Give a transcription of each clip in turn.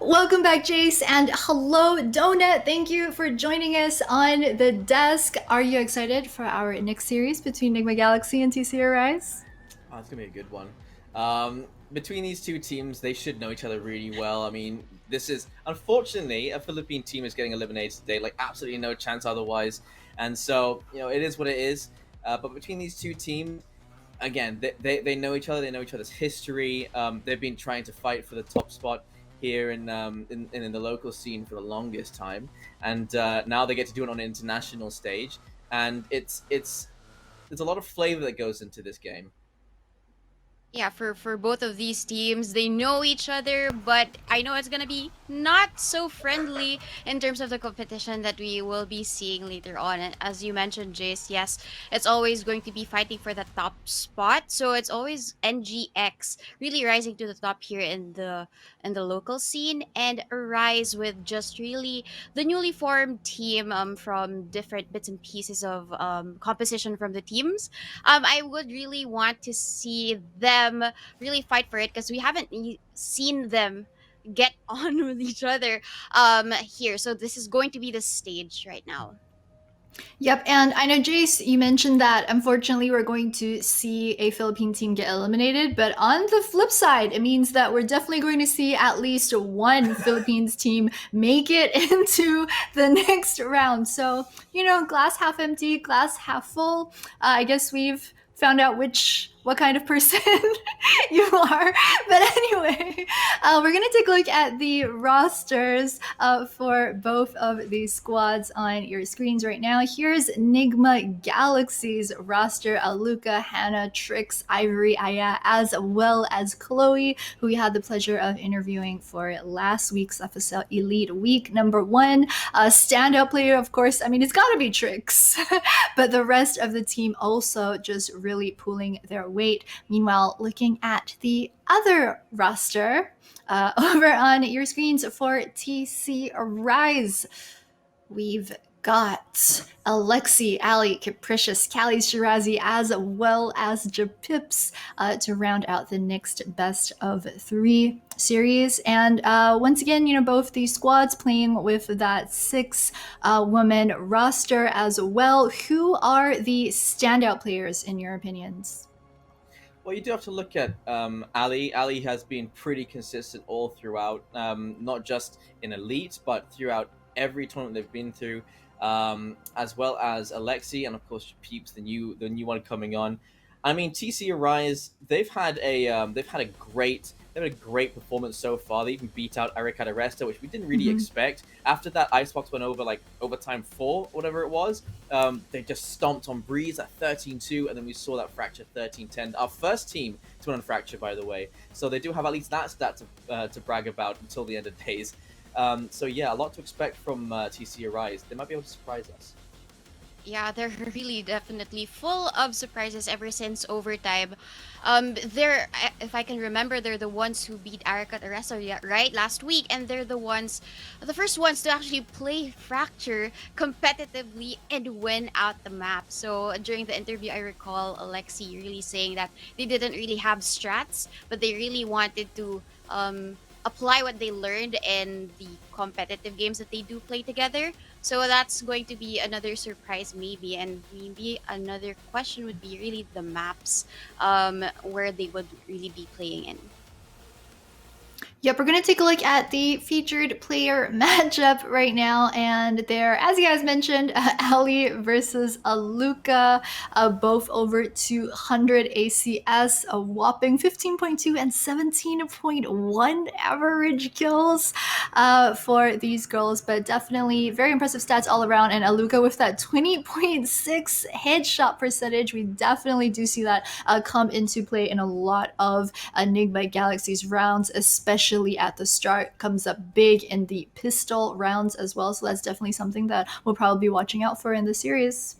Welcome back, Jace, and hello, Donut. Thank you for joining us on the desk. Are you excited for our next series between Nigma Galaxy and TC Rise? Oh, it's gonna be a good one. Between these two teams, they should know each other really well. I mean, this is unfortunately a Philippine team is getting eliminated today, like absolutely no chance otherwise. And so, it is what it is. But between these two teams, again, they know each other. They know each other's history. They've been trying to fight for the top spot here in the local scene for the longest time, and now they get to do it on an international stage. And it's there's a lot of flavor that goes into this game. Yeah, for both of these teams, they know each other, but I know it's gonna be not so friendly in terms of the competition that we will be seeing later on. And as you mentioned, Jace, yes, it's always going to be fighting for the top spot. So it's always NGX really rising to the top here in the local scene, and Arise with just really the newly formed team from different bits and pieces of composition from the teams. I would really want to see them really fight for it because we haven't seen them get on with each other here. So this is going to be the stage right now. Yep, and I know, Jace, you mentioned that unfortunately we're going to see a Philippine team get eliminated, but on the flip side, it means that we're definitely going to see at least one Philippines team make it into the next round. So, glass half empty, glass half full. I guess we've found out what kind of person you are. But anyway, we're gonna take a look at the rosters for both of these squads on your screens right now. Here's Nigma Galaxy's roster: Aluka, Hannah, Trix, Ivory, Aya, as well as Chloe, who we had the pleasure of interviewing for last week's FSL Elite Week number 1. Standout player, of course, I mean, it's gotta be Trix. But the rest of the team also just really pulling their weight. Meanwhile, looking at the other roster over on your screens for TC Rise, we've got Alexi, Ali, Capricious, Callie, Shirazi, as well as Japips to round out the next best of 3 series. And once again, both these squads playing with that 6 woman roster as well. Who are the standout players in your opinions? Well, you do have to look at Ali. Ali has been pretty consistent all throughout, not just in Elite, but throughout every tournament they've been through, as well as Alexi, and of course Peeps, the new one coming on. I mean, TC Arise, they've had a great performance so far. They even beat out Erika Aresta, which we didn't really Mm-hmm. expect. After that Icebox went over like overtime 4, whatever it was, they just stomped on Breeze at 13-2, and then we saw that Fracture 13-10. Our first team to win on Fracture, by the way. So they do have at least that stat to brag about until the end of days. So yeah, a lot to expect from TC Arise. They might be able to surprise us. Yeah, they're really definitely full of surprises ever since overtime. If I can remember, they're the ones who beat Arika Aresa, yeah, right, last week, and they're the first ones to actually play Fracture competitively and win out the map. So during the interview, I recall Alexi really saying that they didn't really have strats, but they really wanted to apply what they learned in the competitive games that they do play together. So that's going to be another surprise, maybe. And maybe another question would be really the maps where they would really be playing in. Yep, we're going to take a look at the featured player matchup right now. And there, as you guys mentioned, Ali versus Aluka, both over 200 ACS, a whopping 15.2 and 17.1 average kills for these girls. But definitely very impressive stats all around. And Aluka with that 20.6 headshot percentage, we definitely do see that come into play in a lot of Enigma Galaxy's rounds, especially at the start, comes up big in the pistol rounds as well. So that's definitely something that we'll probably be watching out for in the series.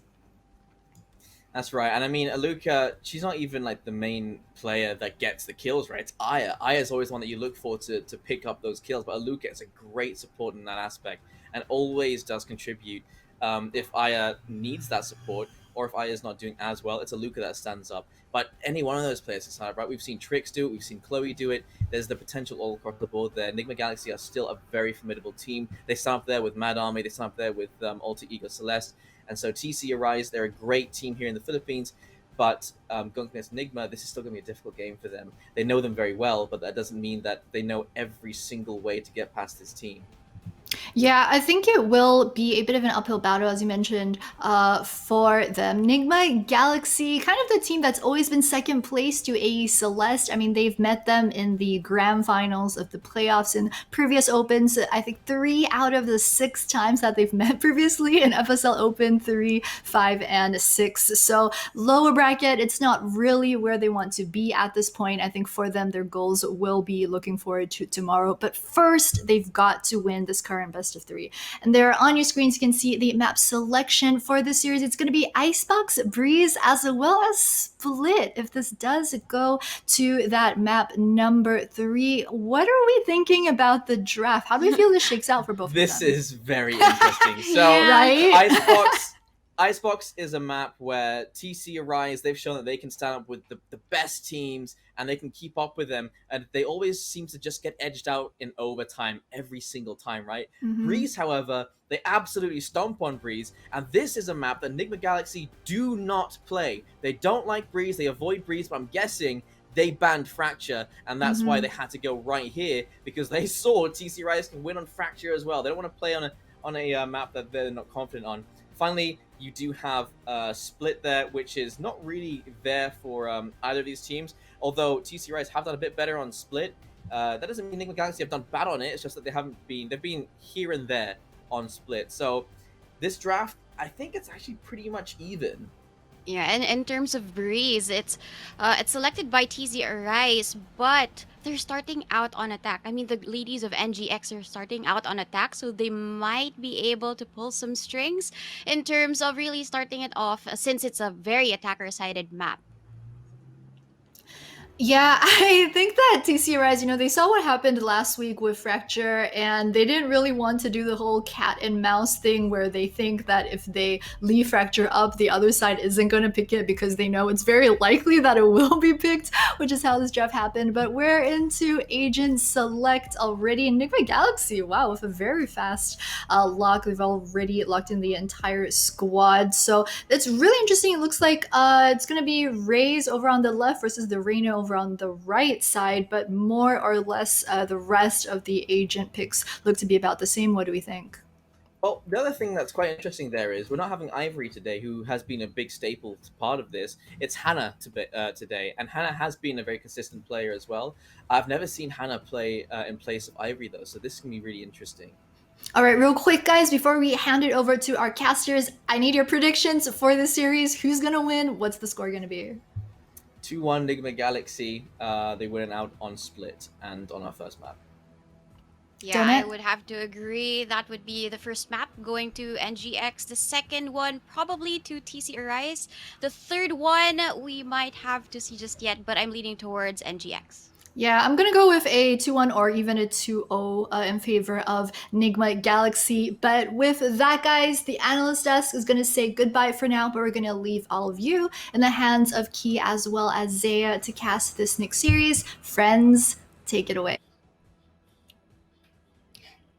That's right. And I mean, Aluka, she's not even like the main player that gets the kills, right? It's Aya. Aya's always one that you look for to pick up those kills, but Aluka is a great support in that aspect and always does contribute if Aya needs that support. or if Aya's not doing as well, it's a Luca that stands up. But any one of those players can stand up, right? We've seen Trix do it, we've seen Chloe do it. There's the potential all across the board there. Nigma Galaxy are still a very formidable team. They stand up there with Mad Army, they stand up there with Alter Ego Celeste. And so TC Arise, they're a great team here in the Philippines. But going against Nigma, this is still going to be a difficult game for them. They know them very well, but that doesn't mean that they know every single way to get past this team. Yeah, I think it will be a bit of an uphill battle, as you mentioned, for them. Nigma Galaxy, kind of the team that's always been second place to AE Celeste. I mean, they've met them in the grand finals of the playoffs in previous Opens. I think 3 out of the 6 times that they've met previously in FSL Open, 3, 5, and 6. So lower bracket, it's not really where they want to be at this point. I think for them, their goals will be looking forward to tomorrow. But first, they've got to win this current best of 3. And there on your screens, you can see the map selection for this series. It's going to be Icebox, Breeze, as well as Split, if this does go to that map number 3. What are we thinking about the draft? How do we feel this shakes out for both of them? This is very interesting. So, right? Icebox is a map where TC Arise, they've shown that they can stand up with the best teams and they can keep up with them. And they always seem to just get edged out in overtime every single time, right? Mhm. Breeze, however, they absolutely stomp on Breeze. And this is a map that Nigma Galaxy do not play. They don't like Breeze, they avoid Breeze, but I'm guessing they banned Fracture, and that's why they had to go right here, because they saw TC Rise can win on Fracture as well. They don't want to play on a map that they're not confident on. Finally, you do have Split there, which is not really there for either of these teams. Although TC Rise have done a bit better on Split, that doesn't mean Nigma Galaxy have done bad on it. It's just that they've been here and there on Split. So this draft, I think it's actually pretty much even. Yeah, and in terms of Breeze, it's selected by TZ Arise, but they're starting out on attack. I mean, the ladies of NGX are starting out on attack, so they might be able to pull some strings in terms of really starting it off, since it's a very attacker-sided map. Yeah, I think that TC Rise, they saw what happened last week with Fracture, and they didn't really want to do the whole cat and mouse thing where they think that if they leave Fracture up, the other side isn't going to pick it because they know it's very likely that it will be picked, which is how this draft happened. But we're into Agent Select already. Nigma Galaxy, wow, with a very fast lock. They've already locked in the entire squad. So it's really interesting. It looks like it's going to be Raze over on the left versus the Reyna over on the right side, but more or less the rest of the agent picks look to be about the same. What do we think? Well, the other thing that's quite interesting there is we're not having Ivory today, who has been a big staple part of this. It's Hannah today, and Hannah has been a very consistent player as well. I've never seen Hannah play in place of Ivory, though, so this can be really interesting. All right, real quick, guys, before we hand it over to our casters, I need your predictions for this series. Who's going to win? What's the score going to be? 2-1 Nigma Galaxy. They win out on Split and on our first map. Yeah, Donut? I would have to agree. That would be the first map going to NGX. The second one probably to TC Arise. The third one we might have to see just yet, but I'm leaning towards NGX. Yeah, I'm going to go with a 2-1 or even a 2-0 in favor of Nigma Galaxy. But with that, guys, the analyst desk is going to say goodbye for now, but we're going to leave all of you in the hands of Key as well as Zaya to cast this next series. Friends, take it away.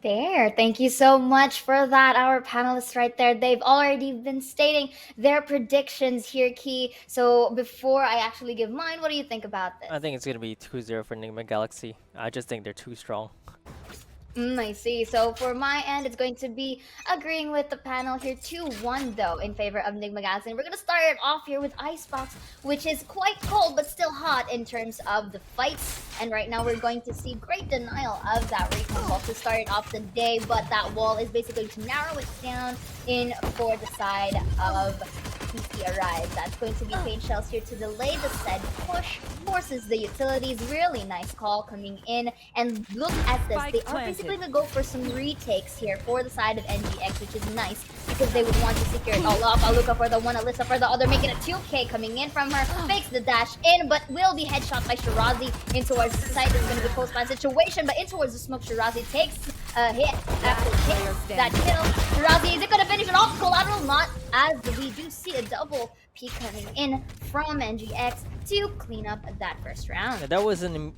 There, thank you so much for that. Our panelists right there, they've already been stating their predictions here, Key. So before I actually give mine, what do you think about this? I think it's going to be 2-0 for Nigma Galaxy. I just think they're too strong. I see. So for my end, it's going to be agreeing with the panel here. 2-1 though in favor of Nigma Galaxy. And we're going to start it off here with Icebox, which is quite cold but still hot in terms of the fights. And right now we're going to see great denial of that recon wall to start it off the day. But that wall is basically going to narrow it down in for the side of TC Arise. That's going to be Paint Shells here to delay the said push, forces the utilities. Really nice call coming in. And look at this. They are basically going to go for some retakes here for the side of NGX, which is nice because they would want to secure it all off. Aluka for the one, Alyssa for the other, making a 2K coming in from her. Fakes the dash in, but will be headshot by Shirazi in towards the side. This is going to be a close by situation, but in towards the smoke, Shirazi takes hit after hit. That kill. Shirazi, is it gonna finish it off? Collateral not, as we do see a double peek coming in from NGX to clean up that first round. Yeah, that was a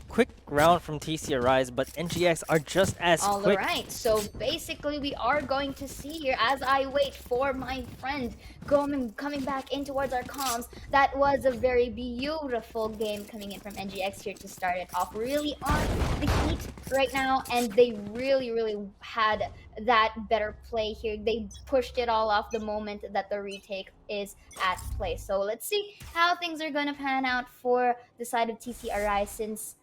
quick round from TC Arise, but NGX are just as quick. Alright, so basically we are going to see here, as I wait for my friend coming back in towards our comms, that was a very beautiful game coming in from NGX here to start it off. Really on the heat right now, and they really had that better play here. They pushed it all off the moment that the retake is at play. So let's see how things are going to pan out for the side of TC Arise, since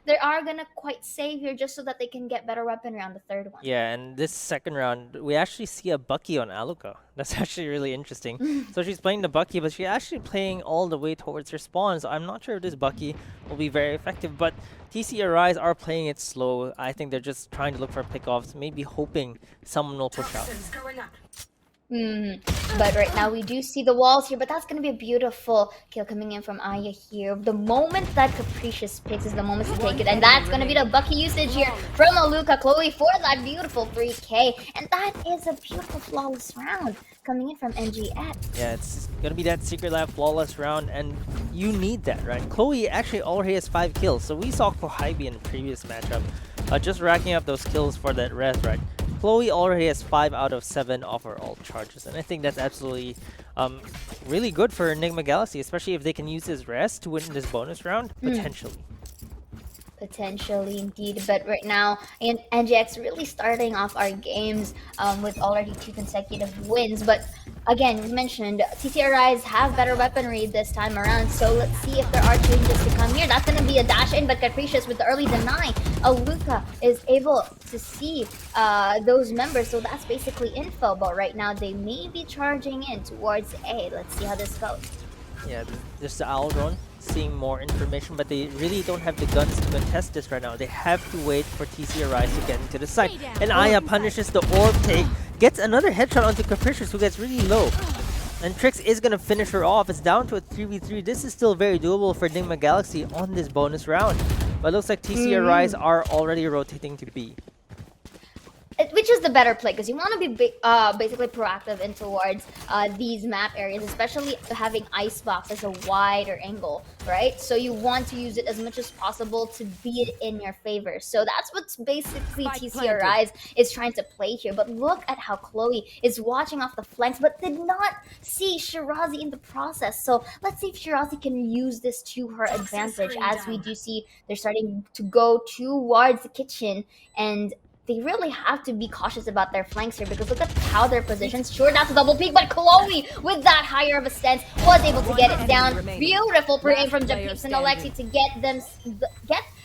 they are gonna quite save here just so that they can get better weapon round the third one. Yeah, and this second round, we actually see a Bucky on Aluka. That's actually really interesting. So she's playing the Bucky, but she's actually playing all the way towards her spawn. So I'm not sure if this Bucky will be very effective, but TC Arise are playing it slow. I think they're just trying to look for pickoffs, maybe hoping someone will push out. But right now we do see the walls here, but that's going to be a beautiful kill coming in from Aya here. The moment that Capricious picks is the moment to take it, and that's going to be the Bucky usage here from Aluka Chloe for that beautiful 3K, and that is a beautiful flawless round coming in from NGX. Yeah, it's going to be that Secret Lab flawless round, and you need that, right? Chloe actually already has 5 kills, so we saw Kohibi in the previous matchup just racking up those kills for that res, right? Chloe already has 5 out of 7 of her ult charges, and I think that's absolutely really good for Nigma Galaxy, especially if they can use his rest to win this bonus round, potentially. Potentially, indeed. But right now, NGX really starting off our games with already 2 consecutive wins. But again, we mentioned TC Arise have better weaponry this time around. So let's see if there are changes to come here. That's going to be a dash in, but Capricious with the early deny. Aluka is able to see those members. So that's basically info. But right now, they may be charging in towards A. Let's see how this goes. Yeah, there's the Owl drone seeing more information, but they really don't have the guns to contest this right now. They have to wait for TC Arise to get into the site. And Aya punishes the orb take, gets another headshot onto Capricious, who gets really low. And Trix is going to finish her off. It's down to a 3v3. This is still very doable for Nigma Galaxy on this bonus round. But it looks like TC Arise are already rotating to B. Which is the better play, because you want to be basically proactive in towards these map areas, especially having Icebox as a wider angle, right? So you want to use it as much as possible to be it in your favor. So that's what's basically TC Arise is trying to play here. But look at how Chloe is watching off the flanks, but did not see Shirazi in the process. So let's see if Shirazi can use this to her advantage, as we do see they're starting to go towards the kitchen, and they really have to be cautious about their flanks here, because look at how they're positioned. Sure, that's a double peek, but Chloe, with that higher of a stance, was able to get it down. Beautiful pre-aim from Japeeps and Alexi to get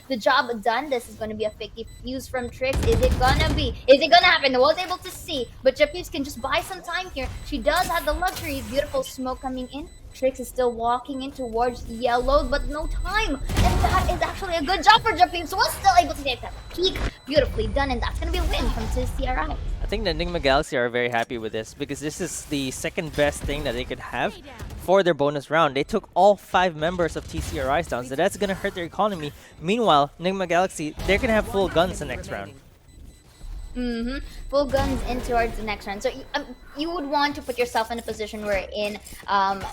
the job done. This is going to be a fake defuse from Trix. Is it going to happen? I was able to see, but Japeeps can just buy some time here. She does have the luxury. Beautiful smoke coming in. Trix is still walking in towards yellow, but no time. And that is actually a good job for Japeeps. Was still able to get that peak. Beautifully done, and that's going to be a win from TCRI. I think the Nigma Galaxy are very happy with this, because this is the second best thing that they could have for their bonus round. They took all 5 members of TC Arise down, so that's going to hurt their economy. Meanwhile, Nigma Galaxy, they're going to have full guns the next round. Full guns in towards the next round. So you would want to put yourself in a position wherein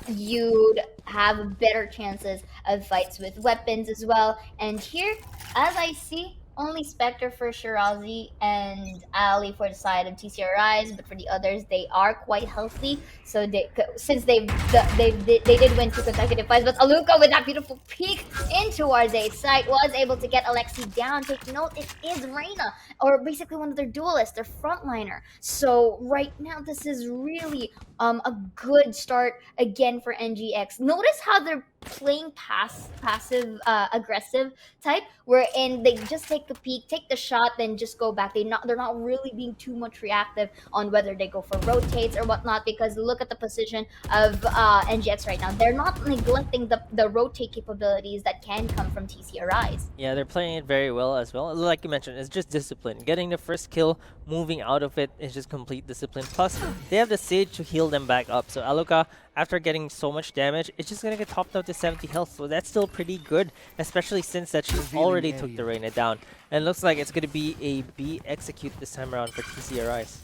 you'd have better chances of fights with weapons as well. And here, as I see, only Spectre for Shirazi and Ali for the side of TC Arise, but for the others, they are quite healthy. So since they did win 2 consecutive fights, but Aluka with that beautiful peek in towards A site was able to get Alexi down. Take note, it is Reyna, or basically one of their duelists, their frontliner. So right now, this is really a good start again for NGX. Notice how they're playing passive aggressive type, wherein they just take the peek, take the shot, then just go back. They're not really being too much reactive on whether they go for rotates or whatnot, because look at the position of NGX right now. They're not neglecting the rotate capabilities that can come from TC Arise. Yeah, they're playing it very well as well. Like you mentioned, it's just discipline. Getting the first kill, moving out of it is just complete discipline. Plus, they have the Sage to heal them back up. So Aluka after getting so much damage, it's just gonna get topped out to 70 health. So that's still pretty good, especially since that she already took the Reyna down. And it looks like it's gonna be a B execute this time around for TCRIs.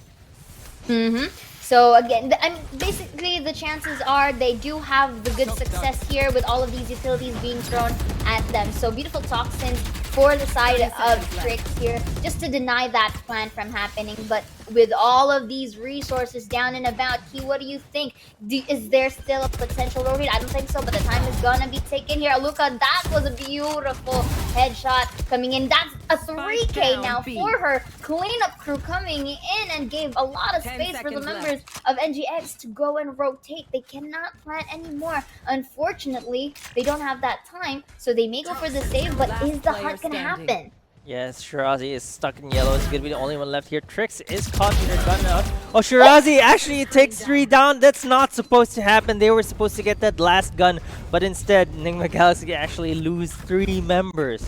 So again, I mean, basically the chances are they do have the good success here with all of these utilities being thrown at them. So beautiful toxins for the side of Tricks here, just to deny that plan from happening. But with all of these resources down and about, Key, what do you think? Is there still a potential rotate? I don't think so, but the time is gonna be taken here. Luca, that was a beautiful headshot coming in. That's a 3K now for her. Cleanup crew coming in and gave a lot of space for the members of NGX to go and rotate. They cannot plant anymore. Unfortunately, they don't have that time, so they may go for the save, but is the hunt gonna happen? Yes, Shirazi is stuck in yellow. It's gonna be the only one left here. Trix is caught in her gun out. Oh, Shirazi actually takes 3 down. That's not supposed to happen. They were supposed to get that last gun, but instead, Nigma Galaxy actually lose 3 members.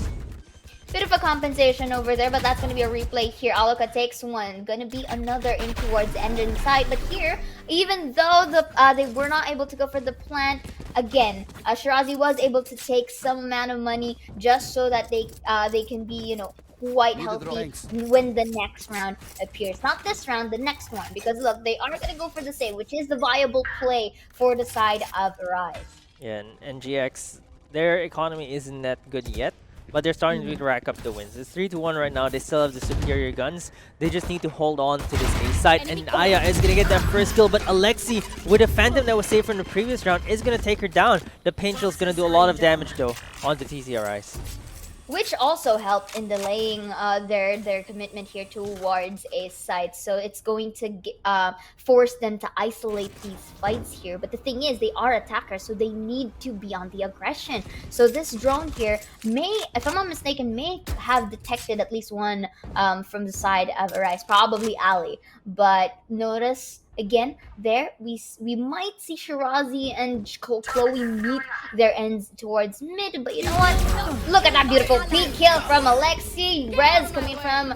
Bit of a compensation over there, but that's going to be a replay here. Aluka takes one. Going to be another in towards the end inside. But here, even though they were not able to go for the plant, again, Shirazi was able to take some amount of money just so that they can be, you know, quite healthy when the next round appears. Not this round, the next one. Because look, they are going to go for the save, which is the viable play for the side of Rise. Yeah, and NGX, their economy isn't that good yet, but they're starting to rack up the wins. It's 3-1 right now. They still have the superior guns. They just need to hold on to this A side. And Aya is gonna get that first kill, but Alexi, with a Phantom that was saved from the previous round, is gonna take her down. The Pain Shield's gonna do a lot of damage though onto TCRIs. Which also helped in delaying their commitment here towards a site. So it's going to force them to isolate these fights here. But the thing is, they are attackers, so they need to be on the aggression. So this drone here may, if I'm not mistaken, may have detected at least one from the side of Arise, probably Ali. But notice, again, there we might see Shirazi and Chloe meet their ends towards mid, but you know what? Look at that beautiful peek kill from Alexi. Rez coming from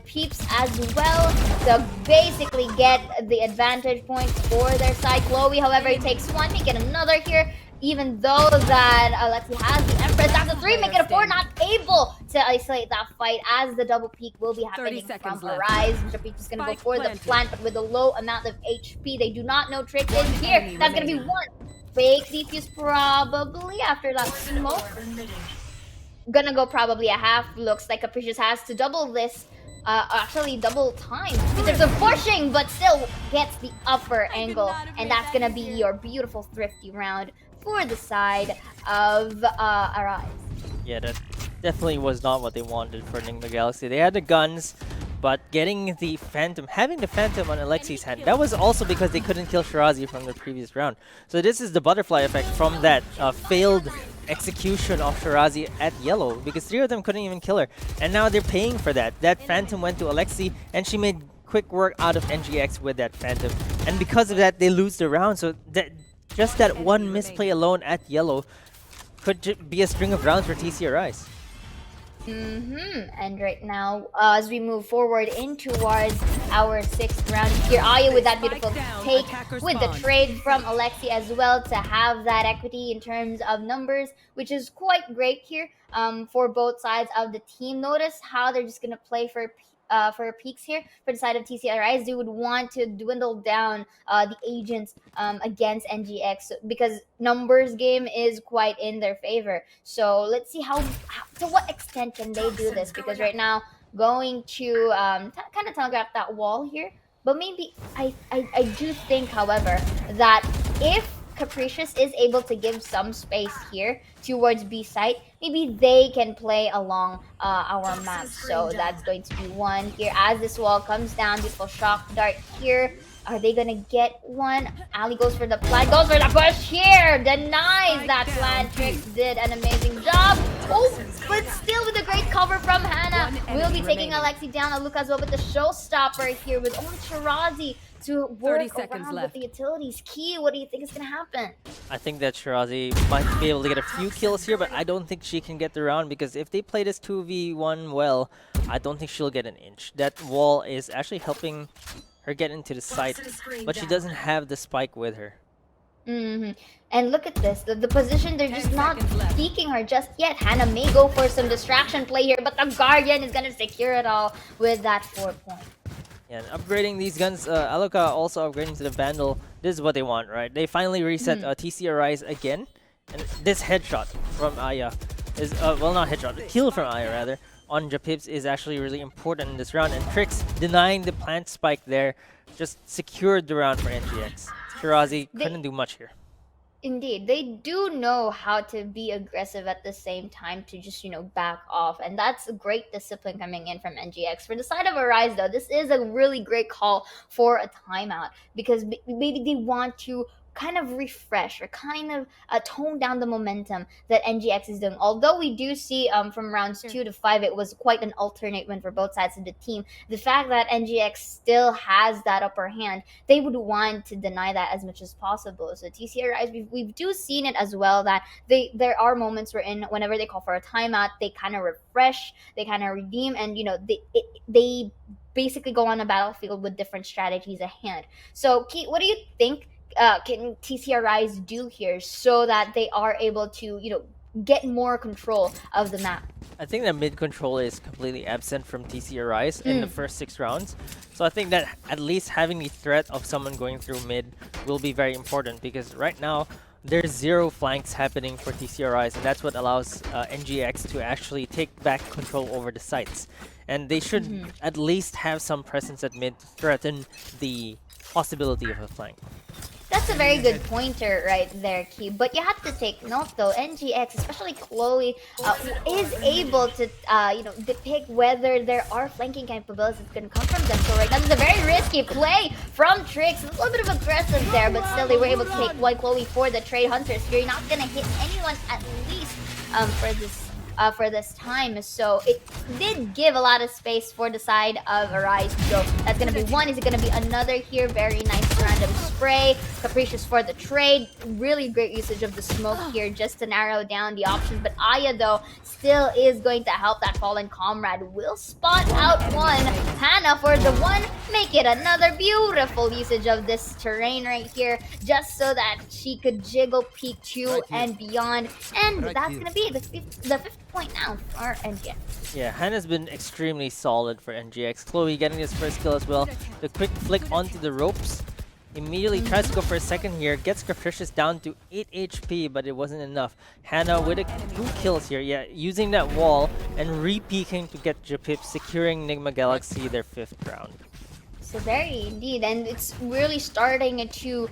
Peeps as well to basically get the advantage point for their side. Chloe, however, takes one, make it another here. Even though that Alexi has the Empress, that's a 3, make it a 4, not able to isolate that fight as the double peek will be happening from Arise. Peeps is going to go for the plant, but with a low amount of HP. They do not know Trick is here. That's going to be 1. Fake defuse probably after that smoke. Gonna go probably a half. Looks like Capricious has to double this. Actually double time in terms of pushing, but still gets the upper angle. And that's gonna be your beautiful thrifty round for the side of Arise. Yeah, that definitely was not what they wanted for Nigma Galaxy. They had the guns, but getting the Phantom, having the Phantom on Alexi's hand, that was also because they couldn't kill Shirazi from the previous round. So this is the butterfly effect from that failed execution of Shirazi at yellow, because 3 of them couldn't even kill her. And now they're paying for that. That Phantom went to Alexi, and she made quick work out of NGX with that Phantom. And because of that, they lose the round. So just that one misplay alone at yellow could be a string of rounds for TCRIs. And right now, as we move forward in towards our 6th round here, Aya with that beautiful take with the trade from Alexi as well to have that equity in terms of numbers, which is quite great here for both sides of the team. Notice how they're just going to play for peaks here for the side of TCRIs. They would want to dwindle down the agents against NGX because numbers game is quite in their favor. So let's see how to what extent can they do this, because right now going to kind of telegraph that wall here. But maybe I do think, however, that if Capricious is able to give some space here towards B site, maybe they can play along our map. So that's going to be 1 here as this wall comes down. Beautiful shock dart here. Are they gonna get one? Ali goes for the plant, goes for the push here, denies that plant. Trix did an amazing job. Oh, but still with a great cover from Hannah. We'll be taking Alexi down. Aluka as well with the showstopper here with only Shirazi to work around with the utilities. Key, what do you think is going to happen? I think that Shirazi might be able to get a few kills here, but I don't think she can get the round, because if they play this 2v1 well, I don't think she'll get an inch. That wall is actually helping her get into the site, but she doesn't have the spike with her. And look at this, the position, they're just not peeking her just yet. Hannah may go for some distraction play here, but the Guardian is gonna secure it all with that 4-point. Yeah, and upgrading these guns, Aloka also upgrading to the Vandal. This is what they want, right? They finally reset TC Arise again, and this headshot from Aya is well, not headshot, kill from Aya rather on Japips is actually really important in this round. And Trix denying the plant spike there just secured the round for NGX. Shirazi couldn't do much here. Indeed, they do know how to be aggressive at the same time to just, back off. And that's a great discipline coming in from NGX. For the side of Arise, though, this is a really great call for a timeout because maybe they want to kind of refresh or kind of tone down the momentum that NGX is doing. Although we do see from rounds 2 to 5, it was quite an alternate win for both sides of the team. The fact that NGX still has that upper hand, they would want to deny that as much as possible. So TCRIs, we've do seen it as well that there are moments whenever they call for a timeout, they kind of refresh, they kind of redeem, and they basically go on a battlefield with different strategies at hand. So Keith, what do you think can TCRIs do here so that they are able to, get more control of the map? I think that mid control is completely absent from TC Arise in the first 6 rounds. So I think that at least having the threat of someone going through mid will be very important because right now there's 0 flanks happening for TC Arise, and that's what allows NGX to actually take back control over the sites. And they should at least have some presence at mid to threaten the possibility of a flank. That's a very good pointer right there, Key. But you have to take note, though, NGX, especially Chloe, is able to, depict whether there are flanking capabilities that can come from them. So right now, this is a very risky play from Trix. A little bit of aggressive there, but still they were able to take White Chloe for the Trade Hunters. You're not going to hit anyone at least for this time. So it did give a lot of space for the side of Arise. So that's going to be one. Is it going to be another here? Very nice random spray. Capricious for the trade. Really great usage of the smoke here just to narrow down the options. But Aya, though, still is going to help that fallen comrade. Will spot out one. Hannah for the one. Make it another beautiful usage of this terrain right here just so that she could jiggle peek 2 and beyond. And that's going to be the fifth point now for NGX. Yeah, Hannah's been extremely solid for NGX. Chloe getting his first kill as well. The quick flick onto the ropes. Immediately tries to go for a second here. Gets Capricious down to 8 HP, but it wasn't enough. Hannah with 2 kills here. Yeah, using that wall and re-peeking to get Japip, securing Nigma Galaxy their 5th round. So very indeed, and it's really starting to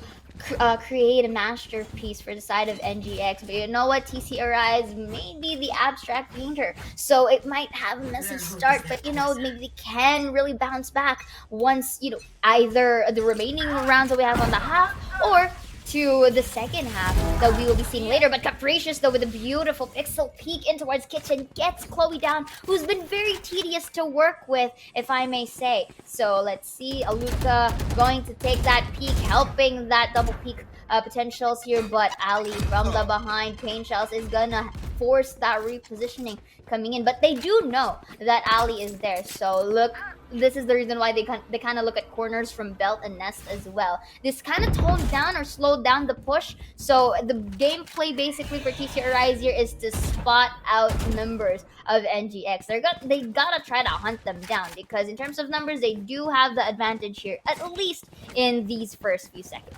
create a masterpiece for the side of NGX. But you know what? TC Arise may be the abstract painter, so it might have a messy start, but maybe they can really bounce back once either the remaining rounds that we have on the half or to the second half that we will be seeing later. But Capricious, though, with a beautiful pixel peek in towards kitchen, gets Chloe down, who's been very tedious to work with, if I may say. So let's see, Aluka going to take that peek, helping that double peek potentials here, but Ali from the behind pain shells is gonna force that repositioning coming in. But they do know that Ali is there, so look, this is the reason why they kind of look at corners from Belt and Nest as well. This kind of toned down or slowed down the push. So the gameplay basically for TC Arise here is to spot out members of NGX. They gotta try to hunt them down because in terms of numbers, they do have the advantage here, at least in these first few seconds.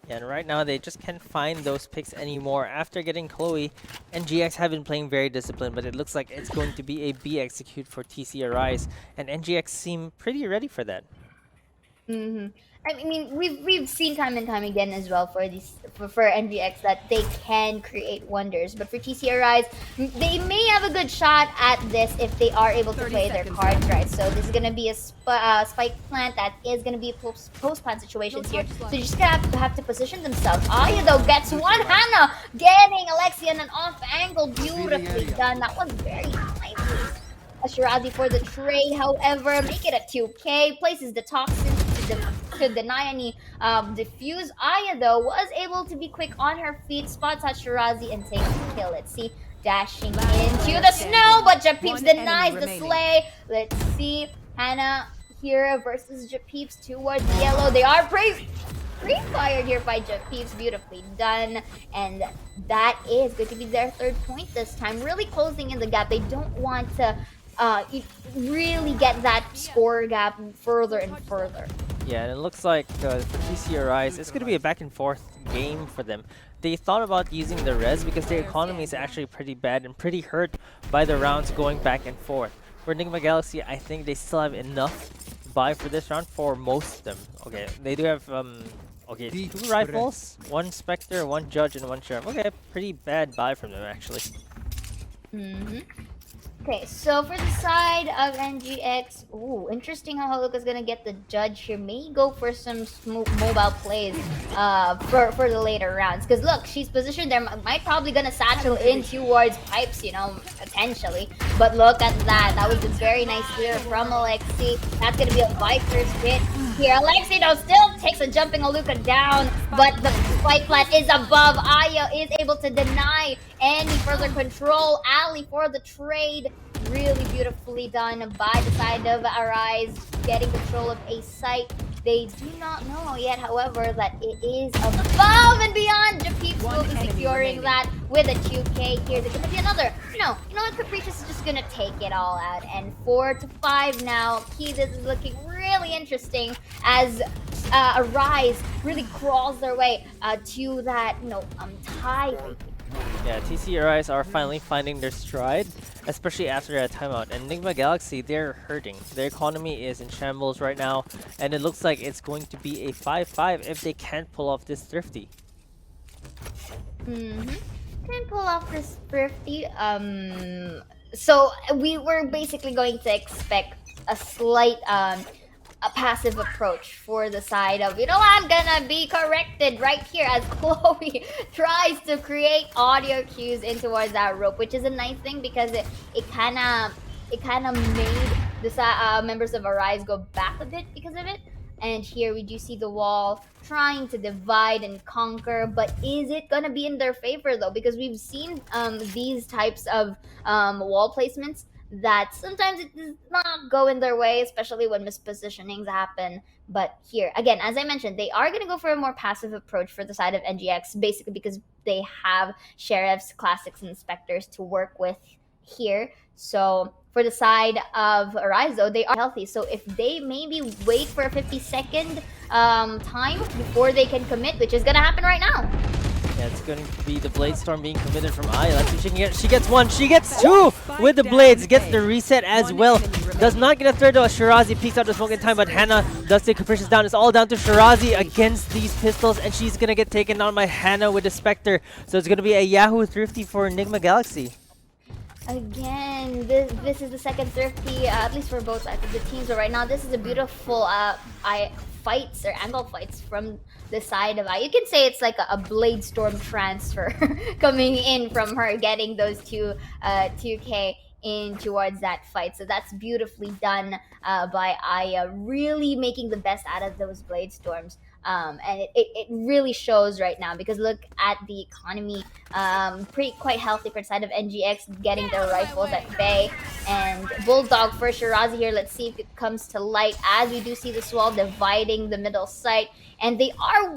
Yeah, and right now they just can't find those picks anymore. After getting Chloe, NGX have been playing very disciplined, but it looks like it's going to be a B execute for TC Arise, and NGX seem pretty ready for that. I mean, we've seen time and time again as well for NGX that they can create wonders. But for TC Arise, they may have a good shot at this if they are able to play their cards right. So this is going to be a spike plant that is going to be a post-plant situations here. So you just have to position themselves. Aya, though, gets one. Hannah getting Alexia in an off angle. Beautifully done. That was very nice. Shirazi for the trade, however, make it a 2K. Places the toxin to deny any diffuse. Aya, though, was able to be quick on her feet, spots out Shirazi, and takes the kill. Let's see, dashing into the snow, but Japeeps denies the slay. Let's see, Hannah here versus Japeeps towards yellow. They are brave. pre-fired here by Japeeves, beautifully done. And that is going to be their 3rd point this time, really closing in the gap. They don't want to really get that score gap further and further. Yeah, and it looks like for TC Rise, it's going to be a back and forth game for them. They thought about using the res because their economy is actually pretty bad and pretty hurt by the rounds going back and forth. For Nigma Galaxy, I think they still have enough buy for this round for most of them. Okay, they do have okay, 2 rifles, 1 Spectre, 1 Judge, and 1 Sheriff. Okay, pretty bad buy from them actually. Okay, so for the side of NGX, ooh, interesting how Haluka's gonna get the Judge here. May go for some mobile plays for the later rounds. Because look, she's positioned there, might probably gonna satchel in towards pipes, you know, potentially. But look at that, that was a very nice clear from Alexi. That's gonna be a Viper's hit here. Alexi though still takes a jumping Haluka down, but the fight plan is above. Aya is able to deny any further control. Ali for the trade. Really beautifully done by the side of Arise, getting control of a site. They do not know yet, however, that it is above and beyond. Japeeps will be securing that with a 2K here. There's going to be another. No, you know what? Capricious is just going to take it all out. And 4-5 now. Key, this is looking really interesting as Arise really crawls their way to that, tie. Yeah, TC Rise are finally finding their stride, especially after a timeout. And Nigma Galaxy, they're hurting. Their economy is in shambles right now, and it looks like it's going to be a 5-5 if they can't pull off this Thrifty. Can pull off this Thrifty. So we were basically going to expect a slight a passive approach for the side of, I'm gonna be corrected right here as Chloe tries to create audio cues in towards that rope, which is a nice thing because it kind of made the members of Arise go back a bit because of it. And here we do see the wall trying to divide and conquer, but is it gonna be in their favor though? Because we've seen these types of wall placements that sometimes it does not go in their way, especially when mispositionings happen. But here, again, as I mentioned, they are going to go for a more passive approach for the side of NGX, basically because they have Sheriffs, Classics, and Inspectors to work with here. So for the side of Arise, though, they are healthy. So if they maybe wait for a 50-second time before they can commit, which is going to happen right now. Yeah, it's going to be the Blade Storm being committed from Aya. Let's see if she can get. She gets 1. She gets 2 with the Blades. Gets the reset as well. Does not get a third though. Shirazi peeks out the smoke in time, but Hannah does take Capricious down. It's all down to Shirazi against these pistols, and she's going to get taken down by Hannah with the Spectre. So it's going to be a Yahoo Thrifty for Nigma Galaxy. Again, this is the second Thrifty, at least for both sides of the teams. But right now, this is a beautiful fights or angle fights from the side of you can say it's like a Blade Storm transfer coming in from her, getting those 2K in towards that fight. So that's beautifully done by Aya, really making the best out of those Blade Storms. And it really shows right now because look at the economy, quite healthy for the side of NGX, getting their rifles at bay. And Bulldog for Shirazi here. Let's see if it comes to light as we do see this wall dividing the middle site. And they are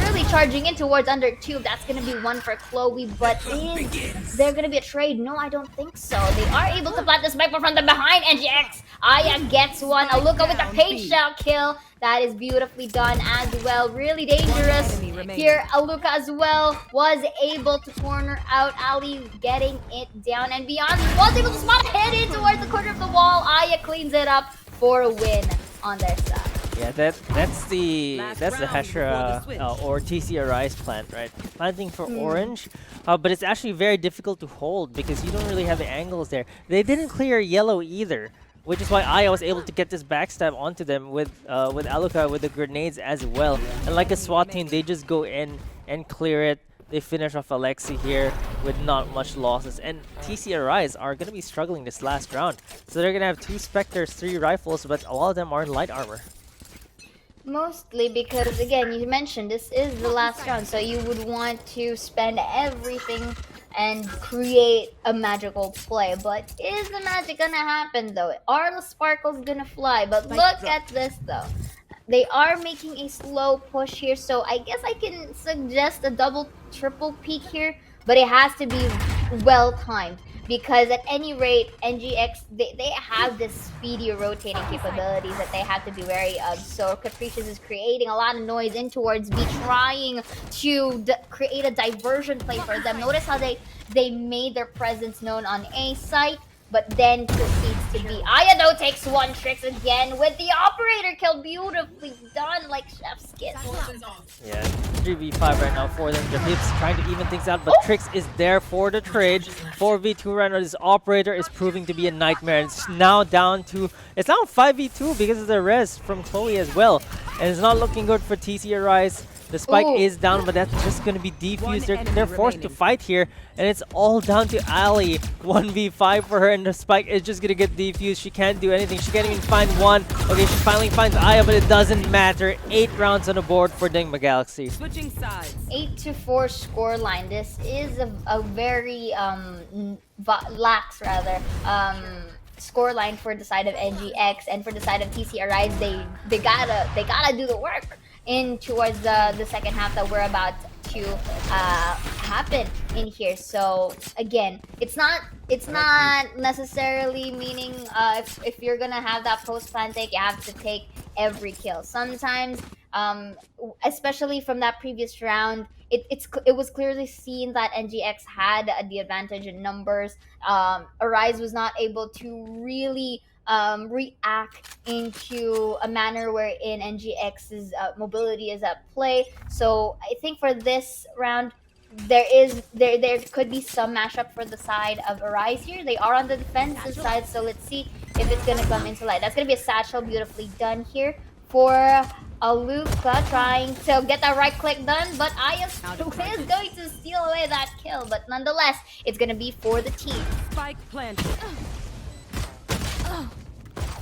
really charging in towards under tube. That's going to be 1 for Chloe, but is there going to be a trade? No, I don't think so. They are able to plant the sniper from the behind. NGX, Aya gets 1. Aluka with the page shell kill. That is beautifully done as well. Really dangerous. Here, Aluka as well was able to corner out Ali, getting it down and beyond. Was able to spot a hit in towards the corner of the wall. Aya cleans it up for a win on their side. Yeah, that's the Heshra or TC Arise plant, right? Planting for orange, but it's actually very difficult to hold because you don't really have the angles there. They didn't clear yellow either, which is why Aya was able to get this backstab onto them with Aluka with the grenades as well. And like a SWAT team, they just go in and clear it. They finish off Alexi here with not much losses. And TC Arise are going to be struggling this last round. So they're going to have 2 Spectres, 3 rifles, but a lot of them are in light armor. Mostly because, again, you mentioned this is the last round, so you would want to spend everything and create a magical play. But is the magic gonna happen though? Are the sparkles gonna fly? But look at this though. they are making a slow push here, so I guess I can suggest a double, triple peak here, but it has to be well timed because at any rate, NGX they have this speedy rotating capabilities that they have to be wary of. So Capricious is creating a lot of noise in towards B, trying to create a diversion play for them. Notice how they made their presence known on A site, but then proceeds to be. Aya though takes one, Tricks again with the operator kill. Beautifully done, like chef's kiss. Yeah, 3v5 right now for them. The Hips trying to even things out, but Trix is there for the trade. 4v2 right now. This operator is proving to be a nightmare. It's now down to, it's now 5v2 because of the res from Chloe as well. And it's not looking good for TC Arise. The spike is down, but that's just going to be defused. They're forced to fight here, and it's all down to Ali. 1v5 for her, and the spike is just going to get defused. She can't do anything. She can't even find one. Okay, she finally finds Aya, but it doesn't matter. 8 rounds on the board for Nigma Galaxy. Switching sides. 8-4 scoreline. This is a very lax rather scoreline for the side of NGX, and for the side of TC Arise. They gotta do the work in towards the second half that we're about to happen in here. So again, it's not necessarily meaning if you're gonna have that post plan take, you have to take every kill. Sometimes especially from that previous round, it was clearly seen that NGX had the advantage in numbers. Arise was not able to really react into a manner wherein NGX's mobility is at play. So I think for this round, there could be some mashup for the side of Arise here. They are on the defensive side, so let's see if it's gonna come into light. That's gonna be a satchel, beautifully done here for Aluka, trying to get that right click done, but Aya is going to steal away that kill. But nonetheless, it's gonna be for the team. Spike planted.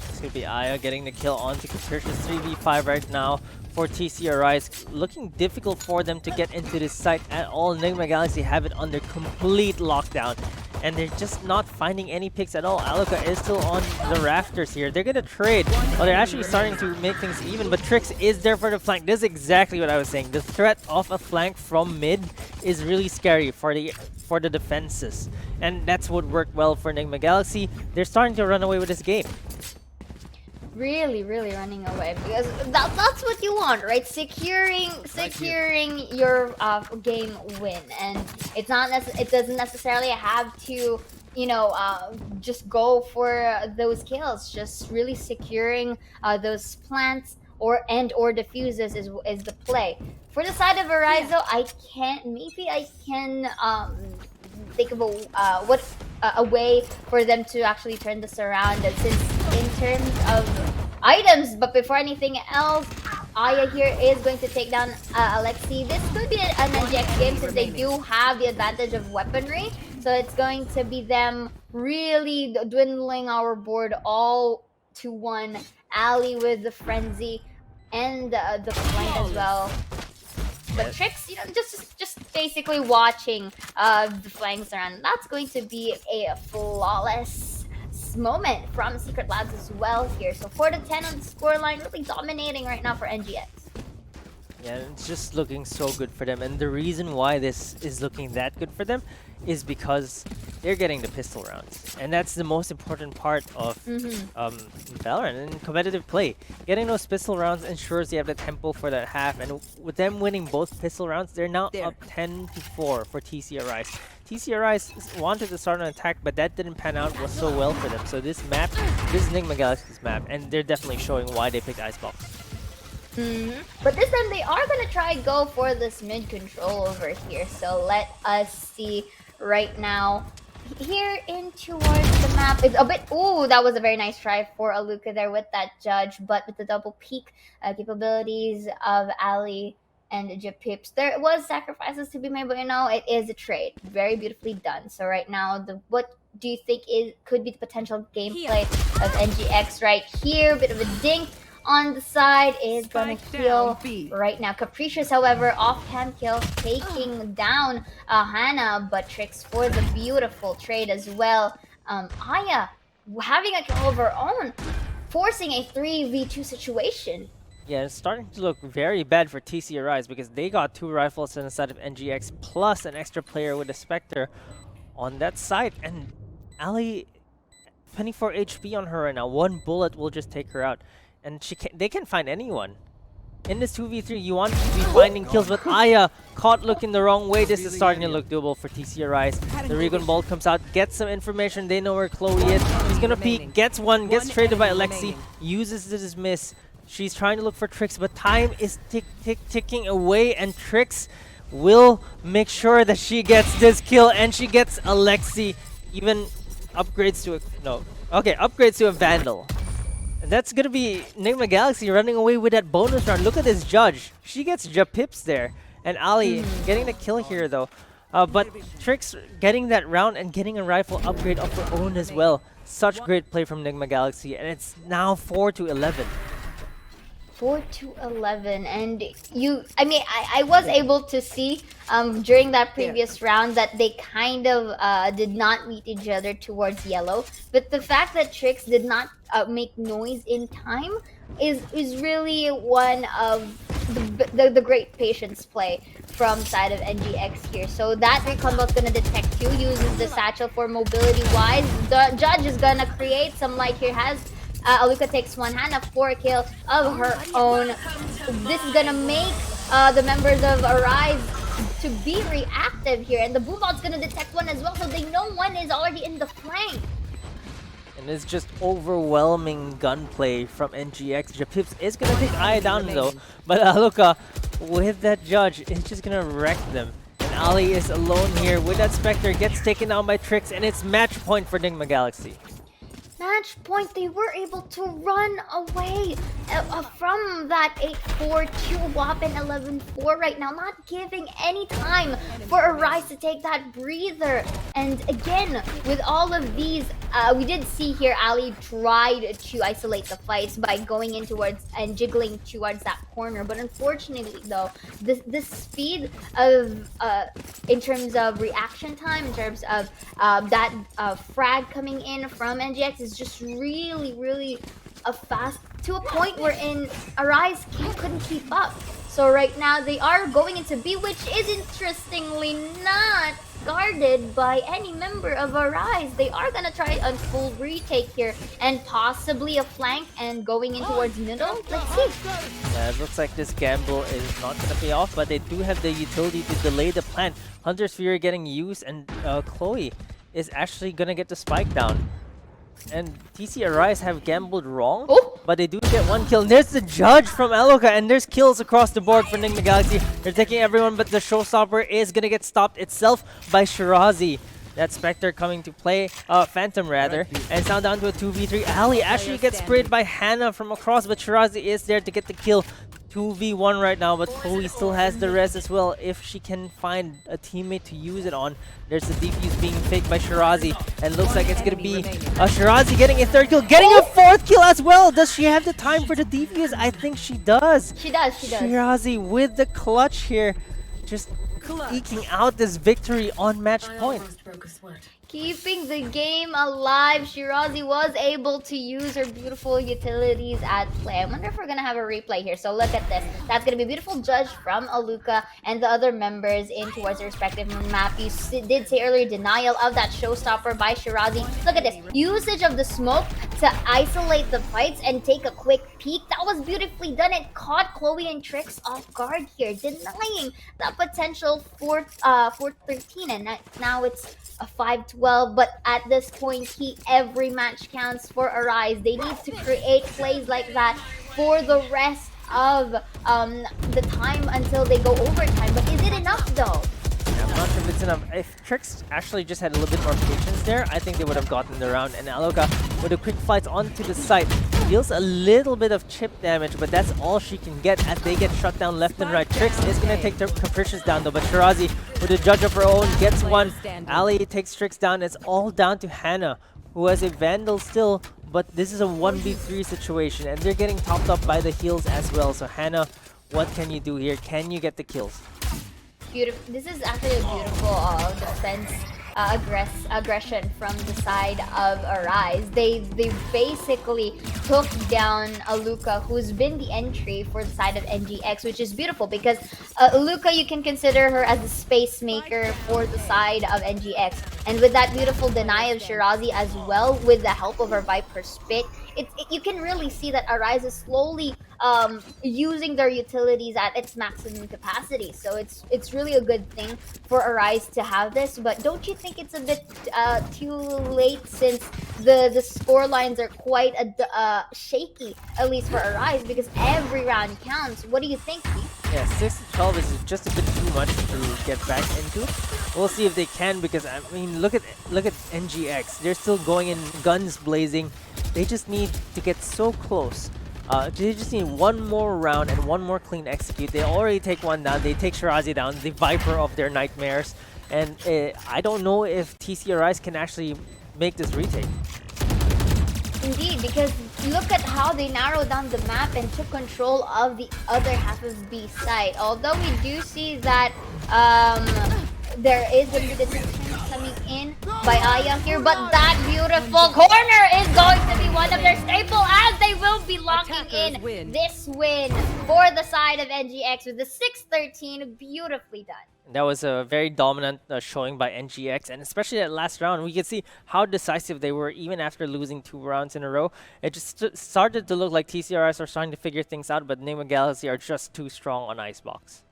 It's going to be Aya getting the kill onto Capricious. 3v5 right now for TC Arise. Looking difficult for them to get into this site at all. Nigma Galaxy have it under complete lockdown, and they're just not finding any picks at all. Aluka is still on the rafters here. They're going to trade. Well, they're actually starting to make things even, but Trix is there for the flank. This is exactly what I was saying. The threat of a flank from mid is really scary for the defenses, and that's what worked well for Nigma Galaxy. They're starting to run away with this game. Really running away, because that's what you want, right? Securing your game win, and it doesn't necessarily have to, you know, just go for those kills. Just really securing those plants or diffuses is the play. For the side of Arizo, I can think of a way for them to actually turn this around, and since in terms of items, but before anything else, Aya here is going to take down Alexi. This could be an NGX game since they do have the advantage of weaponry, so it's going to be them really dwindling our board all to one. Ali with the frenzy and the flank as well. But Trix, you know, just basically watching the flanks around. That's going to be a flawless moment from Secret Labs as well here. So 4-10 on the scoreline, really dominating right now for NGX. Yeah, it's just looking so good for them, and the reason why this is looking that good for them is because they're getting the pistol rounds, and that's the most important part of Valorant and competitive play. Getting those pistol rounds ensures you have the tempo for that half, and with them winning both pistol rounds, they're now up 10-4 for TC Arise. TC Arise wanted to start an attack, but that didn't pan out so well for them. So this map, this is Nigma Galaxy's map, and they're definitely showing why they picked Icebox. But this time they are going to try go for this mid control over here. So let us see right now. Here in towards the map, it's a bit, ooh, that was a very nice try for Aluka there with that judge, but with the double peak capabilities of Ali and Japips, there was sacrifices to be made, but you know, it is a trade. Very beautifully done. So right now, what do you think could be the potential gameplay of NGX right here? Bit of a dink on the side is gonna kill right now. Capricious, however, off-cam kill, taking down Hannah, but Trix for the beautiful trade as well. Aya having a kill of her own, forcing a 3v2 situation. Yeah, it's starting to look very bad for TC Arise because they got 2 rifles on the side of NGX plus an extra player with a Spectre on that side. And Ali, 24 HP on her right now. 1 bullet will just take her out. And they can find anyone. In this 2v3, you want to be finding kills, but Aya caught looking the wrong way. This is starting to look doable for TC Arise. The Recon Bolt comes out, gets some information. They know where Chloe is. He's gonna peek, gets one, gets traded by Alexi, uses this miss. She's trying to look for Trix, but time is ticking away, and Trix will make sure that she gets this kill, and she gets Alexi. Even upgrades to upgrades to a Vandal. And that's gonna be Nigma Galaxy running away with that bonus round. Look at this judge. She gets Japips there. And Ali getting the kill here though. But Trix getting that round and getting a rifle upgrade of her own as well. Such great play from Nigma Galaxy. And it's now 4-11. 4-11, and I was able to see during that previous round that they kind of did not meet each other towards yellow, but the fact that Trix did not make noise in time is really one of the great patience play from side of NGX here. So that recon bot's gonna detect you, uses the satchel for mobility wise. The judge is gonna create some light here, has Aluka takes one, Hannah 4 kills of her own. This is gonna make the members of Arise to be reactive here, and the Boombot's gonna detect one as well, so they know one is already in the flank. And it's just overwhelming gunplay from NGX. Japips is gonna take Aya down though, but Aluka with that judge is just gonna wreck them. And Ali is alone here with that Spectre, gets taken down by Trix, and it's match point for Nigma Galaxy. Match point, they were able to run away from that 8-4 to a whopping 11-4 right now, not giving any time for Arise to take that breather. And again, with all of these, we did see here Ali tried to isolate the fights by going in towards and jiggling towards that corner, but unfortunately though, the speed of in terms of reaction time, in terms of that frag coming in from NGX is just really fast, to a point where Arise couldn't keep up. So right now they are going into B, which is interestingly not guarded by any member of Arise. They are gonna try a full retake here and possibly a flank and going in towards middle. Let's see. Yeah, it looks like this gamble is not gonna pay off, but they do have the utility to delay the plan. Hunter's Fury getting used, and Chloe is actually gonna get the spike down. And TC Arise have gambled wrong, but they do get 1 kill. And there's the judge from Aluka, and there's kills across the board for Nigma Galaxy. They're taking everyone, but the showstopper is gonna get stopped itself by Shirazi. That Spectre coming to play, Phantom rather, and it's now down to a 2v3. Ali actually gets sprayed by Hannah from across, but Shirazi is there to get the kill. 2v1 right now, but Chloe still has the res as well if she can find a teammate to use it on. There's the defuse being faked by Shirazi, and looks like it's gonna be Shirazi getting a 3rd kill, getting a 4th kill as well. Does she have the time for the defuse? I think she does. She does. Shirazi with the clutch here, just eking out this victory on match point. Keeping the game alive, Shirazi was able to use her beautiful utilities at play. I wonder if we're gonna have a replay here. So look at this. That's gonna be a beautiful judge from Aluka and the other members in towards their respective map. You did say earlier, denial of that showstopper by Shirazi. Look at this. Usage of the smoke to isolate the fights and take a quick peek. That was beautifully done. It caught Chloe and Trix off guard here, denying that potential 4-13, and now it's a 5-12, but at this point, every match counts for Arise. They need to create plays like that for the rest of the time until they go overtime. But is it enough though? I'm not sure if it's enough. If Trix actually just had a little bit more patience there, I think they would have gotten the round. And Aluka, with a quick flight onto the site, deals a little bit of chip damage, but that's all she can get as they get shut down left and right. Trix is going to take the Capricious down though, but Shirazi, with a judge of her own, gets one. Ali takes Trix down. It's all down to Hannah, who has a Vandal still, but this is a 1v3 situation, and they're getting topped up by the heals as well. So Hannah, what can you do here? Can you get the kills? Beautiful. This is actually a beautiful defense aggression from the side of Arise. They basically took down Aluka, who's been the entry for the side of NGX, which is beautiful because Aluka, you can consider her as the space maker for the side of NGX. And with that beautiful deny of Shirazi as well, with the help of her Viper Spit, you can really see that Arise is slowly using their utilities at its maximum capacity. So it's really a good thing for Arise to have this. But don't you think it's a bit too late, since the score lines are quite shaky, at least for Arise, because every round counts? What do you think, Keith? Yeah, 6 to 12 is just a bit too much to get back into. We'll see if they can, because I mean, look at NGX. They're still going in, guns blazing. They just need to get so close. They just need one more round and one more clean execute. They already take one down. They take Shirazi down, the Viper of their nightmares. And I don't know if TC Rise can actually make this retake. Indeed, because look at how they narrowed down the map and took control of the other half of B site. Although we do see that there is a bit of detection coming in by Aya here, but that beautiful corner is going to be one of their staple, as they will be locking in this win for the side of NGX with the 6-13. Beautifully done. That was a very dominant showing by NGX, and especially that last round, we could see how decisive they were even after losing 2 rounds in a row. It just started to look like TCRS are starting to figure things out, but Nigma Galaxy are just too strong on Icebox.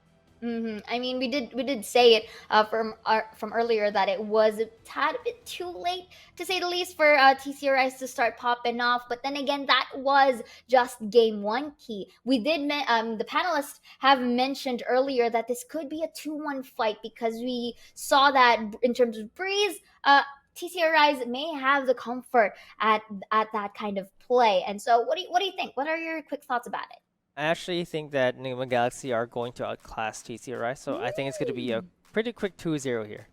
I mean, we did say it from earlier that it was a tad bit too late, to say the least, for TCRS to start popping off. But then again, that was just game 1 key. We did the panelists have mentioned earlier that this could be a 2-1 fight, because we saw that in terms of Breeze, TCRS may have the comfort at that kind of play. And so, what do you think? What are your quick thoughts about it? I actually think that Nigma Galaxy are going to outclass TCRI, so I think it's going to be a pretty quick 2-0 here.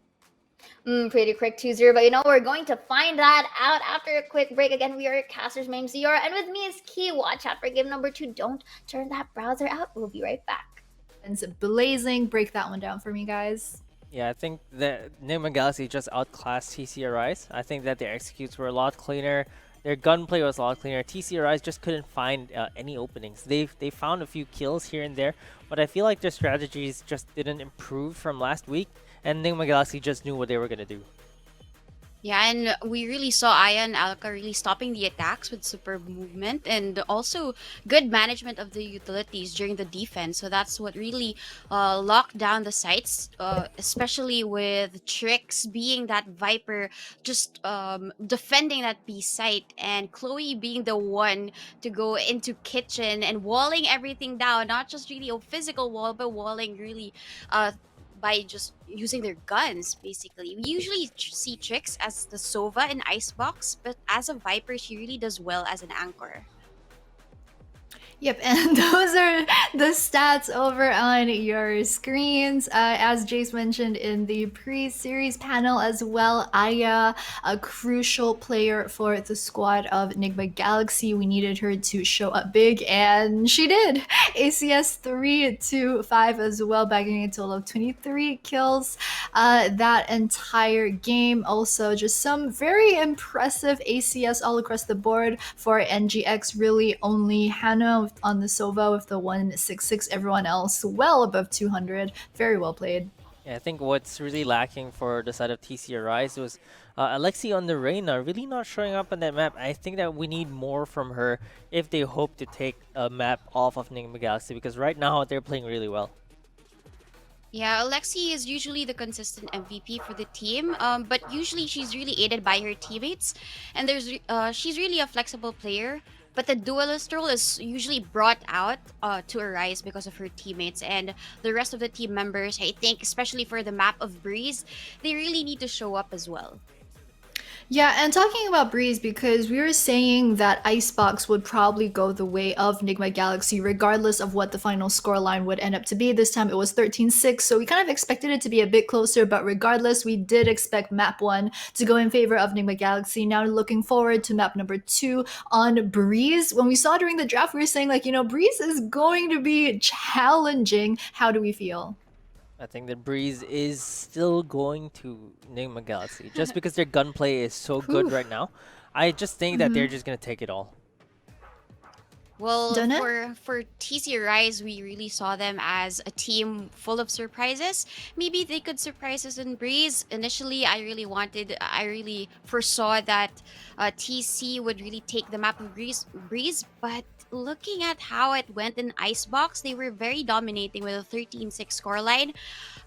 Pretty quick 2-0, but you know, we're going to find that out after a quick break. Again, we are your casters, my name is Ziora, and with me is Key. Watch out for game number 2. Don't turn that browser out. We'll be right back. It's blazing. Break that one down for me, guys. Yeah, I think that Nigma Galaxy just outclassed TCRIs. I think that their executes were a lot cleaner. Their gunplay was a lot cleaner. TCRIs just couldn't find any openings. They found a few kills here and there, but I feel like their strategies just didn't improve from last week, and Nigma Galaxy just knew what they were going to do. Yeah, and we really saw Aya and Alka really stopping the attacks with superb movement and also good management of the utilities during the defense. So that's what really locked down the sites, especially with Trix being that Viper, just defending that B site, and Chloe being the one to go into kitchen and walling everything down, not just really a physical wall, but walling really by just using their guns, basically. We usually see Trix as the Sova in Icebox, but as a Viper, she really does well as an anchor. Yep, and those are the stats over on your screens. As Jace mentioned in the pre-series panel as well, Aya, a crucial player for the squad of Nigma Galaxy. We needed her to show up big, and she did. ACS 3-5 as well, bagging a total of 23 kills that entire game. Also, just some very impressive ACS all across the board for NGX. Really only Hannah on the Sova with the 166, everyone else well above 200. Very well played. Yeah, I think what's really lacking for the side of TC Rise was Alexi on the Reyna really not showing up on that map. I think that we need more from her if they hope to take a map off of Nigma Galaxy, because right now they're playing really well. Yeah, Alexi is usually the consistent MVP for the team, but usually she's really aided by her teammates, and she's really a flexible player. But the duelist role is usually brought out to Arise because of her teammates and the rest of the team members. I think, especially for the map of Breeze, they really need to show up as well. Yeah, and talking about Breeze, because we were saying that Icebox would probably go the way of Nigma Galaxy regardless of what the final scoreline would end up to be. This time it was 13-6, so we kind of expected it to be a bit closer, but regardless, we did expect map 1 to go in favor of Nigma Galaxy. Now looking forward to map number 2 on Breeze. When we saw during the draft, we were saying, like, you know, Breeze is going to be challenging. How do we feel? I think that Breeze is still going to Nigma Galaxy just because their gunplay is so good Whew. right now. I just think that they're just gonna take it all. Well, Donut? for TC Rise, we really saw them as a team full of surprises. Maybe they could surprise us in Breeze. Initially, I really foresaw that TC would really take the map of Breeze, but looking at how it went in Icebox, they were very dominating with a 13-6 scoreline.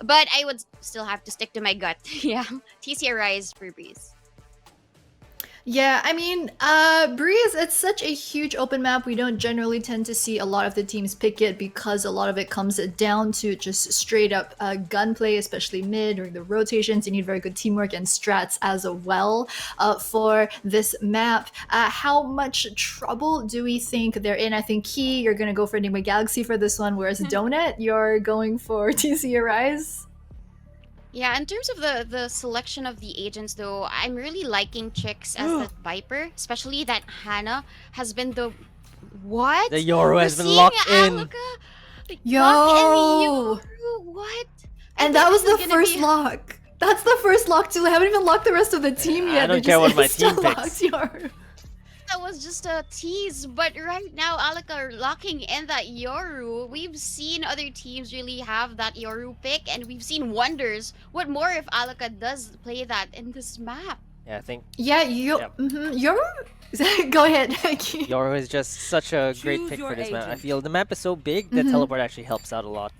But I would still have to stick to my gut. Yeah, TC Rise for Breeze. Yeah, I mean, Breeze, it's such a huge open map. We don't generally tend to see a lot of the teams pick it because a lot of it comes down to just straight up gunplay, especially mid during the rotations. You need very good teamwork and strats as well for this map. How much trouble do we think they're in? I think Key, you're going to go for Enigma Galaxy for this one, whereas Donut, you're going for TC Arise. Yeah, in terms of the selection of the agents, though, I'm really liking Chicks as the Viper, especially that Hannah has been the what? The Yoru We're has been seeing locked in. Aluka, Yo! Lock and Yoru. What? I And think that was this is the gonna first be- lock. That's the first lock too. I haven't even locked the rest of the team I yet. don't They care just what my team insta-locked picks. your- That was just a tease, but right now Alaka are locking in that Yoru. We've seen other teams really have that Yoru pick, and we've seen wonders. What more if Alaka does play that in this map? Yeah, I think Yeah, you. Yep. You're. Go ahead. Yoru is just such a great Choose pick your for this map. I agent. feel the map is so big that teleport actually helps out a lot.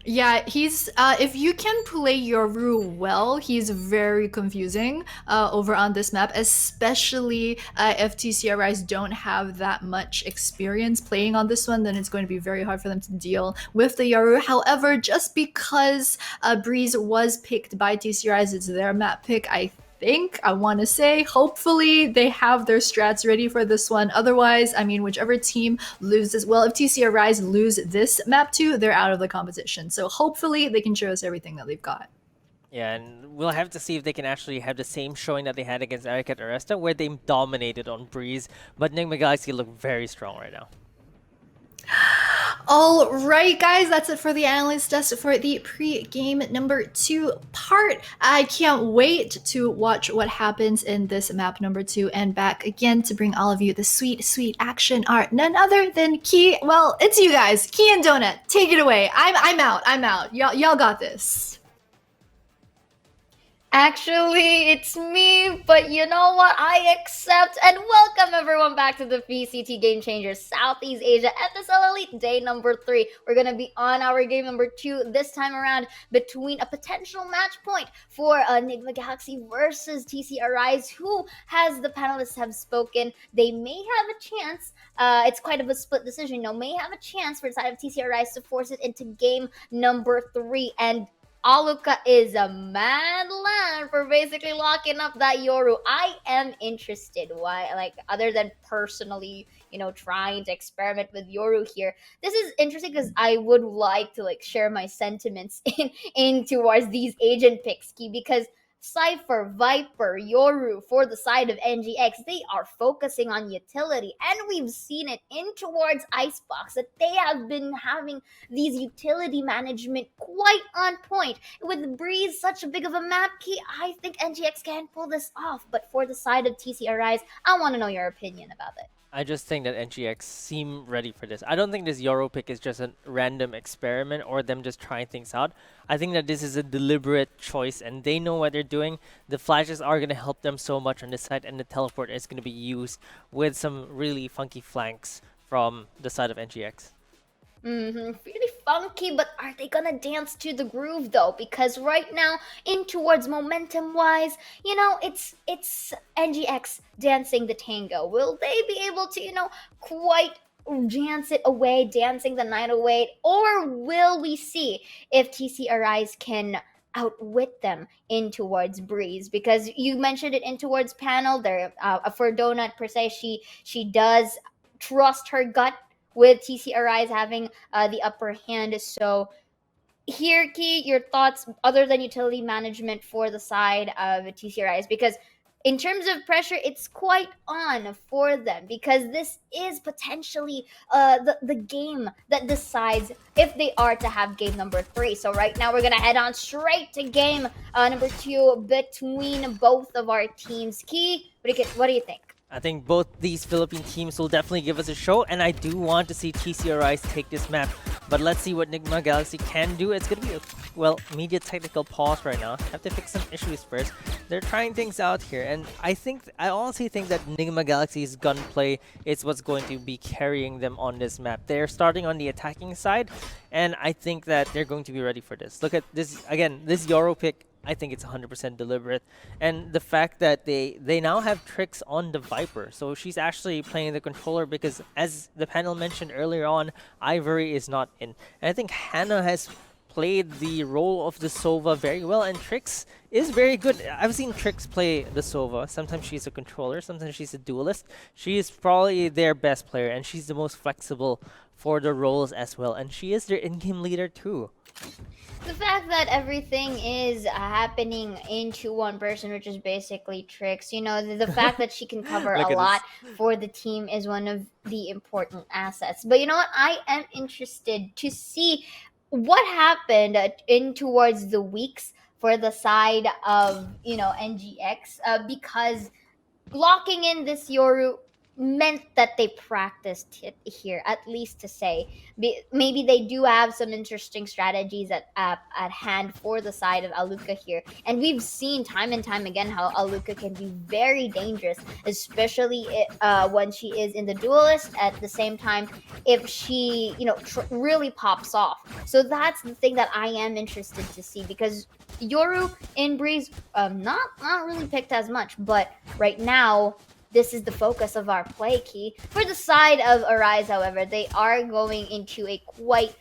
Yeah, he's. If you can play Yoru well, he's very confusing over on this map, especially if TCRIs don't have that much experience playing on this one. Then it's going to be very hard for them to deal with the Yoru. However, just because Breeze was picked by TCRIs, it's their map pick. I want to say, hopefully they have their strats ready for this one. Otherwise, I mean, whichever team loses, well, if TC Arise lose this map too, they're out of the competition. So hopefully they can show us everything that they've got. Yeah, and we'll have to see if they can actually have the same showing that they had against Eric Aresta, where they dominated on Breeze, but Nigma Galaxy look very strong right now. All right, guys, that's it for the analyst desk for the pre-game number 2 part. I can't wait to watch what happens in this map number 2 and back again to bring all of you the sweet, sweet action art. None other than Key. Well, it's you guys, Key and Donut. Take it away. I'm out. Y'all got this. Actually, it's me, but you know what? I accept and welcome everyone back to the VCT Game Changers Southeast Asia FSL Elite Day number 3. We're going to be on our game number 2 this time around between a potential match point for Nigma Galaxy versus TC Arise, who, as the panelists have spoken, they may have a chance. It's quite of a split decision, may have a chance for the side of TC Arise to force it into game number 3. And Aluka is a mad lad for basically locking up that Yoru. I am interested. Why? Like, other than personally, trying to experiment with Yoru here. This is interesting because I would like to share my sentiments in towards these agent picks, Key, because Cypher, Viper, Yoru for the side of NGX, they are focusing on utility, and we've seen it in towards Icebox that they have been having these utility management quite on point. With Breeze such a big of a map, Key, I think NGX can pull this off, but for the side of TC Arise, I want to know your opinion about it. I just think that NGX seem ready for this. I don't think this Yoru pick is just a random experiment or them just trying things out. I think that this is a deliberate choice and they know what they're doing. The flashes are going to help them so much on this side, and the teleport is going to be used with some really funky flanks from the side of NGX. Really funky, but are they gonna dance to the groove though? Because right now, in towards momentum wise, it's NGX dancing the tango. Will they be able to, quite dance it away, dancing the night away, or will we see if TC Arise can outwit them in towards Breeze? Because you mentioned it in towards panel there. For Donut per se, she does trust her gut with TC Arise having the upper hand. So here, Key, your thoughts other than utility management for the side of TC Arise, because in terms of pressure, it's quite on for them because this is potentially the game that decides if they are to have game number 3. So right now we're gonna head on straight to game number 2 between both of our teams. Key, what do you think? I think both these Philippine teams will definitely give us a show, and I do want to see TC Rise take this map. But let's see what Nigma Galaxy can do. It's going to be a, well, media technical pause right now. Have to fix some issues first. They're trying things out here, and I honestly think that Nigma Galaxy's gunplay is what's going to be carrying them on this map. They're starting on the attacking side, and I think that they're going to be ready for this. Look at this, again, this Yoro pick. I think it's 100% deliberate, and the fact that they now have tricks on the Viper, so she's actually playing the controller because, as the panel mentioned earlier on, Ivory is not in, and I think Hannah has played the role of the Sova very well, and Trix is very good. I've seen Trix play the Sova. Sometimes she's a controller, sometimes she's a duelist. She is probably their best player, and she's the most flexible for the roles as well, and she is their in-game leader too. The fact that everything is happening into one person, which is basically Trix, the fact that she can cover a lot for the team is one of the important assets. But you know what? I am interested to see what happened in towards the weeks for the side of, NGX, because locking in this Yoru meant that they practiced it here, at least to say. Maybe they do have some interesting strategies at hand for the side of Aluka here. And we've seen time and time again how Aluka can be very dangerous, especially when she is in the duelist. At the same time, if she, really pops off. So that's the thing that I am interested to see, because Yoru in Breeze, not really picked as much, but right now, this is the focus of our play. Key. For the side of Arise, however, they are going into a quite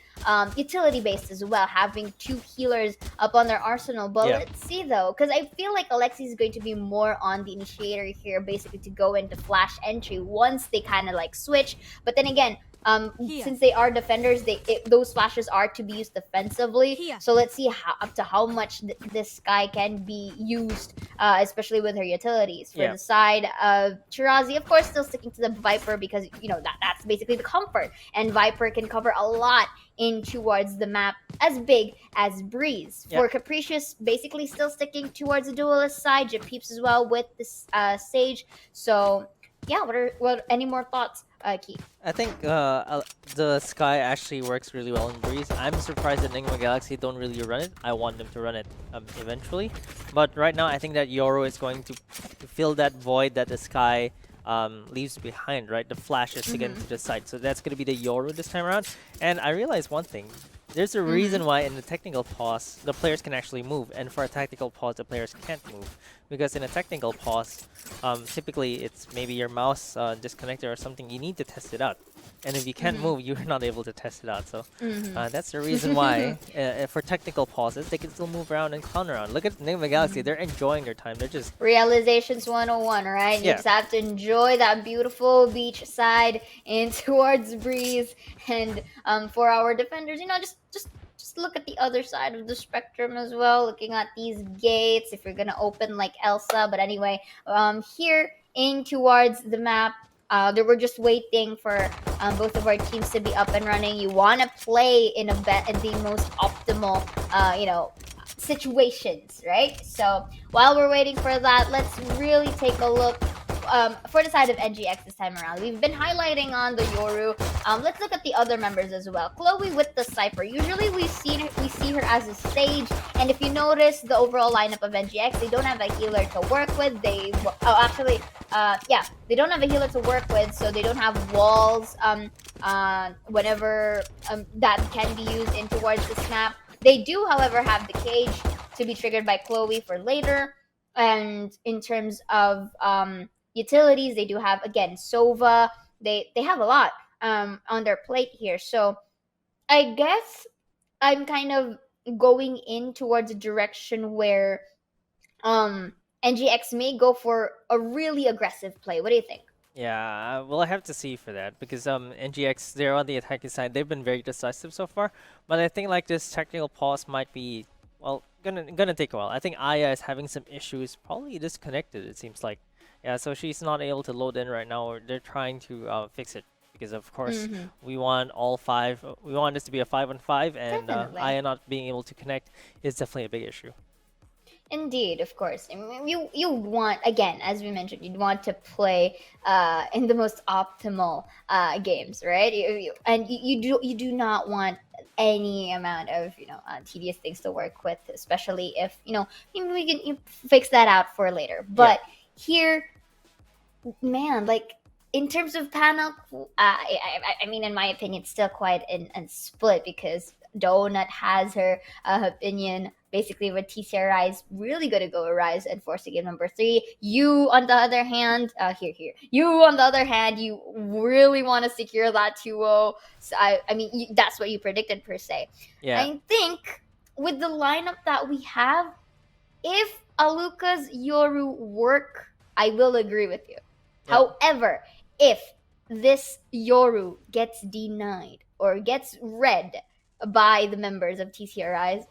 utility-based as well, having 2 healers up on their arsenal. But let's see, though, because I feel like Alexi is going to be more on the initiator here, basically to go into flash entry once they kind of like switch. But then again, since they are defenders, those flashes are to be used defensively. So let's see up to how much this guy can be used, especially with her utilities. For the side of Chirazi, of course, still sticking to the Viper because, that's basically the comfort. And Viper can cover a lot in towards the map as big as Breeze. For Capricious, basically still sticking towards the duelist side. Peeps as well with this Sage. So yeah, what any more thoughts, Keith? I think the Sky actually works really well in Breeze. I'm surprised that Nigma Galaxy don't really run it. I want them to run it eventually. But right now, I think that Yoro is going to fill that void that the Sky leaves behind, right? The flashes to get into the side. So that's going to be the Yoro this time around. And I realized one thing. There's a reason why in the technical pause, the players can actually move, and for a tactical pause, the players can't move. Because in a technical pause, typically it's maybe your mouse disconnected or something. You need to test it out. And if you can't move, you're not able to test it out. So that's the reason why for technical pauses, they can still move around and clown around. Look at Nigma Galaxy. They're enjoying their time. They're just... Realizations 101, right? You just have to enjoy that beautiful beach side in towards Breeze. And for our defenders, just look at the other side of the spectrum as well, looking at these gates, if you're going to open like Elsa. But anyway, here in towards the map, they were just waiting for both of our teams to be up and running. You want to play in the most optimal, situations, right? So while we're waiting for that, let's really take a look for the side of NGX this time around. We've been highlighting on the Yoru. Let's look at the other members as well. Chloe with the Cypher. Usually we see her as a Sage, and if you notice the overall lineup of NGX, they don't have a healer to work with. They don't have a healer to work with, so they don't have walls whenever that can be used in towards the snap. They do, however, have the cage to be triggered by Chloe for later. And in terms of utilities, they do have, again, Sova. They have a lot on their plate here. So I guess I'm kind of going in towards a direction where NGX may go for a really aggressive play. What do you think? Yeah, well, I have to see for that because NGX, they're on the attacking side. They've been very decisive so far, but I think like this technical pause might be well, gonna take a while. I think Aya is having some issues, probably disconnected. It seems like, yeah. So she's not able to load in right now. Or they're trying to fix it because, of course, we want all five. We want this to be a 5-on-5, and Definitely. Aya not being able to connect is definitely a big issue. Indeed, of course. I mean, you want, again, as we mentioned, you'd want to play in the most optimal games, right? You do not want any amount of tedious things to work with, especially if maybe we can fix that out for later. But here, man, like in terms of panel, I mean, in my opinion, it's still quite and split because Donut has her opinion. Basically, with TCRI is really going to go Arise and force to game number 3. You, on the other hand, You, on the other hand, you really want to secure that 2-0. So I mean, that's what you predicted per se. Yeah. I think with the lineup that we have, if Aluka's Yoru work, I will agree with you. However, if this Yoru gets denied or gets read by the members of TCRIs,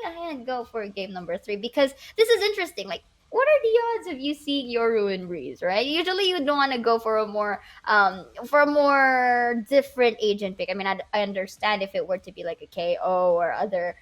I'd go for game number 3 because this is interesting. Like, what are the odds of you seeing Yoru in Breeze, right? Usually, you don't want to go for a more different agent pick. I mean, I understand if it were to be like a KO or other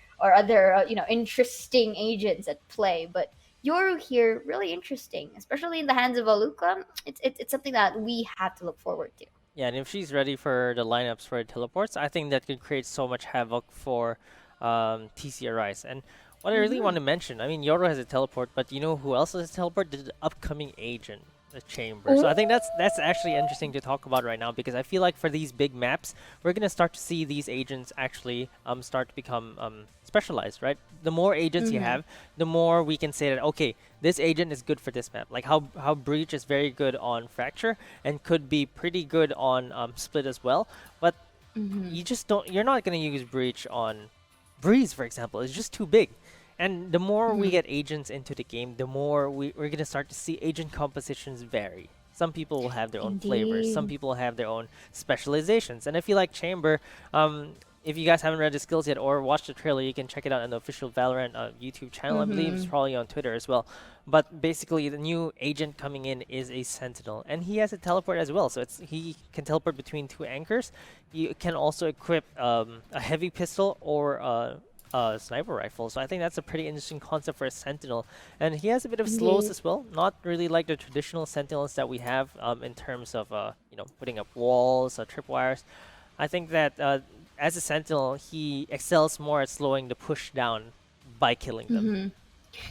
interesting agents at play, but Yoru here really interesting, especially in the hands of Aluka. It's something that we have to look forward to. Yeah, and if she's ready for the lineups for teleports, I think that could create so much havoc for TCRIs. And what I really want to mention, I mean, Yoru has a teleport, but you know who else has a teleport? The upcoming agent, the Chamber. So I think that's actually interesting to talk about right now because I feel like for these big maps, we're gonna start to see these agents actually start to become specialized, right? The more agents you have, the more we can say that okay, this agent is good for this map. Like how Breach is very good on Fracture and could be pretty good on Split as well. But you're not gonna use Breach on Breeze, for example. It's just too big. And the more we get agents into the game, the more we're going to start to see agent compositions vary. Some people will have their own flavors. Some people have their own specializations. And I feel like Chamber, if you guys haven't read the skills yet or watched the trailer, you can check it out on the official Valorant YouTube channel. I believe it's probably on Twitter as well. But basically, the new agent coming in is a Sentinel. And he has a teleport as well. So he can teleport between 2 anchors. You can also equip a heavy pistol or a sniper rifle. So I think that's a pretty interesting concept for a Sentinel. And he has a bit of slows as well. Not really like the traditional Sentinels that we have in terms of putting up walls, tripwires. I think that as a Sentinel, he excels more at slowing the push down by killing them.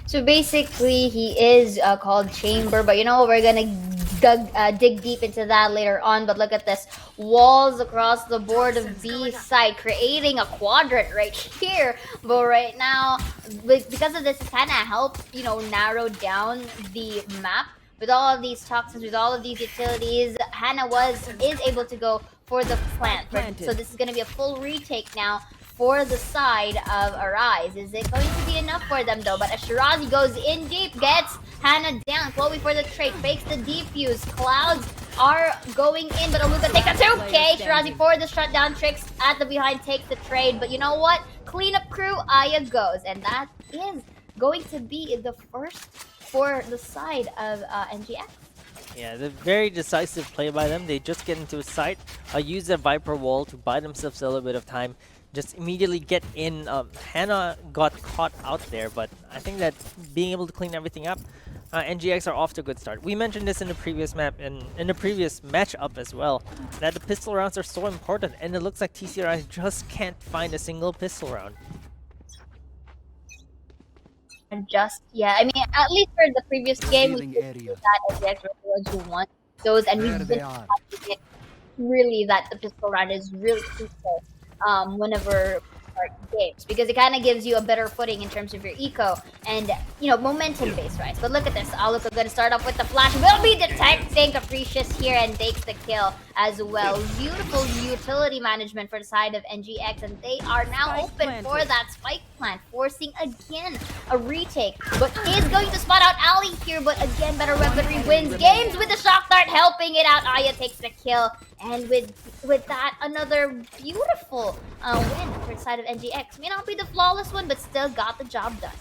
So basically, he is called Chamber, but we're gonna dig deep into that later on. But look at this, walls across the board of B side, creating a quadrant right here. But right now, because of this, it kind of helps narrow down the map. With all of these toxins, with all of these utilities, Hannah is able to go for the plant. So this is gonna be a full retake now for the side of Arise. Is it going to be enough for them though? But Ashirazi goes in deep, gets Hannah down. Chloe for the trade, fakes the defuse. Clouds are going in, but Aluka takes a 2K. Shirazi for the shutdown, tricks at the behind, takes the trade. But you know what? Cleanup crew, Aya goes. And that is going to be the first for the side of NGX. Yeah, the very decisive play by them. They just get into a site, use their Viper wall to buy themselves a little bit of time. Just immediately get in. Hannah got caught out there, but I think that being able to clean everything up, NGX are off to a good start. We mentioned this in the previous map and in the previous matchup as well, that the pistol rounds are so important, and it looks like TCRI just can't find a single pistol round. I mean, at least for the previous game, we could see that NGX were the ones who won those, and we've been it really that the pistol round is really crucial whenever we start games, because it kind of gives you a better footing in terms of your eco and momentum based, right? But look at this, Aluka gonna start off with the flash, will be detecting Capricious here and takes the kill as well. Beautiful utility management for the side of NGX, and they are now open for that spike plant, forcing again a retake, but is going to spot out Ali here, but again better weaponry wins games with the shock dart, helping it out. Aya takes the kill, And with that, another beautiful win for the side of NGX. May not be the flawless one, but still got the job done.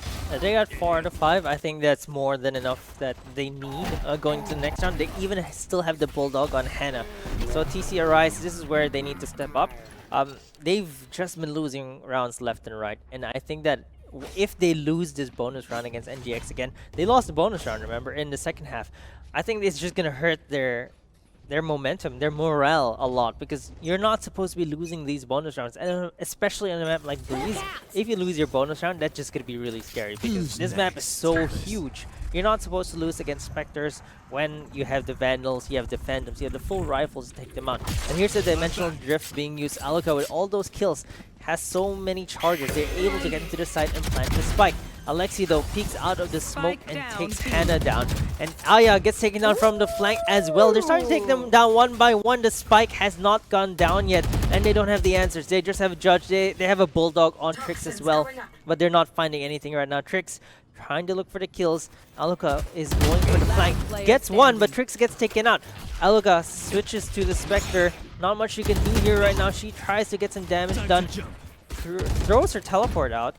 They got 4 out of 5. I think that's more than enough that they need going to the next round. They even still have the Bulldog on Hannah. So TC Arise, this is where they need to step up. They've just been losing rounds left and right, and I think that if they lose this bonus round against NGX again, they lost the bonus round, remember, in the second half. I think it's just gonna hurt their momentum, their morale a lot, because you're not supposed to be losing these bonus rounds, and especially on a map like Breeze. If you lose your bonus round, that's just gonna be really scary because this map is so huge. You're not supposed to lose against Spectres when you have the Vandals, you have the Phantoms, you have the full rifles to take them out. And here's the Dimensional Drift being used. Aluka with all those kills has so many charges. They're able to get into the site and plant the spike. Alexi though peeks out of the smoke and takes Hannah down. And Aya gets taken down from the flank as well. They're starting to take them down one by one. The spike has not gone down yet, and they don't have the answers. They just have a judge. They have a Bulldog on Trix as well, but they're not finding anything right now. Trix trying to look for the kills. Aluka is going for the flank. Gets one, but Trix gets taken out. Aluka switches to the Spectre. Not much you can do here right now. She tries to get some damage done. Throws her teleport out.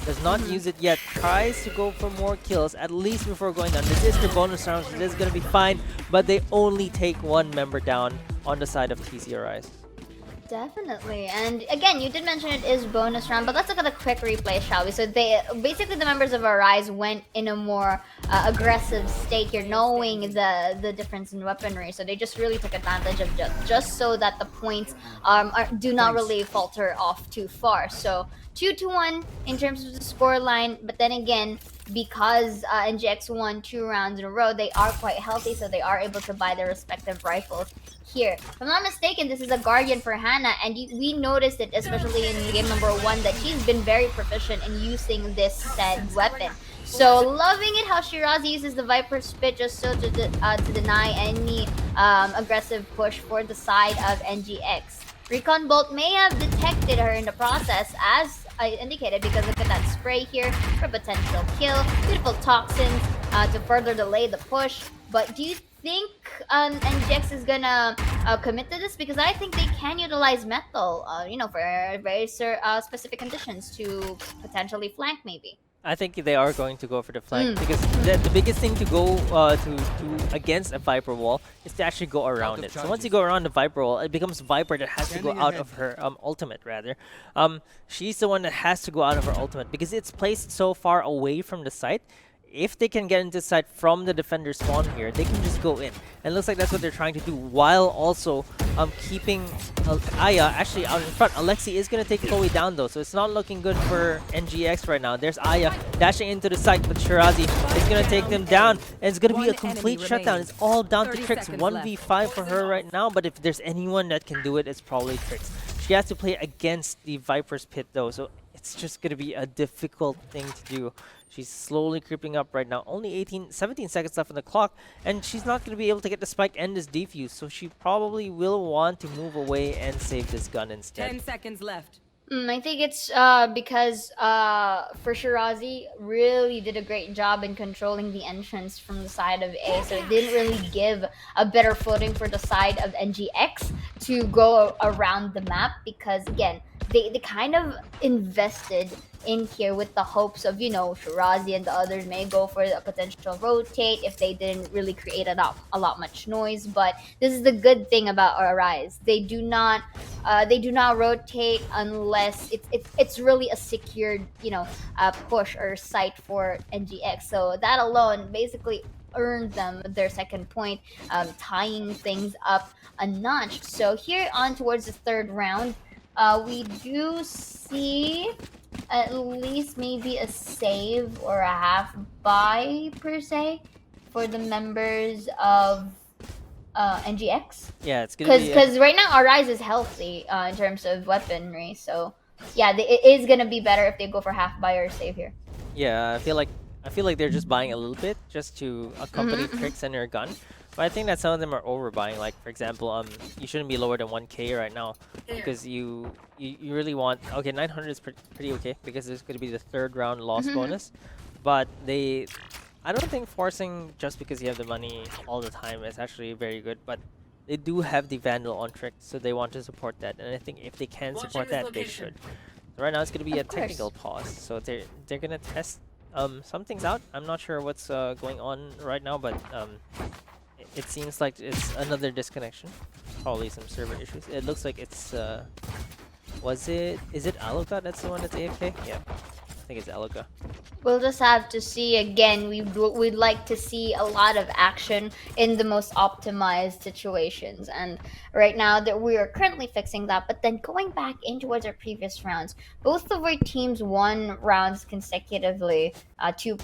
Does not use it yet. Tries to go for more kills, at least before going down. This is the bonus round, so this is going to be fine. But they only take one member down on the side of TC Arise. Definitely. And again, you did mention it is bonus round, but let's look at the quick replay, shall we? So they basically, the members of Arise went in a more aggressive state here, knowing the difference in weaponry. So they just really took advantage of just so that the points do not really falter off too far. So 2-1 in terms of the score line, but then again, because NGX won 2 rounds in a row, they are quite healthy, so they are able to buy their respective rifles here. If I'm not mistaken, this is a Guardian for Hannah, and we noticed it, especially in game number 1, that she's been very proficient in using this said weapon. So loving it how Shirazi uses the Viper Spit just so to deny any aggressive push for the side of NGX. Recon Bolt may have detected her in the process, as I indicated, because look at that spray here for potential kill. Beautiful toxins to further delay the push. But do you think NGX is gonna commit to this? Because I think they can utilize metal, you know, for very specific conditions to potentially flank maybe. I think they are going to go for the flank because the biggest thing to go to against a Viper wall is to actually go around it. So once you go around the Viper wall, it becomes Viper that has to go out of her ultimate rather. She's the one that has to go out of her ultimate because it's placed so far away from the site. If they can get into sight from the defender spawn here, they can just go in. And it looks like that's what they're trying to do, while also keeping Aya actually out in front. Alexi is going to take Chloe down though, so it's not looking good for NGX right now. There's Aya dashing into the site, but Shirazi is going to take them down. And it's going to be a complete shutdown. It's all down to Trix. 1v5 for her right now, but if there's anyone that can do it, it's probably Trix. She has to play against the Viper's Pit though, so it's just going to be a difficult thing to do. She's slowly creeping up right now. Only 17 seconds left on the clock, and she's not going to be able to get the spike and this defuse, so she probably will want to move away and save this gun instead. 10 seconds left. I think it's because for Shirazi really did a great job in controlling the entrance from the side of A, so it didn't really give a better footing for the side of NGX to go around the map because, again, they kind of invested in here with the hopes of, you know, Shirazi and the others may go for a potential rotate if they didn't really create a lot much noise. But this is the good thing about Arise. They do not rotate unless it's really a secured, you know, push or site for NGX. So that alone basically earned them their second point, tying things up a notch. So here on towards the third round, we do see at least maybe a save or a half buy per se for the members of NGX. Yeah, it's gonna be because right now Arise is healthy in terms of weaponry, so yeah, it is gonna be better if they go for half buy or save here. Yeah, I feel like they're just buying a little bit just to accompany Trix and her gun. But I think that some of them are overbuying. Like for example, you shouldn't be lower than 1K right now because you really want. Okay, 900 is pretty okay because there's going to be the third round loss bonus. But I don't think forcing just because you have the money all the time is actually very good. But they do have the Vandal on Trick, so they want to support that, and I think if they can support that, they should. So right now it's gonna be a Of course. technical pause, so they're gonna test some things out. I'm not sure what's going on right now, but it seems like it's another disconnection, probably some server issues. It looks like it's is it Aluka that's the one that's AFK? Yeah, I think it's Aluka. We'll just have to see again. We'd like to see a lot of action in the most optimized situations, and right now that we are currently fixing that. But then going back in towards our previous rounds, both of our teams won rounds consecutively. Two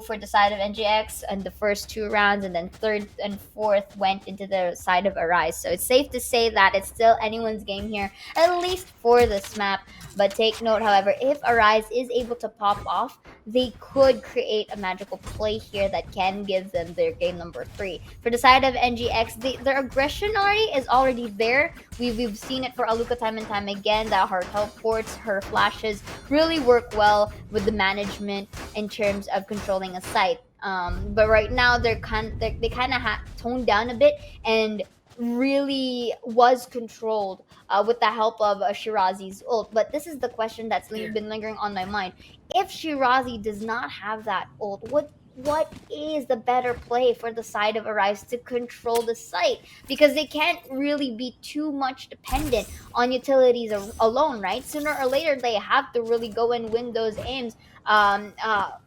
for the side of NGX and the first 2 rounds, and then third and fourth went into the side of Arise. So it's safe to say that it's still anyone's game here, at least for this map. But take note, however, if Arise is able to pop off, they could create a magical play here that can give them their game number 3. For the side of NGX, their aggression is already there. We've seen it for Aluka time and time again, that her teleports, her flashes really work well with the management in terms of controlling a site. But right now they kind of toned down a bit and really was controlled with the help of Shirazi's ult. But this is the question that's been lingering on my mind. If Shirazi does not have that ult, what is the better play for the side of Arise to control the site? Because they can't really be too much dependent on utilities alone, right? Sooner or later, they have to really go and win those aims,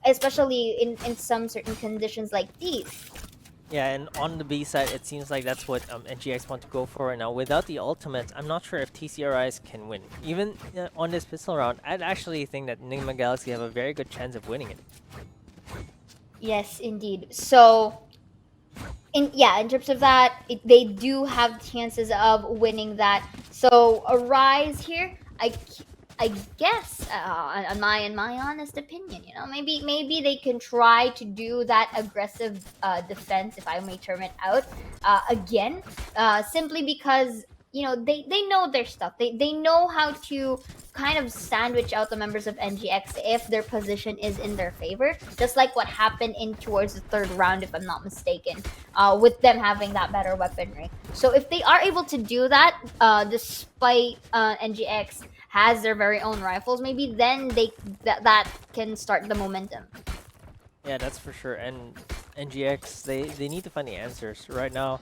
especially in some certain conditions like these. Yeah, and on the B side, it seems like that's what NGX want to go for right now. Without the ultimate, I'm not sure if TCRIs can win. Even on this pistol round, I'd actually think that Nigma Galaxy have a very good chance of winning it. Yes, indeed. So, in terms of that, they do have chances of winning that. So, Arise here, I guess, in my honest opinion, maybe they can try to do that aggressive defense, if I may term it out, again, simply because they know their stuff. They know how to kind of sandwich out the members of NGX if their position is in their favor, just like what happened in towards the 3rd round, if I'm not mistaken, with them having that better weaponry. So if they are able to do that, despite NGX has their very own rifles, maybe then that can start the momentum. Yeah, that's for sure. And NGX, they need to find the answers right now.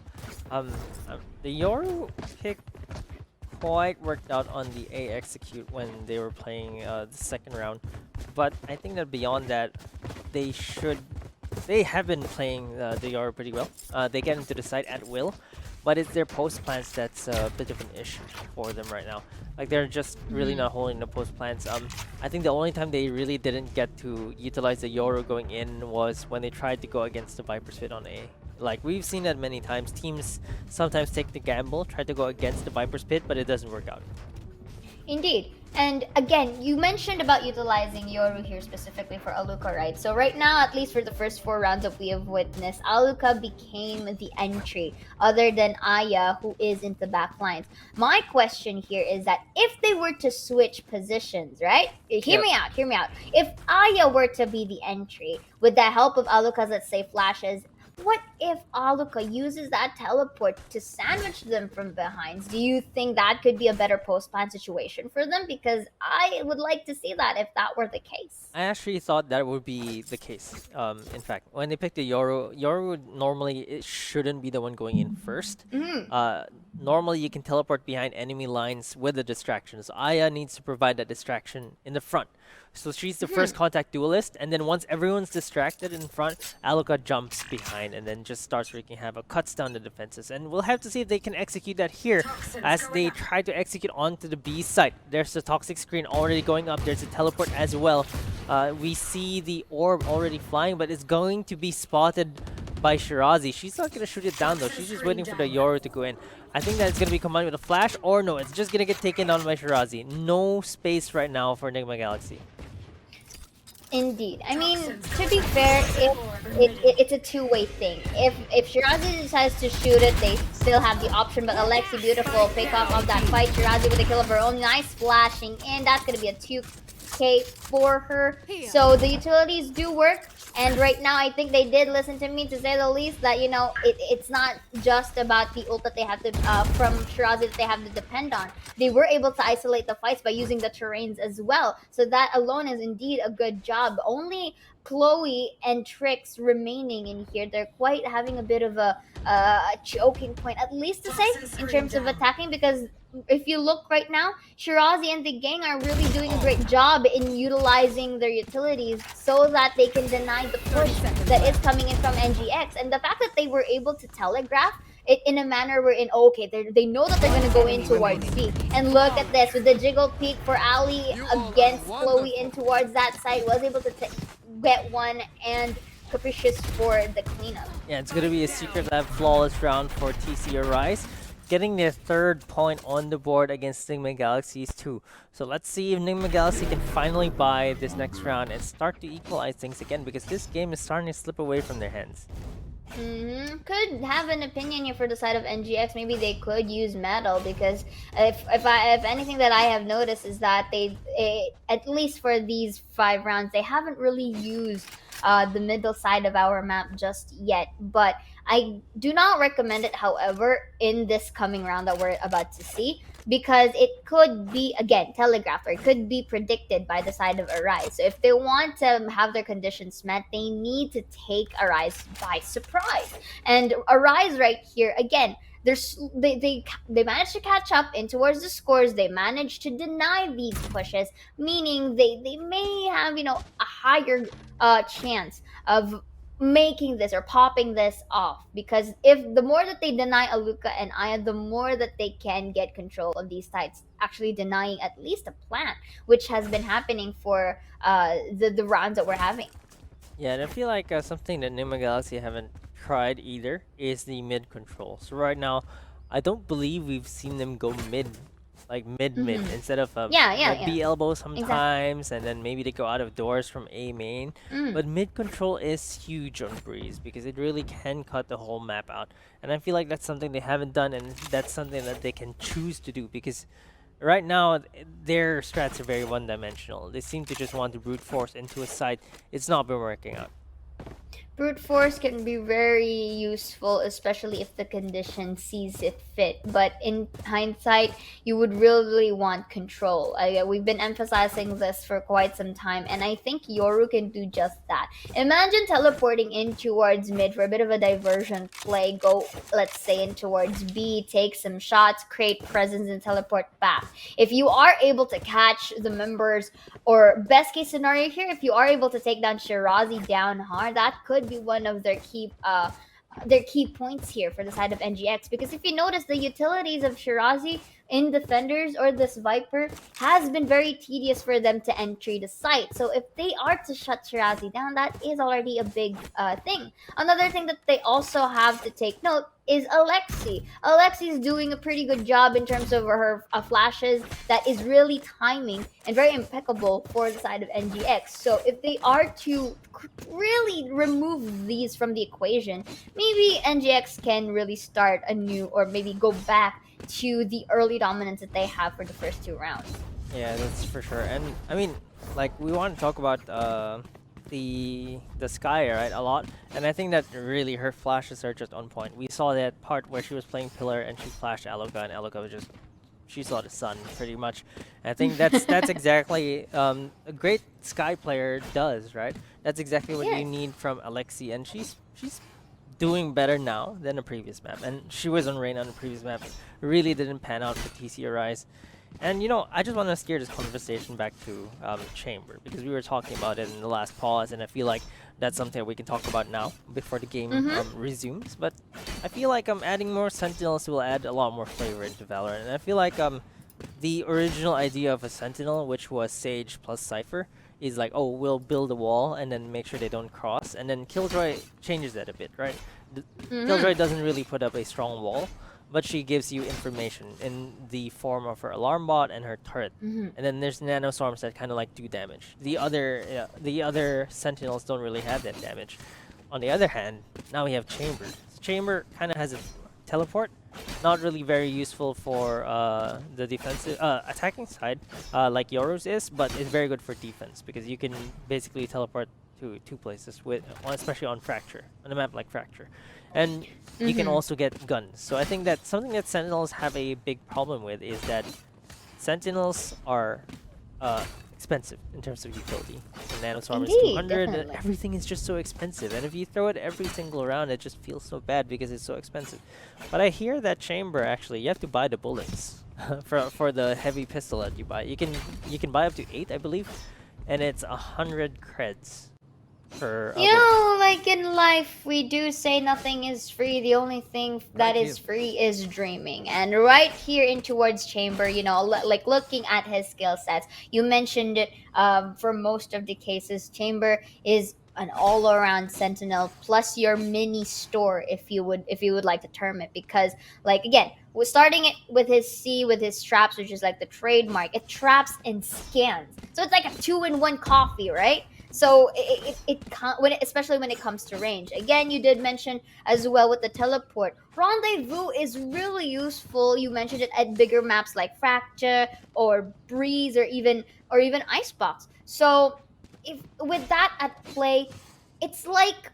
The Yoru pick quite worked out on the A execute when they were playing the 2nd round, but I think that beyond that, they have been playing the Yoru pretty well. They get into the site at will, but it's their post plants that's a bit of an issue for them right now. Like, they're just really not holding the post plants. I think the only time they really didn't get to utilize the Yoru going in was when they tried to go against the Viper's Pit on A. Like, we've seen that many times. Teams sometimes take the gamble, try to go against the Viper's Pit, but it doesn't work out. Indeed. And again, you mentioned about utilizing Yoru here specifically for Aluka, right? So right now, at least for the first 4 rounds that we have witnessed, Aluka became the entry, other than Aya, who is in the back lines. My question here is that if they were to switch positions, right? Hear me out. If Aya were to be the entry, with the help of Aluka's, let's say, flashes, what if Aluka uses that teleport to sandwich them from behind? Do you think that could be a better post-plan situation for them? Because I would like to see that if that were the case. I actually thought that would be the case. In fact, when they picked the Yoru normally it shouldn't be the one going in first. Normally you can teleport behind enemy lines with the distractions. Aya needs to provide that distraction in the front. So she's the first contact duelist, and then once everyone's distracted in front, Aluka jumps behind and then just starts wreaking havoc, cuts down the defenses. And we'll have to see if they can execute that here as they try to execute onto the B site. There's the toxic screen already going up. There's a teleport as well. We see the orb already flying, but it's going to be spotted by Shirazi. She's not going to shoot it down though. She's just waiting for the Yoru to go in. I think that it's going to be combined with a flash, or no, it's just going to get taken down by Shirazi. No space right now for Nigma Galaxy. Indeed. I mean, to be fair, it's a two-way thing. If Shirazi decides to shoot it, they still have the option. But Alexi, beautiful pick up of that fight. Shirazi with a kill of her own. Nice flashing in. That's going to be a okay for her. So the utilities do work. And right now, I think they did listen to me, to say the least, that, it's not just about the ult that they have to, from Shirazi, that they have to depend on. They were able to isolate the fights by using the terrains as well. So that alone is indeed a good job. Only Chloe and Trix remaining in here. They're quite having a bit of a choking point, at least to say, in terms of attacking, because if you look right now, Shirazi and the gang are really doing a great job in utilizing their utilities so that they can deny the push that is coming in from NGX. And the fact that they were able to telegraph it in a manner wherein, okay, they know that they're going to go in towards B. And look at this, with the jiggle peek for Ali against Chloe in towards that side, was able to get one, and Capricious for the cleanup. Yeah, it's gonna be a secret lab flawless round for TC Arise, getting their 3rd point on the board against Nigma Galaxies 2. So let's see if Nigma Galaxy can finally buy this next round and start to equalize things again, because this game is starting to slip away from their hands. Could have an opinion here for the side of NGX. Maybe they could use metal, because if anything that I have noticed is that at least for these 5 rounds, they haven't really used the middle side of our map just yet. But I do not recommend it, however, in this coming round that we're about to see, because it could be, again, telegraphed, or it could be predicted by the side of Arise. So if they want to have their conditions met, they need to take Arise by surprise. And Arise right here, again, they managed to catch up in towards the scores. They managed to deny these pushes, meaning they may have, a higher chance of making this or popping this off, because if the more that they deny Aluka and Aya, the more that they can get control of these sites, actually denying at least a plant, which has been happening for the rounds that we're having. Yeah, and I feel like something that Nigma Galaxy haven't tried either is the mid control. So right now, I don't believe we've seen them go mid, like mid instead of like B elbow sometimes, and then maybe they go out of doors from A main. But mid control is huge on Breeze, because it really can cut the whole map out. And I feel like that's something they haven't done, and that's something that they can choose to do, because right now their strats are very one-dimensional. They seem to just want to brute force into a site. It's not been working out. Brute force can be very useful, especially if the condition sees it fit. But in hindsight, you would really want control. We've been emphasizing this for quite some time, and I think Yoru can do just that. Imagine teleporting in towards mid for a bit of a diversion play. Go, let's say, in towards B, take some shots, create presence, and teleport back. If you are able to catch the members, or best case scenario here, if you are able to take down Shirazi down hard, that could be one of their key points here for the side of NGX. Because if you notice, the utilities of Shirazi in Defenders or this Viper has been very tedious for them to entry the site. So if they are to shut Shirazi down, that is already a big thing. Another thing that they also have to take note is Alexi. Alexi's doing a pretty good job in terms of her flashes. That is really timing and very impeccable for the side of NGX. So if they are to really remove these from the equation, maybe NGX can really start anew, or maybe go back to the early dominance that they have for the first 2 rounds. Yeah, that's for sure. And I mean, like, we want to talk about the Sky, right, a lot, and I think that really her flashes are just on point. We saw that part where she was playing Pillar and she flashed Aloka, and Aloka was just, she saw the sun pretty much. And I think that's exactly a great Sky player does, right? That's exactly what you need from Alexi, and she's doing better now than the previous map. And she was on Rain on the previous map. Really didn't pan out for TC Arise. And I just want to steer this conversation back to Chamber, because we were talking about it in the last pause, and I feel like that's something we can talk about now before the game resumes. But I feel like adding more Sentinels will add a lot more flavor into Valorant. And I feel like the original idea of a Sentinel, which was Sage plus Cypher, is like, oh, we'll build a wall and then make sure they don't cross. And then Killjoy changes that a bit, right? Killjoy doesn't really put up a strong wall, but she gives you information in the form of her alarm bot and her turret. And then there's nanoswarms that kind of like do damage. The other Sentinels don't really have that damage. On the other hand, now we have Chamber. Chamber kind of has a teleport, not really very useful for the defensive attacking side like Yoru's is, but it's very good for defense because you can basically teleport to two places with, especially on Fracture, on a map like Fracture, and you can also get guns. So I think that something that Sentinels have a big problem with is that Sentinels are expensive in terms of utility. The Nanoswarm is Indeed, 200, definitely. everything is just so expensive. And if you throw it every single round, it just feels so bad because it's so expensive. But I hear that chamber, actually, you have to buy the bullets for the heavy pistol that you buy. You can buy up to 8, I believe, and it's 100 creds per You know, like in life, we do say nothing is free. The only thing that Right is free is dreaming. And right here in Towards Chamber, you know, like looking at his skill sets, you mentioned it. For most of the cases, Chamber is an all-around sentinel plus your mini store, if you would like to term it, because like again, we're starting it with his C, with his traps, which is like the trademark. It traps and scans, so it's like a 2-in-1 coffee, right? So especially when it comes to range. Again, you did mention as well with the teleport. Rendezvous is really useful. You mentioned it at bigger maps like Fracture or Breeze or even Icebox. So if with that at play, it's like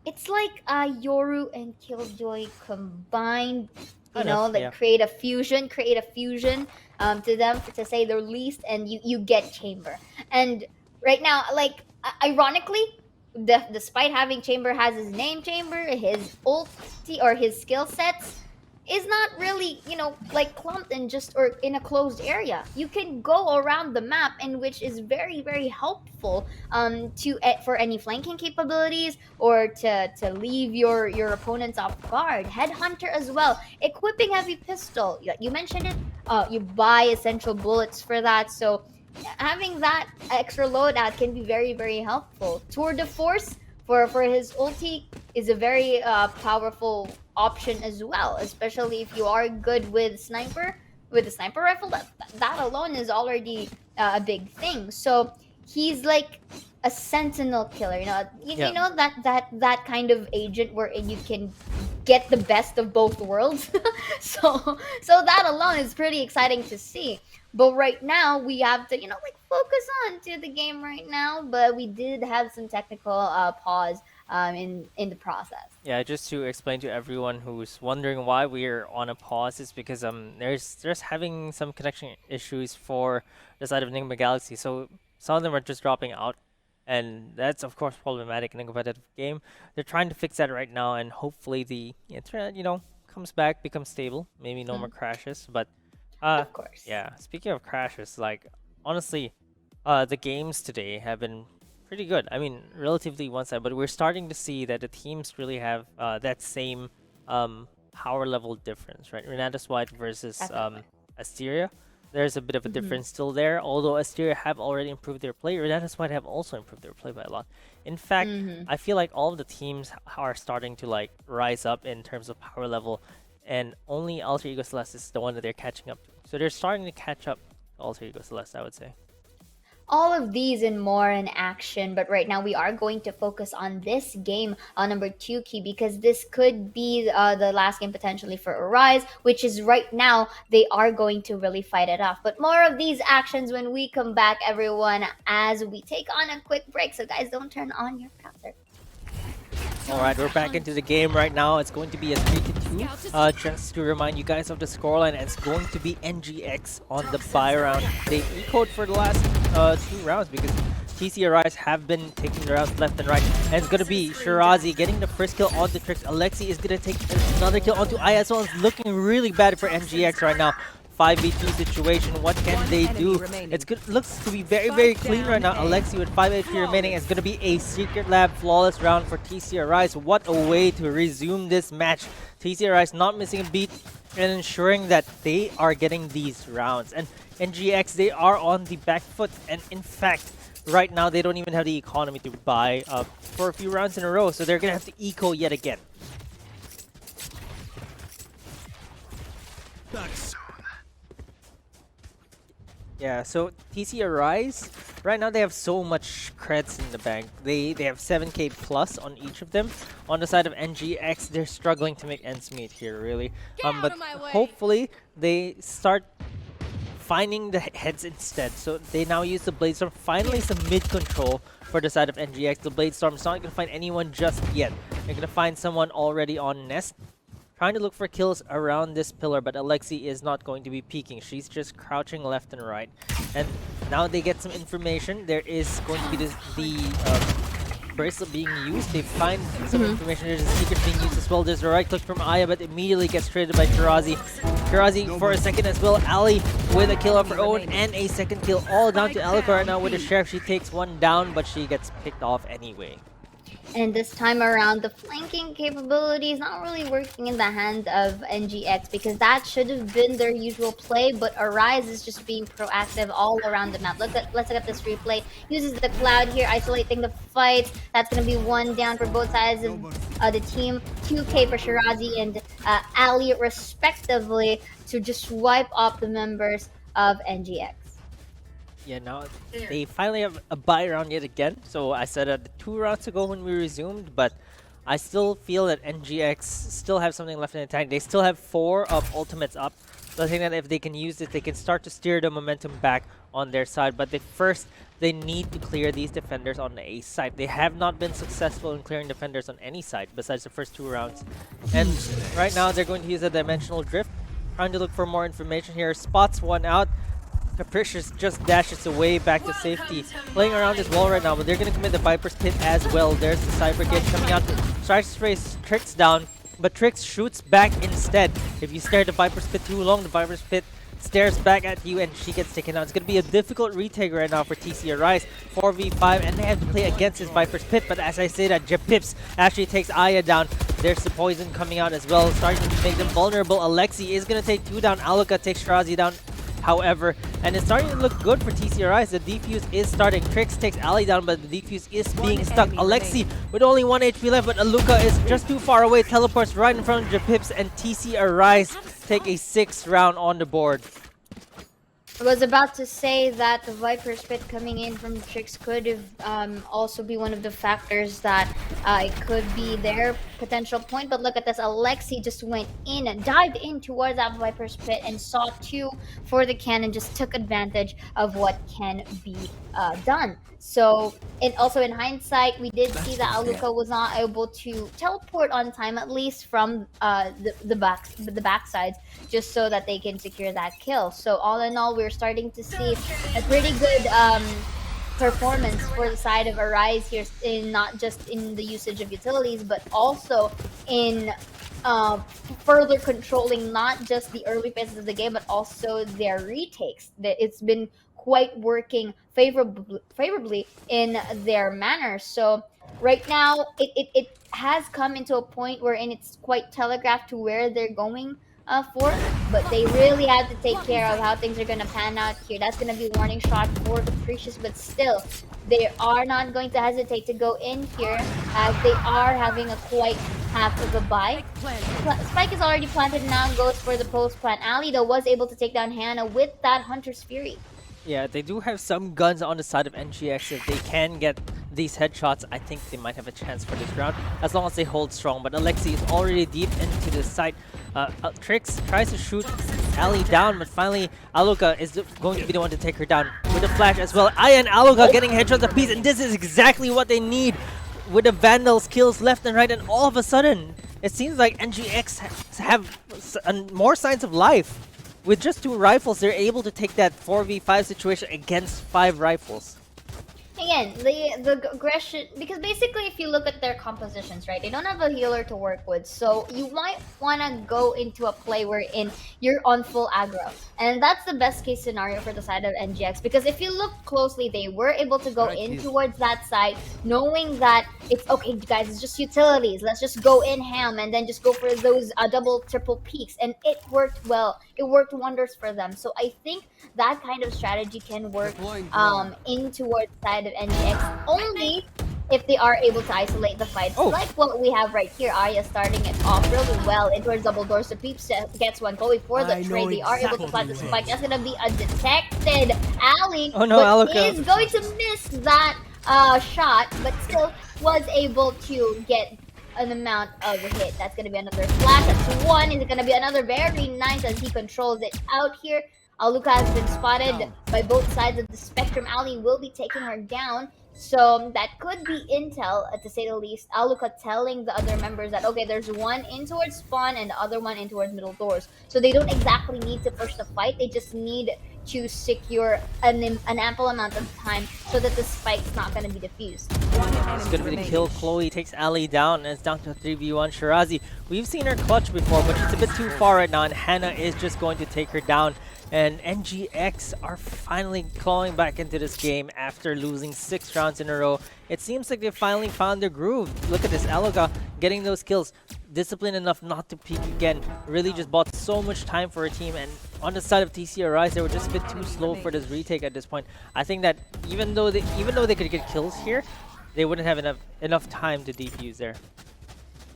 Yoru and Killjoy combined. You know, enough, like yeah. create a fusion, to them, to say the least, and you get Chamber. And right now, like ironically, despite having Chamber has his name Chamber, his ulti or his skill sets is not really, you know, like clumped in just or in a closed area. You can go around the map, and which is very very helpful to for any flanking capabilities or to leave your opponents off guard. Headhunter as well, equipping heavy pistol. You mentioned it. You buy essential bullets for that, so having that extra loadout can be very very helpful. Tour de force for his ulti is a very powerful option as well, especially if you are good with the sniper rifle. That alone is already a big thing. So he's like a sentinel killer. You know, you know that kind of agent wherein you can get the best of both worlds. So that alone is pretty exciting to see. But right now we have to, you know, like focus on to the game right now. But we did have some technical pause in the process. Yeah, just to explain to everyone who's wondering why we're on a pause is because there's having some connection issues for the side of Nigma Galaxy. So some of them are just dropping out, and that's of course problematic in a competitive game. They're trying to fix that right now, and hopefully the internet, you know, comes back, becomes stable. Maybe no more crashes, but Of course. yeah. Speaking of crashes, like honestly, the games today have been pretty good. I mean, relatively one side, but we're starting to see that the teams really have that same power level difference, right? Renatus White versus Definitely. Asteria. There's a bit of a difference still there, although Asteria have already improved their play. Renatus White have also improved their play by a lot. In fact, I feel like all of the teams are starting to like rise up in terms of power level, and only Alter Ego Celeste is the one that they're catching up to. So they're starting to catch up to Alter Ego Celeste, I would say. All of these and more in action, but right now we are going to focus on this game on number 2 key, because this could be the last game potentially for Arise, which is right now they are going to really fight it off. But more of these actions when we come back, everyone, as we take on a quick break. So guys, don't turn on your browser. Alright, we're back into the game right now. It's going to be a 3-2. Just to remind you guys of the scoreline, it's going to be NGX on the buy round. They ecoed for the last 2 rounds because TC Arise have been taking the rounds left and right. And it's going to be Shirazi getting the first kill on the Tricks. Alexi is going to take another kill onto ISO. It's looking really bad for NGX right now. 5v2 situation, what can they do? It's good. Looks to be very, very clean right now. Alexi with 5 HP remaining. It's going to be a Secret Lab flawless round for TC Arise. What a way to resume this match. TC Arise not missing a beat and ensuring that they are getting these rounds. And NGX, they are on the back foot. And in fact, right now they don't even have the economy to buy for a few rounds in a row. So they're going to have to eco yet again. Yeah, so TC Arise, right now they have so much creds in the bank. They have 7k plus on each of them. On the side of NGX, they're struggling to make ends meet here, really. But hopefully they start finding the heads instead. So they now use the Blade Storm. Finally some mid control for the side of NGX. The Blade Storm's not going to find anyone just yet. They're going to find someone already on Nest. Trying to look for kills around this pillar, but Alexi is not going to be peeking. She's just crouching left and right. And now they get some information. There is going to be the bracelet being used. They find some information. There's a secret being used as well. There's a right click from Aya, but immediately gets traded by Kirazi. Kirazi for a second as well. Ali with a kill of her own and a second kill. All down to Aluka right now with the Sheriff. She takes one down, but she gets picked off anyway. And this time around, the flanking capability is not really working in the hands of NGX because that should have been their usual play, but Arise is just being proactive all around the map. Let's look at this replay. Uses the cloud here, isolating the fight. That's going to be one down for both sides of the team. 2k for Shirazi and Ali, respectively, to just wipe off the members of NGX. Yeah, now they finally have a buy round yet again. So I said 2 rounds ago when we resumed, but I still feel that NGX still have something left in the tank. They still have 4 of ultimates up. So I think that if they can use it, they can start to steer the momentum back on their side. But first, they need to clear these defenders on the A side. They have not been successful in clearing defenders on any side besides the first 2 rounds. And right now, they're going to use a Dimensional Drift. Trying to look for more information here. Spots one out. Capricious just dashes away back to safety. Playing around this wall right now, but they're going to commit the Viper's Pit as well. There's the Cyber Gate coming out. Tries to sprays Trix down, but Trix shoots back instead. If you stare at the Viper's Pit too long, the Viper's Pit stares back at you and she gets taken out. It's going to be a difficult retake right now for TC Arise. 4v5 and they have to play against this Viper's Pit, but as I say that, Japips actually takes Aya down. There's the poison coming out as well, starting to make them vulnerable. Alexi is going to take 2 down. Aluka takes Shirazi down. However, and it's starting to look good for TC Arise. The defuse is starting. Trix takes Ali down, but the defuse is being stuck. Alexi with only 1 HP left, but Aluka is just too far away. Teleports right in front of Japips, and TC Arise take a 6th round on the board. I was about to say that the Viper's Pit coming in from Trix could have also be one of the factors that it could be their potential point. But look at this, Alexi just went in and dived in towards that Viper's Pit and saw 2 for the cannon, just took advantage of what can be done. So, and also in hindsight, we did see that Aluka was not able to teleport on time, at least from the backsides, just so that they can secure that kill. So all in all, we're starting to see a pretty good performance for the side of Arise here, in not just in the usage of utilities, but also in further controlling not just the early phases of the game, but also their retakes. That it's been quite working favorably in their manner. So right now, it has come into a point wherein it's quite telegraphed to where they're going for, but they really have to take care of how things are going to pan out here. That's going to be a warning shot for Capricious, but still, they are not going to hesitate to go in here as they are having a quite half of a buy. Spike is already planted, now goes for the post plant. Ali though was able to take down Hannah with that Hunter's Fury. Yeah, they do have some guns on the side of NGX. If they can get these headshots, I think they might have a chance for this round, as long as they hold strong. But Alexi is already deep into the site. Trix tries to shoot Ali down, but finally Aluka is going to be the one to take her down with a flash as well. Aya and Aluka getting headshots apiece, and this is exactly what they need with the Vandals kills left and right, and all of a sudden, it seems like NGX have more signs of life. With just 2 rifles, they're able to take that 4v5 situation against 5 rifles. Again, the aggression, because basically if you look at their compositions, right, they don't have a healer to work with, so you might want to go into a play wherein you're on full aggro, and that's the best case scenario for the side of NGX, because if you look closely, they were able to go in towards that side, knowing that it's okay guys, it's just utilities, let's just go in ham and then just go for those double triple peaks, and it worked well. It worked wonders for them. So I think that kind of strategy can work in towards the side of NGX, only if they are able to isolate the fights. Oh. Like what we have right here, Arya starting it off really well in towards double doors. So Peeps gets one Chloe for the trade. They are able to plant the spike. That's gonna be a detected alley, Oh no, but Aluka. is going to miss that shot, but still was able to get an amount of a hit. That's gonna be another flash. That's one. Is it gonna be another? Very nice as he controls it out here. Aluka has been spotted by both sides of the spectrum. Ali will be taking her down. So that could be intel, to say the least. Aluka telling the other members that, okay, there's one in towards spawn and the other one in towards middle doors. So they don't exactly need to push the fight. They just need to secure an ample amount of time so that the spike's not going to be diffused. It's going to be the kill. Chloe takes Ali down, and it's down to 3v1 Shirazi. We've seen her clutch before, but she's a bit too far right now, and Hannah is just going to take her down. And NGX are finally clawing back into this game after losing 6 rounds in a row. It seems like they finally found their groove. Look at this, Aluka getting those kills. Disciplined enough not to peek again. Really just bought so much time for her team. And on the side of TC Arise, they were just a bit too slow for this retake at this point. I think that even though they could get kills here, they wouldn't have enough time to defuse there.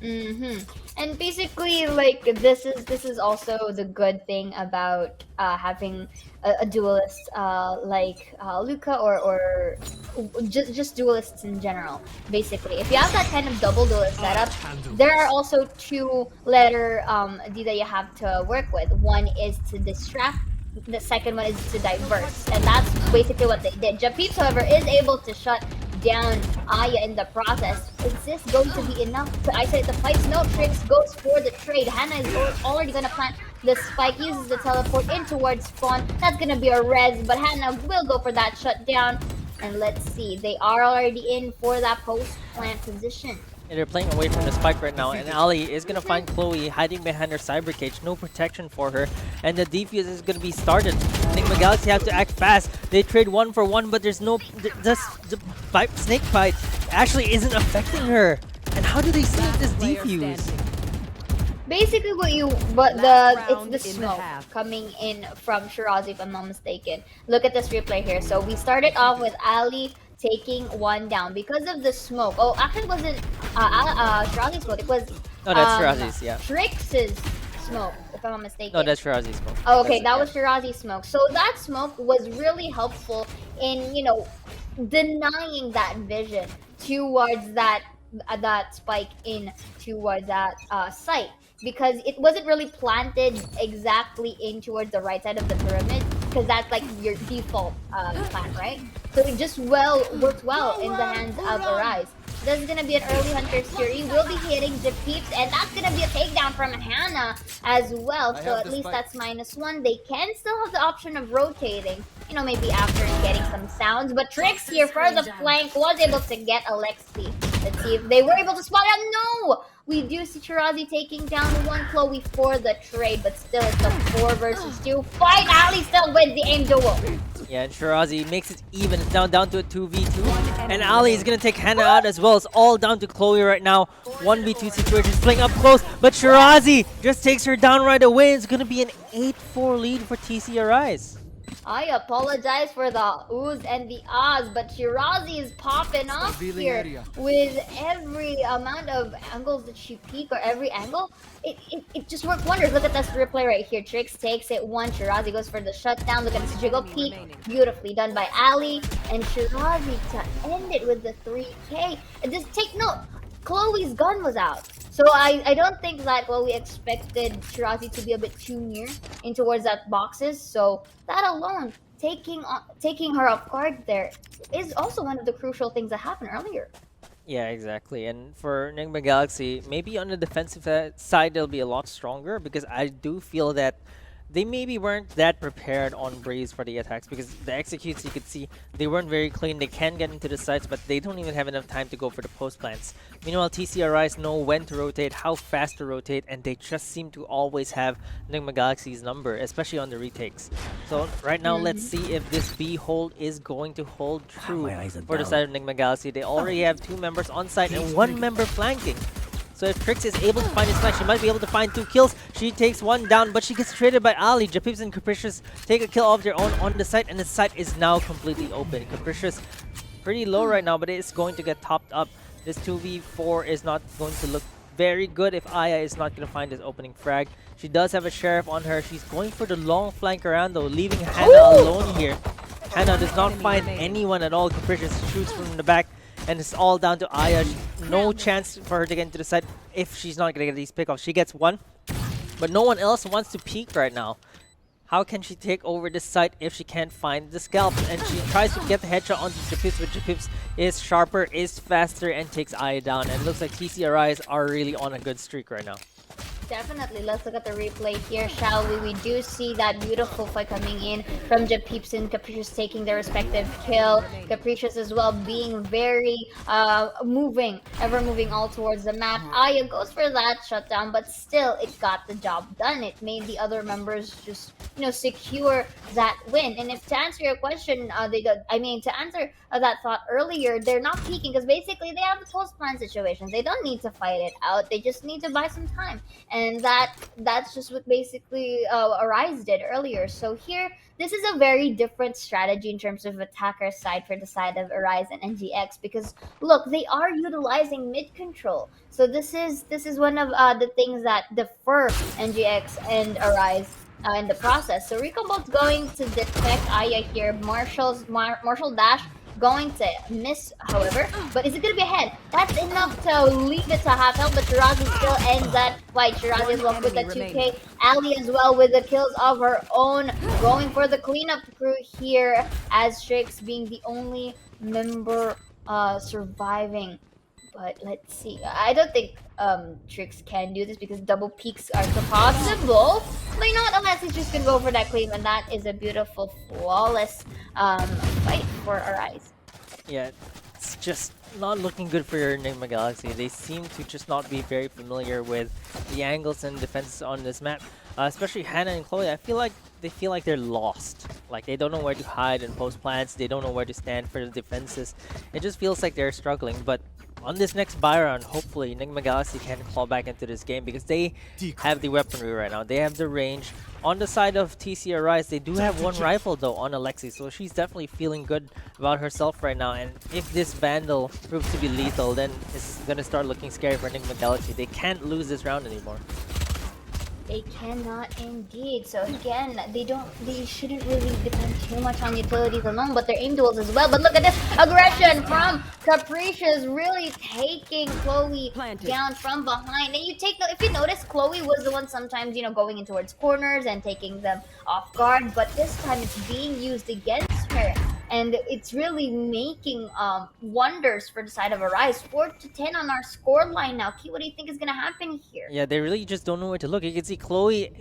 And basically, like, this is also the good thing about having a duelist like Luca or just duelists in general. Basically, if you have that kind of double duelist setup, there are also 2 letter D that you have to work with. One is to distract. The second one is to diverse, and that's basically what they did. Japeeps, however, is able to shut down Aya in the process. Is this going to be enough to isolate the fights? No, Trix goes for the trade. Hannah is already going to plant the spike, uses the teleport in towards spawn. That's going to be a res, but Hannah will go for that shutdown. And let's see, they are already in for that post-plant position. And they're playing away from the spike right now, and Ali is going to find Chloe hiding behind her cyber cage. No protection for her, and the defuse is going to be started. Nigma Galaxy have to act fast. They trade 1 for 1, but there's no... the snake bite actually isn't affecting her. And how do they save this defuse? Basically, it's the smoke coming in from Shirazi, if I'm not mistaken. Look at this replay here. So we started off with Ali taking 1 down because of the smoke. Oh, actually, it wasn't Shirazi's smoke. It was that's Shirazi's, yeah. Trix's smoke, if I'm not mistaken. No, that's Shirazi's smoke. Oh, okay, that was Shirazi's smoke. So that smoke was really helpful in, denying that vision towards that spike in towards that site, because it wasn't really planted exactly in towards the right side of the pyramid, because that's like your default plant, right? So it just worked well in the hands of Arise. This is going to be an early Hunter's Fury. We'll be hitting Japeeps, and that's going to be a takedown from Hannah as well. So at least that's -1. They can still have the option of rotating, maybe after getting some sounds. But Trix here for the flank was able to get Alexi. Let's see if they were able to spot out. No! We do see Shirazi taking down 1 Chloe for the trade, but still it's a 4 versus 2 fight. Ali still wins the aim duel. Yeah, and Shirazi makes it even. It's now down to a 2v2. And Ali is going to take Hannah out as well. It's all down to Chloe right now. 1v2 situation is playing up close, but Shirazi just takes her down right away. It's going to be an 8-4 lead for TC Arise. I apologize for the oohs and the ahs, but Shirazi is popping off here with every amount of angles that she peek, or every angle. It just worked wonders. Look at this replay right here. Trix takes it 1. Shirazi goes for the shutdown. Look at this jiggle peek. Beautifully done by Ali. And Shirazi to end it with the 3K. And just take note, Chloe's gun was out. So I don't think that we expected Shirazi to be a bit too near in towards that boxes. So that alone, taking her off guard there, is also one of the crucial things that happened earlier. Yeah, exactly. And for Nigma Galaxy, maybe on the defensive side, they'll be a lot stronger, because I do feel that they maybe weren't that prepared on Breeze for the attacks, because the executes, you could see, they weren't very clean. They can get into the sites, but they don't even have enough time to go for the post plants. Meanwhile, TC Arise know when to rotate, how fast to rotate, and they just seem to always have Nigma Galaxy's number, especially on the retakes. So right now, let's see if this B hold is going to hold true for the side of Nigma Galaxy. They already have 2 members on site and 1 member flanking. So if Trix is able to find his flank, she might be able to find 2 kills. She takes 1 down, but she gets traded by Ali. Japeeps and Capricious take a kill of their own on the site, and the site is now completely open. Capricious pretty low right now, but it's going to get topped up. This 2v4 is not going to look very good if Aya is not going to find this opening frag. She does have a Sheriff on her. She's going for the long flank around though, leaving Hannah alone here. Hannah does not find anyone at all. Capricious shoots from the back, and it's all down to Aya. No chance for her to get into the side if she's not going to get these pickoffs. She gets one, but no one else wants to peek right now. How can she take over this site if she can't find the scalp? And she tries to get the headshot onto Japips, but Japips is sharper, is faster, and takes Aya down. And it looks like TCRIs are really on a good streak right now. Definitely. Let's look at the replay here, shall we? We do see that beautiful fight coming in from Japips and Capricious taking their respective kill. Capricious as well being very moving, ever moving all towards the map. Aya goes for that shutdown, but still it got the job done. It made the other members just, you know, secure that win. And if to answer your question, to answer that thought earlier, they're not peeking because basically they have a post-plan situation. They don't need to fight it out. They just need to buy some time. And that's just what basically Arise did earlier. So here, this is a very different strategy in terms of attacker side for the side of Arise and NGX, because look, they are utilizing mid control. So this is one of the things that differ NGX and Arise in the process. So Recombo's going to detect Aya here. Marshall dash going to miss, however, but is it going to be ahead? That's enough to leave it to half health, but Shirazi still ends that fight. Shirazi as well with the 2K. Ali as well with the kills of her own, going for the cleanup crew here, as Strix being the only member surviving. But let's see. I don't think Trix can do this because double peaks are possible. But you know what? Unless he's just gonna go for that claim, and that is a beautiful, flawless fight for Arise. Yeah, it's just not looking good for your Nigma Galaxy. They seem to just not be very familiar with the angles and defenses on this map. Especially Hannah and Chloe, I feel like they feel like they're lost. Like they don't know where to hide and post plants. They don't know where to stand for the defenses. It just feels like they're struggling. But on this next buy round, hopefully Nigma Galaxy can claw back into this game because they have the weaponry right now. They have the range. On the side of TC Arise, they do have one rifle though on Alexi, so she's definitely feeling good about herself right now. And if this Vandal proves to be lethal, then it's gonna start looking scary for Nigma Galaxy. They can't lose this round anymore. They cannot indeed. So again, they shouldn't really depend too much on utilities alone, but their aim duels as well. But look at this aggression from Capricious, really taking Chloe down from behind. And if you notice, Chloe was the one sometimes, you know, going in towards corners and taking them off guard, but this time it's being used against her. And it's really making wonders for the side of Arise. 4-10 on our score line now. Key, what do you think is going to happen here? Yeah, they really just don't know where to look. You can see Chloe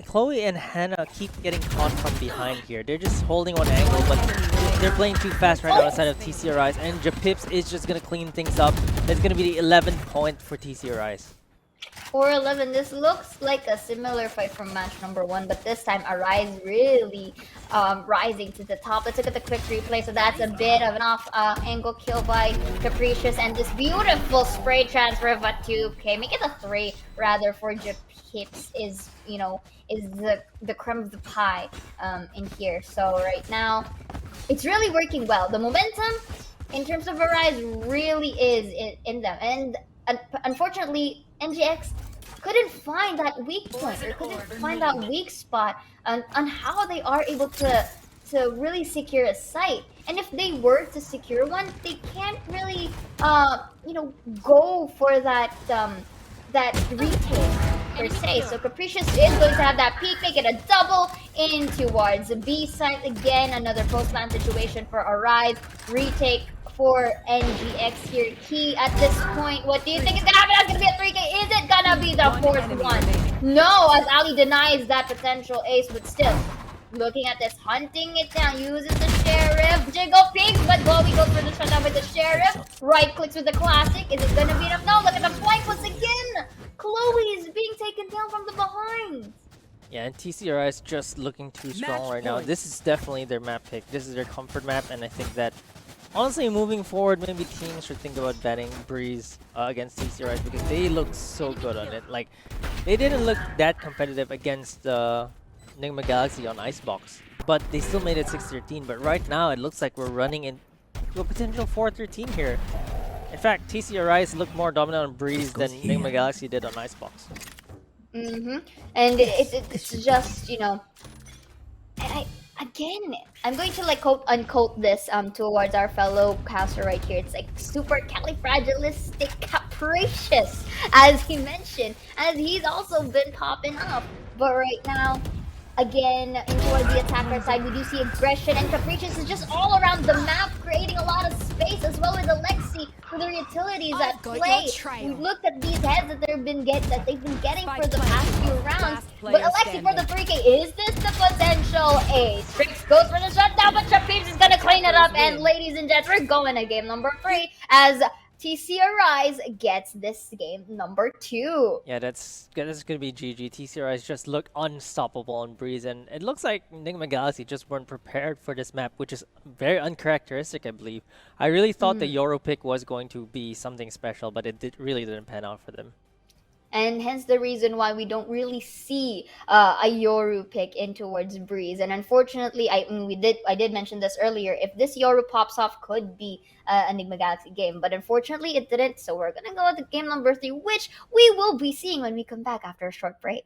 and Hannah keep getting caught from behind here. They're just holding one angle, but they're playing too fast right now outside of TC Arise. And Japips is just going to clean things up. It's going to be the 11th point for TC Arise. 4-11, this looks like a similar fight from match number 1, but this time Arise really rising to the top. Let's look at the quick replay. So that's a bit of an off angle kill by Capricious, and this beautiful spray transfer of a 2K. Make it a 3 rather for Japips is the creme of the pie in here. So right now, it's really working well. The momentum in terms of Arise really is in them, and unfortunately, NGX couldn't find that weak point or couldn't find that weak spot on how they are able to really secure a site. And if they were to secure one, they can't really go for that retake per se. So Capricious is going to have that peak, make it a double in towards the B site. Again, another post-land situation for Arise. Retake for NGX here. Key at this point, what do you think is gonna happen? That's gonna be a 3K. Is it gonna be the fourth one? No, as Ali denies that potential ace, but still looking at this, hunting it down, uses the Sheriff, jiggle pigs, but Chloe goes for the shutdown with the Sheriff. Right clicks with the classic. Is it gonna be enough? No, look at the flank once again. Chloe is being taken down from the behind. Yeah, and TCRI is just looking too strong right now. This is definitely their map pick. This is their comfort map, and I think that honestly, moving forward, maybe teams should think about betting Breeze against TCRI because they look so good on it. Like, they didn't look that competitive against Nigma Galaxy on Icebox, but they still made it 6-13. But right now, it looks like we're running to a potential 4-13 here. In fact, TC Arise looked more dominant on Breeze than Nigma Galaxy did on Icebox. And it's just, you know, again, I'm going to like quote unquote this towards our fellow caster right here. It's like super califragilistic capricious, as he mentioned, as he's also been popping up. But right now, again, in towards the attacker side, we do see aggression, and Capricious is just all around the map, creating a lot of space, as well as Alexi with their utilities at play. We looked at these heads that they've been getting for the past few rounds. But Alexi for the 3K, is this the potential ace? Trix goes for the shutdown, but Capricious is gonna clean it up. And ladies and gents, we're going to game number 3 as TC Arise gets this game number 2. Yeah, that's gonna be GG. TC Arise just looked unstoppable on Breeze, and it looks like Nigma Galaxy just weren't prepared for this map, which is very uncharacteristic, I believe. I really thought the Euro pick was going to be something special, but it really didn't pan out for them. And hence the reason why we don't really see a Yoru pick in towards Breeze. And unfortunately, I did mention this earlier. If this Yoru pops off, could be Enigma Galaxy game, but unfortunately it didn't. So we're gonna go with game number 3, which we will be seeing when we come back after a short break.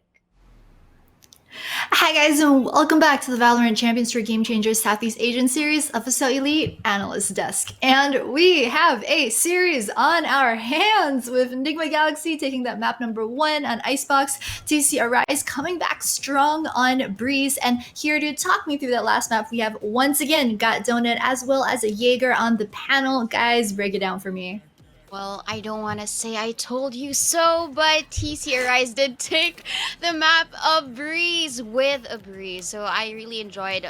Hi guys, and welcome back to the Valorant Champions Tour Game Changers Southeast Asian Series FSL Elite Analyst Desk. And we have a series on our hands with Nigma Galaxy taking that map number 1 on Icebox, TC Arise coming back strong on Breeze. And here to talk me through that last map, we have once again got Donut as well as a Jaeger on the panel. Guys, break it down for me. Well, I don't want to say I told you so, but TC Arise did take the map of Breeze with a Breeze. So I really enjoyed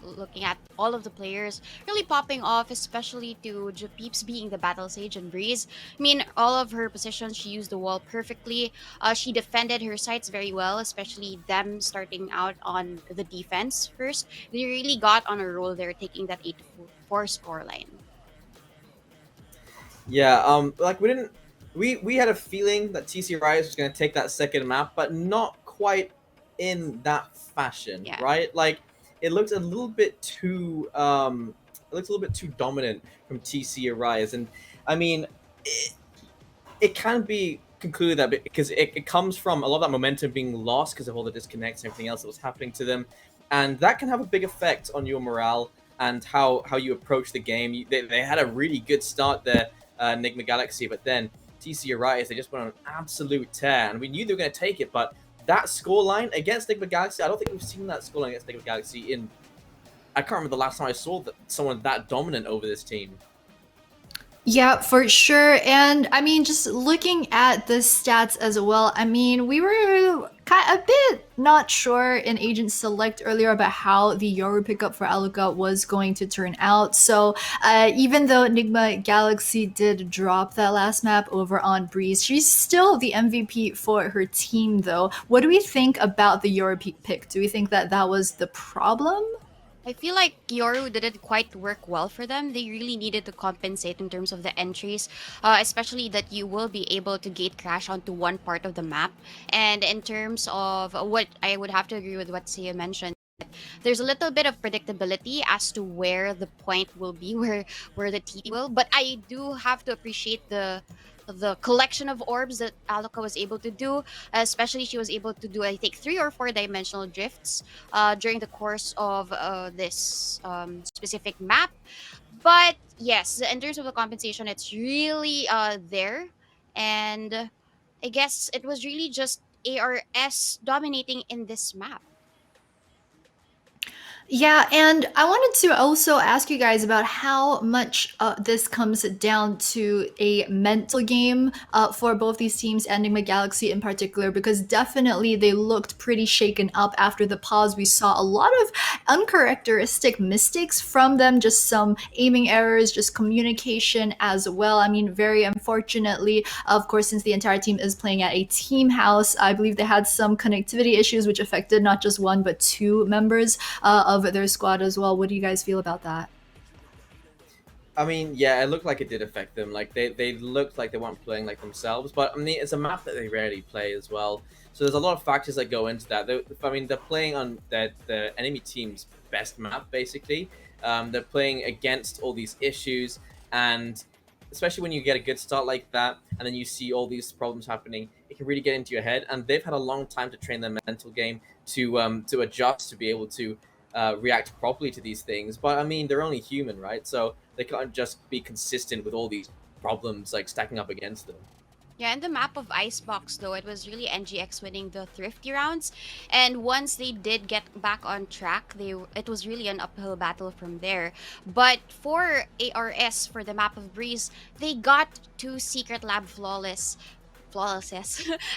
looking at all of the players really popping off, especially to Japeeps being the battle sage and Breeze. I mean, all of her positions, she used the wall perfectly. She defended her sites very well, especially them starting out on the defense first. They really got on a roll there, taking that 8-4 scoreline. Yeah, like we had a feeling that TC Rise was gonna take that second map, but not quite in that fashion, right? Like it looked a little bit too dominant from TC Arise, and I mean, it can be concluded that because it comes from a lot of that momentum being lost because of all the disconnects and everything else that was happening to them, and that can have a big effect on your morale and how you approach the game. They had a really good start there, Nigma Galaxy, but then TC Arise, they just went on an absolute tear, and we knew they were going to take it, but that scoreline against Nigma Galaxy, I don't think we've seen that scoreline against Nigma Galaxy in... I can't remember the last time I saw someone that dominant over this team. Yeah, for sure. And I mean, just looking at the stats as well, I mean, we were a bit not sure in Agent Select earlier about how the Yoru pickup for Aluka was going to turn out. So even though Nigma Galaxy did drop that last map over on Breeze, she's still the MVP for her team, though. What do we think about the Yoru pick? Do we think that that was the problem? I feel like Yoru didn't quite work well for them. They really needed to compensate in terms of the entries, especially that you will be able to gate crash onto one part of the map. And in terms of what I would have to agree with what Sia mentioned, there's a little bit of predictability as to where the point will be, where the TT will. But I do have to appreciate the collection of orbs that Aluka was able to do, especially she was able to do, I think, 3 or 4 dimensional drifts during the course of this specific map. But yes, in terms of the compensation, it's really there. And I guess it was really just ARS dominating in this map. Yeah, and I wanted to also ask you guys about how much this comes down to a mental game for both these teams, and Nigma Galaxy in particular, because definitely they looked pretty shaken up after the pause. We saw a lot of uncharacteristic mistakes from them, just some aiming errors, just communication as well. I mean, very unfortunately, of course, since the entire team is playing at a team house, I believe they had some connectivity issues which affected not just 1 but 2 members of their squad as well. What do you guys feel about that? I mean, yeah, it looked like it did affect them. Like they looked like they weren't playing like themselves. But I mean, it's a map that they rarely play as well. So there's a lot of factors that go into that. I mean, they're playing on the enemy team's best map basically, They're playing against all these issues, and especially when you get a good start like that, and then you see all these problems happening, it can really get into your head. And they've had a long time to train their mental game to adjust to be able to react properly to these things. But I mean, they're only human, right? So they can't just be consistent with all these problems like stacking up against them. Yeah, in the map of Icebox, though, it was really NGX winning the Thrifty rounds. And once they did get back on track, it was really an uphill battle from there. But for ARS, for the map of Breeze, they got to Secret Lab flawlesses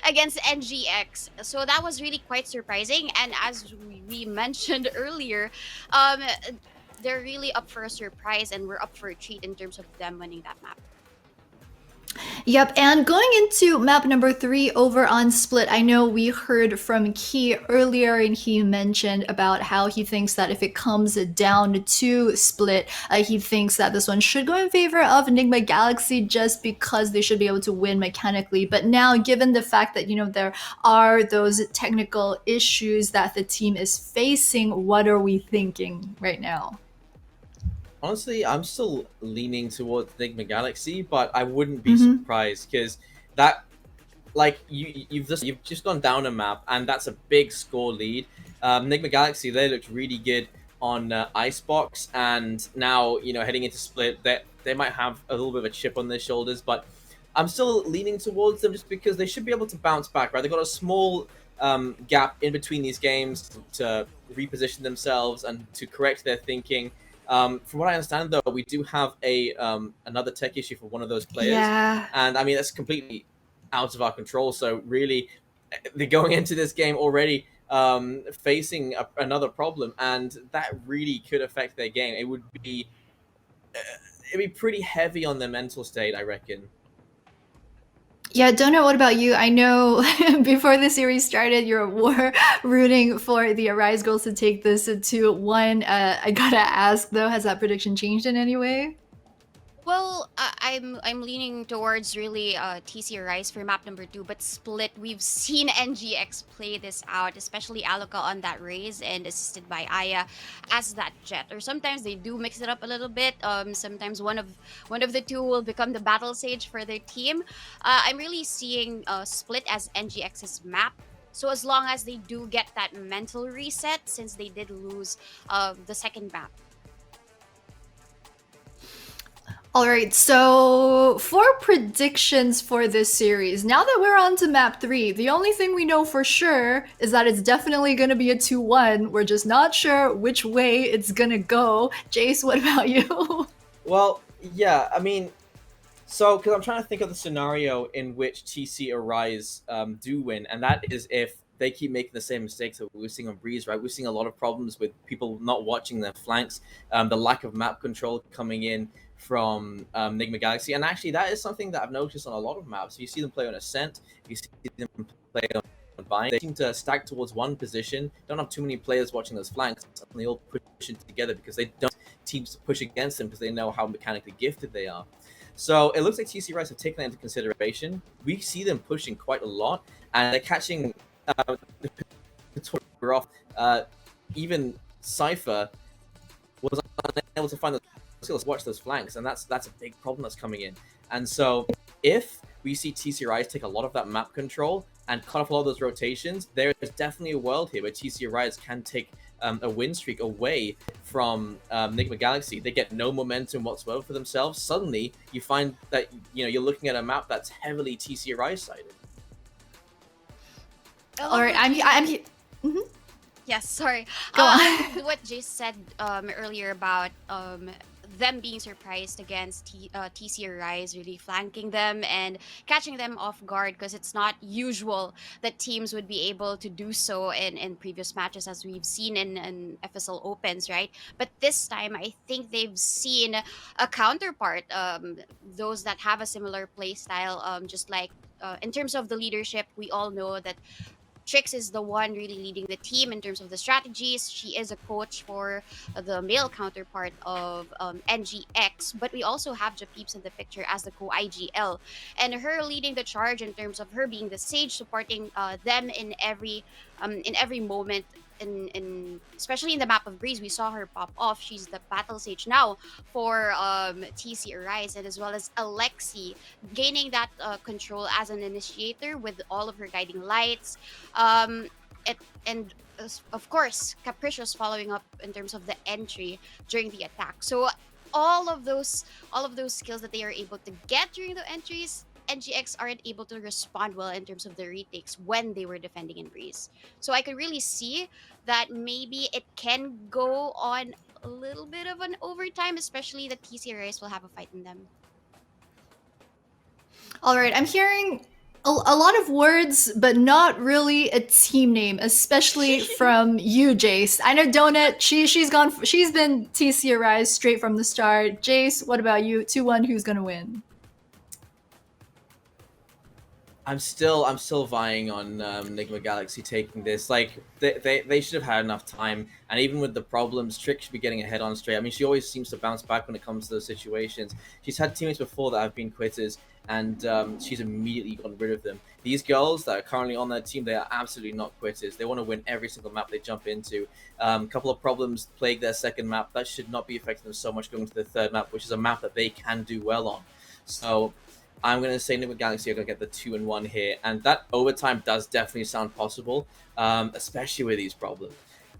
against NGX. So that was really quite surprising. And as we mentioned earlier, um, they're really up for a surprise and we're up for a treat in terms of them winning that map. Yep, and going into map number 3 over on Split, I know we heard from Key earlier, and he mentioned about how he thinks that if it comes down to Split, he thinks that this one should go in favor of Nigma Galaxy just because they should be able to win mechanically. But now, given the fact that, you know, there are those technical issues that the team is facing, what are we thinking right now? Honestly, I'm still leaning towards Nigma Galaxy, but I wouldn't be surprised because that, like, you've just gone down a map, and that's a big score lead. Nigma Galaxy, they looked really good on Icebox, and now, you know, heading into Split, they might have a little bit of a chip on their shoulders, but I'm still leaning towards them just because they should be able to bounce back, right? They've got a small gap in between these games to reposition themselves and to correct their thinking. From what I understand, though, we do have another tech issue for one of those players, and I mean that's completely out of our control. So really, they're going into this game already facing another problem, and that really could affect their game. It would be it'd be pretty heavy on their mental state, I reckon. Yeah, Donut, what about you? I know before the series started, you were rooting for the Arise girls to take this 2-1. I gotta ask though, has that prediction changed in any way? Well, I'm leaning towards really TC Rise for map number 2, but Split, we've seen NGX play this out, especially Aloka on that raise and assisted by Aya as that jet. Or sometimes they do mix it up a little bit. Sometimes one of the two will become the battle sage for their team. I'm really seeing Split as NGX's map. So as long as they do get that mental reset, since they did lose the second map. All right, so for predictions for this series, now that we're on to map 3, the only thing we know for sure is that it's definitely going to be a 2-1. We're just not sure which way it's going to go. Jace, what about you? Well, yeah, I mean, so because I'm trying to think of the scenario in which TC Arise do win, and that is if they keep making the same mistakes that we're seeing on Breeze, right? We're seeing a lot of problems with people not watching their flanks, the lack of map control coming in from Nigma Galaxy, and actually that is something that I've noticed on a lot of maps. You see them play on Ascent, you see them play on Vine. They seem to stack towards one position, don't have too many players watching those flanks, and they all push it together because they don't teams to push against them because they know how mechanically gifted they are. So it looks like TC Rise have taken that into consideration. We see them pushing quite a lot, and they're catching off. Even Cypher was unable to find the skills to watch those flanks, and that's a big problem that's coming in. And so if we see TC Rise take a lot of that map control and cut off a lot of those rotations, there is definitely a world here where TC Rise can take a win streak away from Nigma Galaxy. They get no momentum whatsoever for themselves. Suddenly, you find that you're looking at a map that's heavily TC Rise sided. All right, I'm mm-hmm. Yes, sorry. Go on. What Jace said earlier about them being surprised against TC Rise, really flanking them and catching them off guard, because it's not usual that teams would be able to do so in previous matches, as we've seen in FSL Opens, right? But this time, I think they've seen a counterpart, those that have a similar play style, just like in terms of the leadership, we all know that Trix is the one really leading the team in terms of the strategies. She is a coach for the male counterpart of NGX, but we also have Japeeps in the picture as the co-IGL, and her leading the charge in terms of her being the sage, supporting them in every moment in especially in the map of Breeze, we saw her pop off. She's the battle sage now for TC Arise, and as well as Alexi gaining that control as an initiator with all of her guiding lights. Um, it and of course, Capricious following up in terms of the entry during the attack. So all of those skills that they are able to get during the entries, NGX aren't able to respond well in terms of the retakes when they were defending in Breeze. So I could really see that maybe it can go on a little bit of an overtime, especially the TC Race will have a fight in them. All right, I'm hearing a lot of words, but not really a team name, especially from you, Jace. I know Donut. She's been TC Arise straight from the start. Jace, what about you? 2-1, who's gonna win? I'm still vying on Nigma Galaxy taking this. Like they should have had enough time, and even with the problems, Trick should be getting ahead on straight. I mean, she always seems to bounce back when it comes to those situations. She's had teammates before that have been quitters, and she's immediately gotten rid of them. These girls that are currently on that team, they are absolutely not quitters. They want to win every single map they jump into. A couple of problems plague their second map. That should not be affecting them so much going to the third map, which is a map that they can do well on. So I'm going to say Nigma Galaxy are going to get the 2-1 here, and that overtime does definitely sound possible, especially with these problems.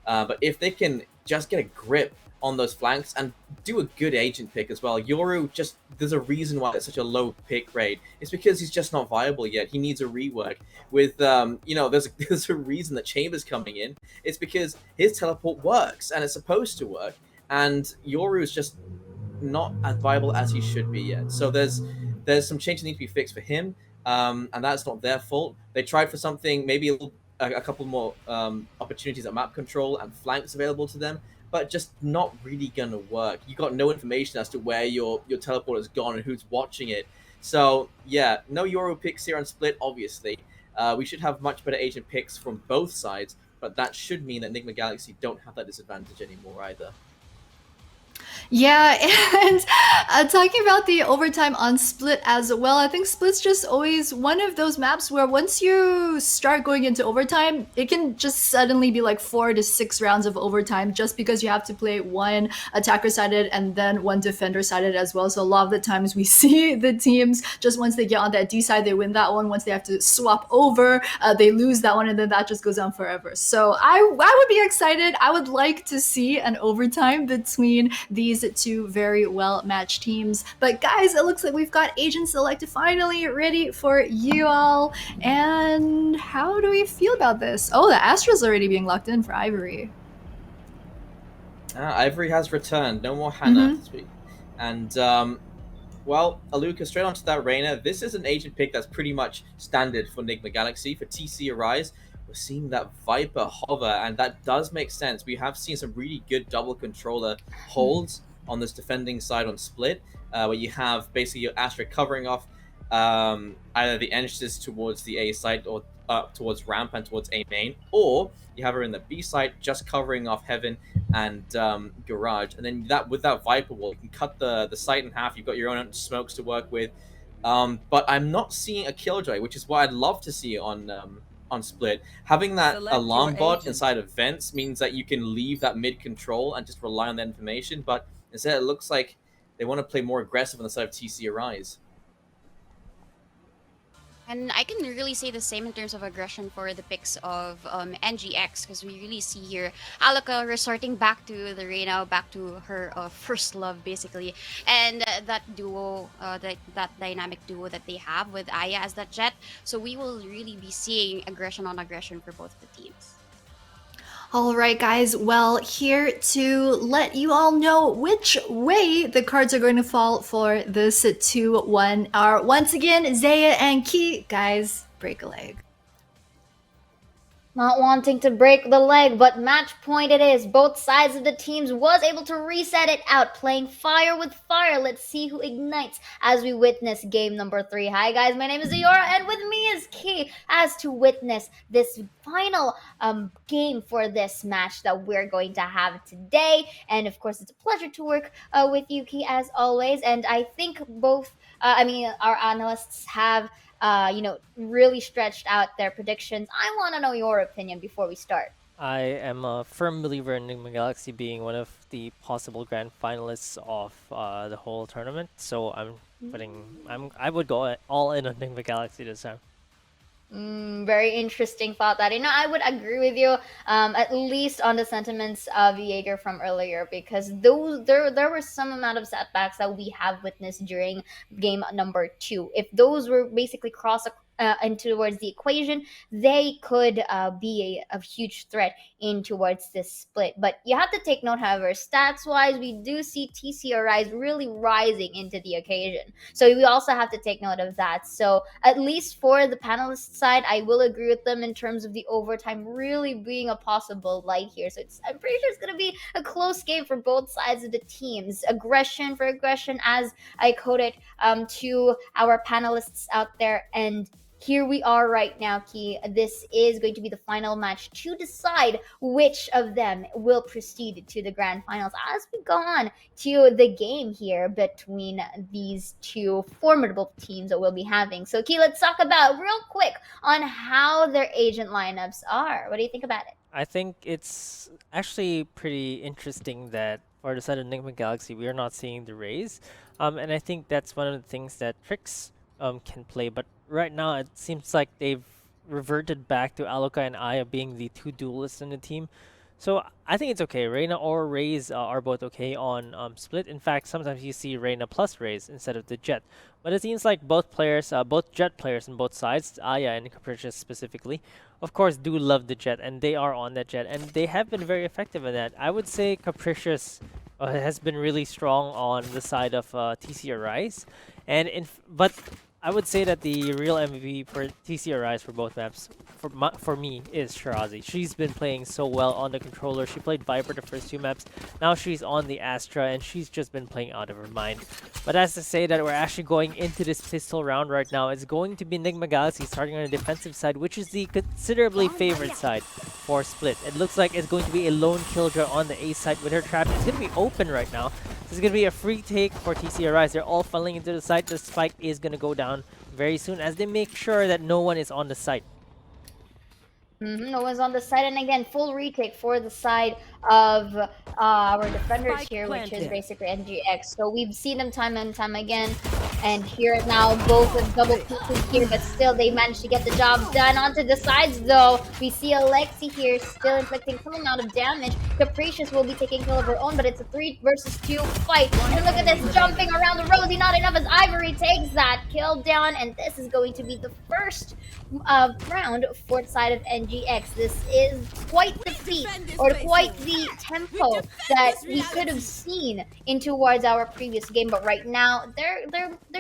But if they can just get a grip on those flanks and do a good agent pick as well, Yoru there's a reason why it's such a low pick rate. It's because he's just not viable yet. He needs a rework. With there's a reason that Chamber's coming in. It's because his teleport works and it's supposed to work, and Yoru is just not as viable as he should be yet. So there's some changes that need to be fixed for him, and that's not their fault. They tried for something, maybe a couple more opportunities at map control and flanks available to them, but just not really gonna work. You got no information as to where your teleport has gone and who's watching it. So yeah, no Euro picks here on Split, obviously. We should have much better agent picks from both sides, but that should mean that Nigma Galaxy don't have that disadvantage anymore either. Yeah, and talking about the overtime on Split as well, I think Split's just always one of those maps where once you start going into overtime, it can just suddenly be like 4 to 6 rounds of overtime just because you have to play one attacker-sided and then one defender-sided as well. So a lot of the times we see the teams, just once they get on that D side, they win that one. Once they have to swap over, they lose that one, and then that just goes on forever. So I would be excited. I would like to see an overtime between these two very well matched teams. But guys, it looks like we've got Agent Select finally ready for you all. And how do we feel about this? Oh, the Astra's already being locked in for Ivory. Ivory has returned. No more Hannah this week. And well, Aluka, straight onto that Reyna. This is an agent pick that's pretty much standard for Nigma Galaxy. For TC Arise, we're seeing that Viper hover, and that does make sense. We have seen some really good double controller holds on this defending side on Split, where you have basically your Astra covering off either the entrances towards the A side or towards ramp and towards A main, or you have her in the B side just covering off Heaven and Garage, and then with that Viper wall, you can cut the site in half. You've got your own smokes to work with, but I'm not seeing a Killjoy, which is what I'd love to see on Split. Having that alarm bot inside of vents means that you can leave that mid control and just rely on that information, but instead it looks like they want to play more aggressive on the side of TC Arise. And I can really say the same in terms of aggression for the picks of NGX, because we really see here Alaka resorting back to the Reyna, back to her first love, basically. And that duo, that dynamic duo that they have with Aya as that jet. So we will really be seeing aggression on aggression for both the teams. All right, guys. Well, here to let you all know which way the cards are going to fall for this 2-1 are once again Zaya and Key. Guys, break a leg. Not wanting to break the leg, but match point it is. Both sides of the teams was able to reset it out, playing fire with fire. Let's see who ignites as we witness game number 3. Hi guys, my name is Ziora, and with me is Key as to witness this final game for this match that we're going to have today. And of course, it's a pleasure to work with you, Key, as always. And I think both, our analysts have really stretched out their predictions. I want to know your opinion before we start. I am a firm believer in Nigma Galaxy being one of the possible grand finalists of the whole tournament. So I would go all in on Nigma Galaxy this time. Very interesting thought that. I would agree with you, at least on the sentiments of Jaeger from earlier, because there were some amount of setbacks that we have witnessed during game number 2. If those were basically cross into towards the equation, they could be a huge threat in towards this split. But you have to take note, however, stats wise, we do see TCRIs really rising into the occasion. So we also have to take note of that. So at least for the panelist side, I will agree with them in terms of the overtime really being a possible light here. So I'm pretty sure it's going to be a close game for both sides of the teams. Aggression for aggression, as I quoted to our panelists out there. And here we are right now, Key. This is going to be the final match to decide which of them will proceed to the grand finals as we go on to the game here between these two formidable teams that we'll be having. So, Key, let's talk about real quick on how their agent lineups are. What do you think about it? I think it's actually pretty interesting that for the side of Nigma Galaxy, we are not seeing the Rays. And I think that's one of the things that Trix can play. But right now, it seems like they've reverted back to Aloka and Aya being the two duelists in the team. So I think it's okay. Reyna or Raze are both okay on split. In fact, sometimes you see Reyna plus Raze instead of the Jet. But it seems like both players, both Jet players on both sides, Aya and Capricious specifically, of course, do love the Jet, and they are on that Jet, and they have been very effective in that. I would say Capricious has been really strong on the side of TC Arise, but I would say that the real MVP for TC Arise for both maps, for me, is Shirazi. She's been playing so well on the controller. She played Viper the first 2 maps. Now she's on the Astra, and she's just been playing out of her mind. But as to say that we're actually going into this pistol round right now, it's going to be Nigma Galaxy starting on the defensive side, which is the considerably favored side for Split. It looks like it's going to be a lone killjoy on the A side with her trap. It's going to be open right now. This is going to be a free take for TC Arise. They're all funneling into the site. The spike is going to go down very soon as they make sure that no one is on the site. No one's on the side, and again, full retake for the side of our defenders here, which is basically NGX. So we've seen them time and time again, and here now both with double pieces here, but still they managed to get the job done. Onto the sides though, we see Alexi here still inflicting some amount of damage. Capricious will be taking care of her own, but it's a 3 versus 2 fight. And look at this jumping around the Rosie, not enough as Ivory takes that kill down, and this is going to be the first round for the side of NGX. This is quite the feat, or quite the tempo that we could have seen in towards our previous game, but right now they're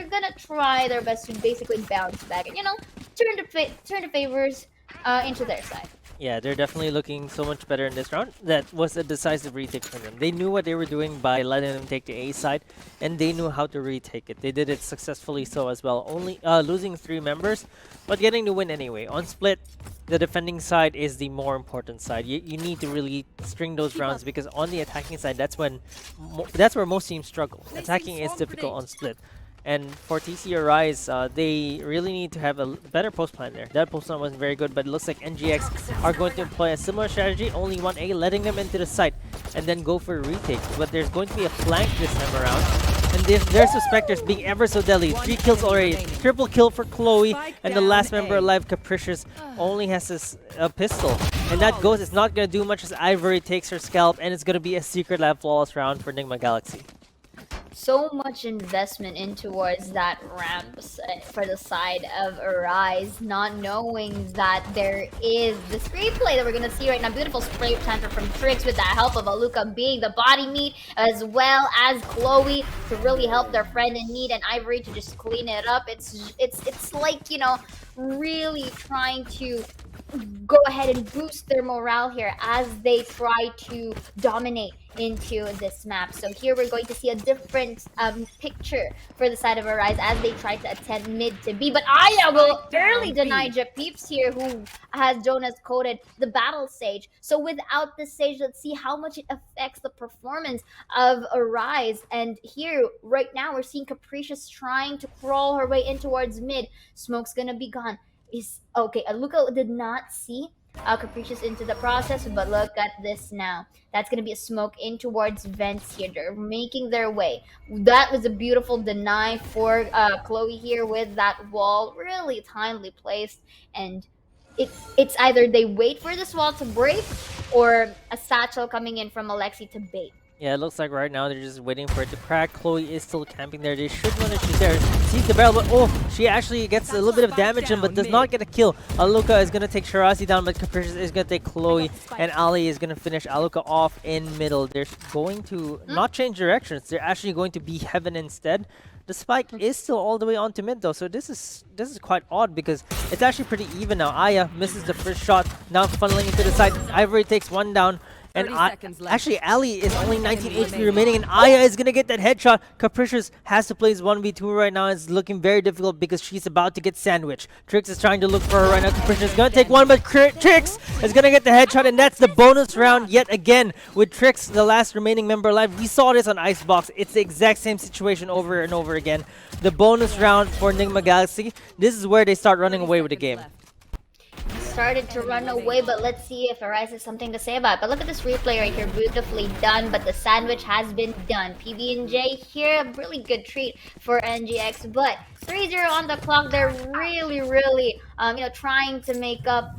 gonna try their best to basically bounce back and turn the favors into their side. Yeah, they're definitely looking so much better in this round. That was a decisive retake for them. They knew what they were doing by letting them take the A side, and they knew how to retake it. They did it successfully so as well, only losing 3 members, but getting the win anyway. On split, the defending side is the more important side. You need to really string those rounds because on the attacking side, that's where most teams struggle. Attacking is difficult on split. And for TC Arise, they really need to have a better post plan there. That post plan wasn't very good, but it looks like NGX are going to employ a similar strategy, only 1A, letting them into the site, and then go for a retake. But there's going to be a flank this time around. And there's the Spectres being ever so deadly. 3 kills already. Triple kill for Chloe, and the last member alive, Capricious, only has a pistol. And that Ghost is not going to do much as Ivory takes her scalp, and it's going to be a secret lab flawless round for Nigma Galaxy. So much investment in towards that ramps for the side of Arise, not knowing that there is the screenplay that we're gonna see right now. Beautiful spray tantrum from Trix with the help of Aluka being the body meat, as well as Chloe to really help their friend in need, and Ivory to just clean it up. It's like, really trying to go ahead and boost their morale here as they try to dominate into this map. So here we're going to see a different picture for the side of Arise as they try to attend mid to B. But Aya will early deny Jep Peeps here, who has Jonas coded the battle sage. So without the sage, let's see how much it affects the performance of Arise. And here, right now, we're seeing Capricious trying to crawl her way in towards mid. Smoke's gonna be gone. Okay, Aluka did not see Capricious into the process, but look at this now. That's going to be a smoke in towards vents here. They're making their way. That was a beautiful deny for Chloe here with that wall. Really timely placed. And it's either they wait for this wall to break or a satchel coming in from Alexi to bait. Yeah, it looks like right now they're just waiting for it to crack. Chloe is still camping there. They should run if she's there. Sees the barrel, but oh, she actually gets a little bit of damage in, but does not get a kill. Aluka is going to take Shirazi down, but Capricious is going to take Chloe, and Ali is going to finish Aluka off in middle. They're going to not change directions. They're actually going to be Heaven instead. The spike is still all the way onto mid though, so this is quite odd because it's actually pretty even now. Aya misses the first shot, now funneling into the side. Ivory takes one down. And actually, Ali is only 19 HP remaining, and Aya is going to get that headshot. Capricious has to play his 1v2 right now. It's looking very difficult because she's about to get sandwiched. Trix is trying to look for her right now. Capricious is going to take one, but Trix is going to get the headshot, and that's the bonus round yet again with Trix, the last remaining member alive. We saw this on Icebox. It's the exact same situation over and over again. The bonus round for Nigma Galaxy. This is where they start running away with the game. Started to run away, but let's see if Arise has something to say about it. But look at this replay right here, beautifully done, but the sandwich has been done. PB&J here, a really good treat for NGX, but 3-0 on the clock. They're really, trying to make up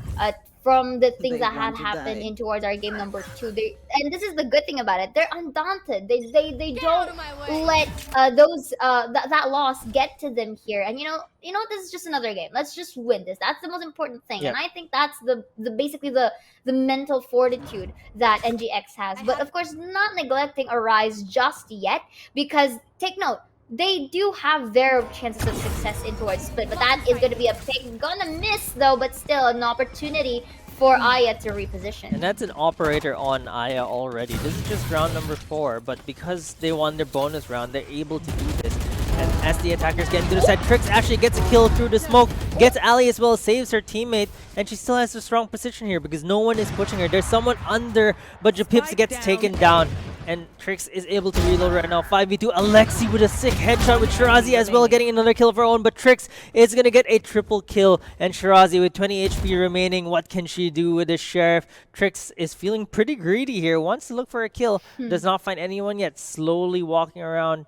from the things that have happened in towards our game number 2. And this is the good thing about it. They're undaunted. They don't let that loss get to them here. And you know this is just another game. Let's just win this. That's the most important thing. Yep. And I think that's the basically the mental fortitude that NGX has. But of course, not neglecting Arise just yet, because take note, they do have their chances of success in towards split, but that is going to be a pick. Gonna miss though, but still an opportunity for Aya to reposition. And that's an operator on Aya already. This is just round number 4, but because they won their bonus round, they're able to do this. And as the attackers get into the side, Trix actually gets a kill through the smoke, gets Ali as well, saves her teammate, and she still has a strong position here because no one is pushing her. There's someone under, but Japips gets taken down. And Trix is able to reload right now. 5v2. Alexi with a sick headshot with Shirazi as well, getting another kill of her own. But Trix is going to get a triple kill. And Shirazi with 20 HP remaining. What can she do with the Sheriff? Trix is feeling pretty greedy here. Wants to look for a kill. Does not find anyone yet. Slowly walking around.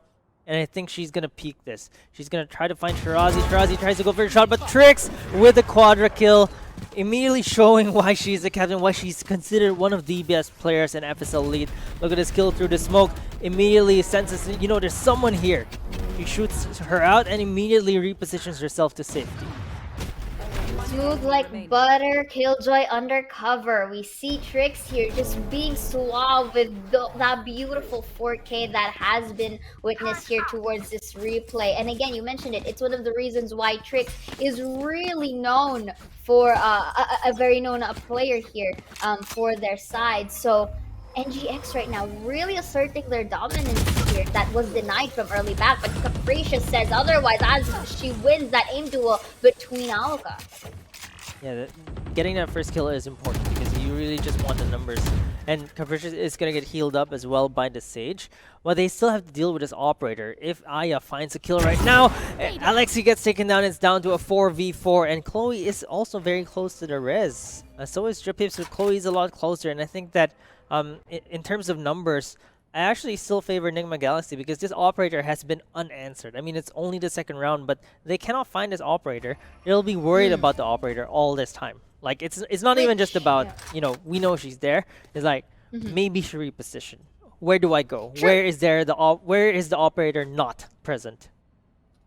And I think she's going to peek this. She's going to try to find Shirazi. Shirazi tries to go for a shot. But Trix with a quadra kill. Immediately showing why she's the captain, why she's considered one of the best players in FSL Lead. Look at this kill through the smoke. Immediately senses, there's someone here. She shoots her out and immediately repositions herself to safety. Smooth like butter, Killjoy undercover. We see Trix here just being suave with that beautiful 4K that has been witnessed here towards this replay. And again, you mentioned it. It's one of the reasons why Trix is really known for a very known player here for their side. So NGX right now really asserting their dominance here that was denied from early back, but Capricious says otherwise as she wins that aim duel between Aluka. Yeah, getting that first kill is important because you really just want the numbers. And Capricious is going to get healed up as well by the Sage. Well, they still have to deal with this operator. If Aya finds a kill right now, Alexi gets taken down. It's down to a 4v4. And Chloe is also very close to the res. So is Japips, but Chloe's a lot closer. And I think that in terms of numbers, I actually still favor Nigma Galaxy because this operator has been unanswered. I mean, it's only the second round, but they cannot find this operator. They'll be worried about the operator all this time. Like, it's not even just about, we know she's there. It's like, maybe she reposition. Where do I go? Sure. Where is the operator not present?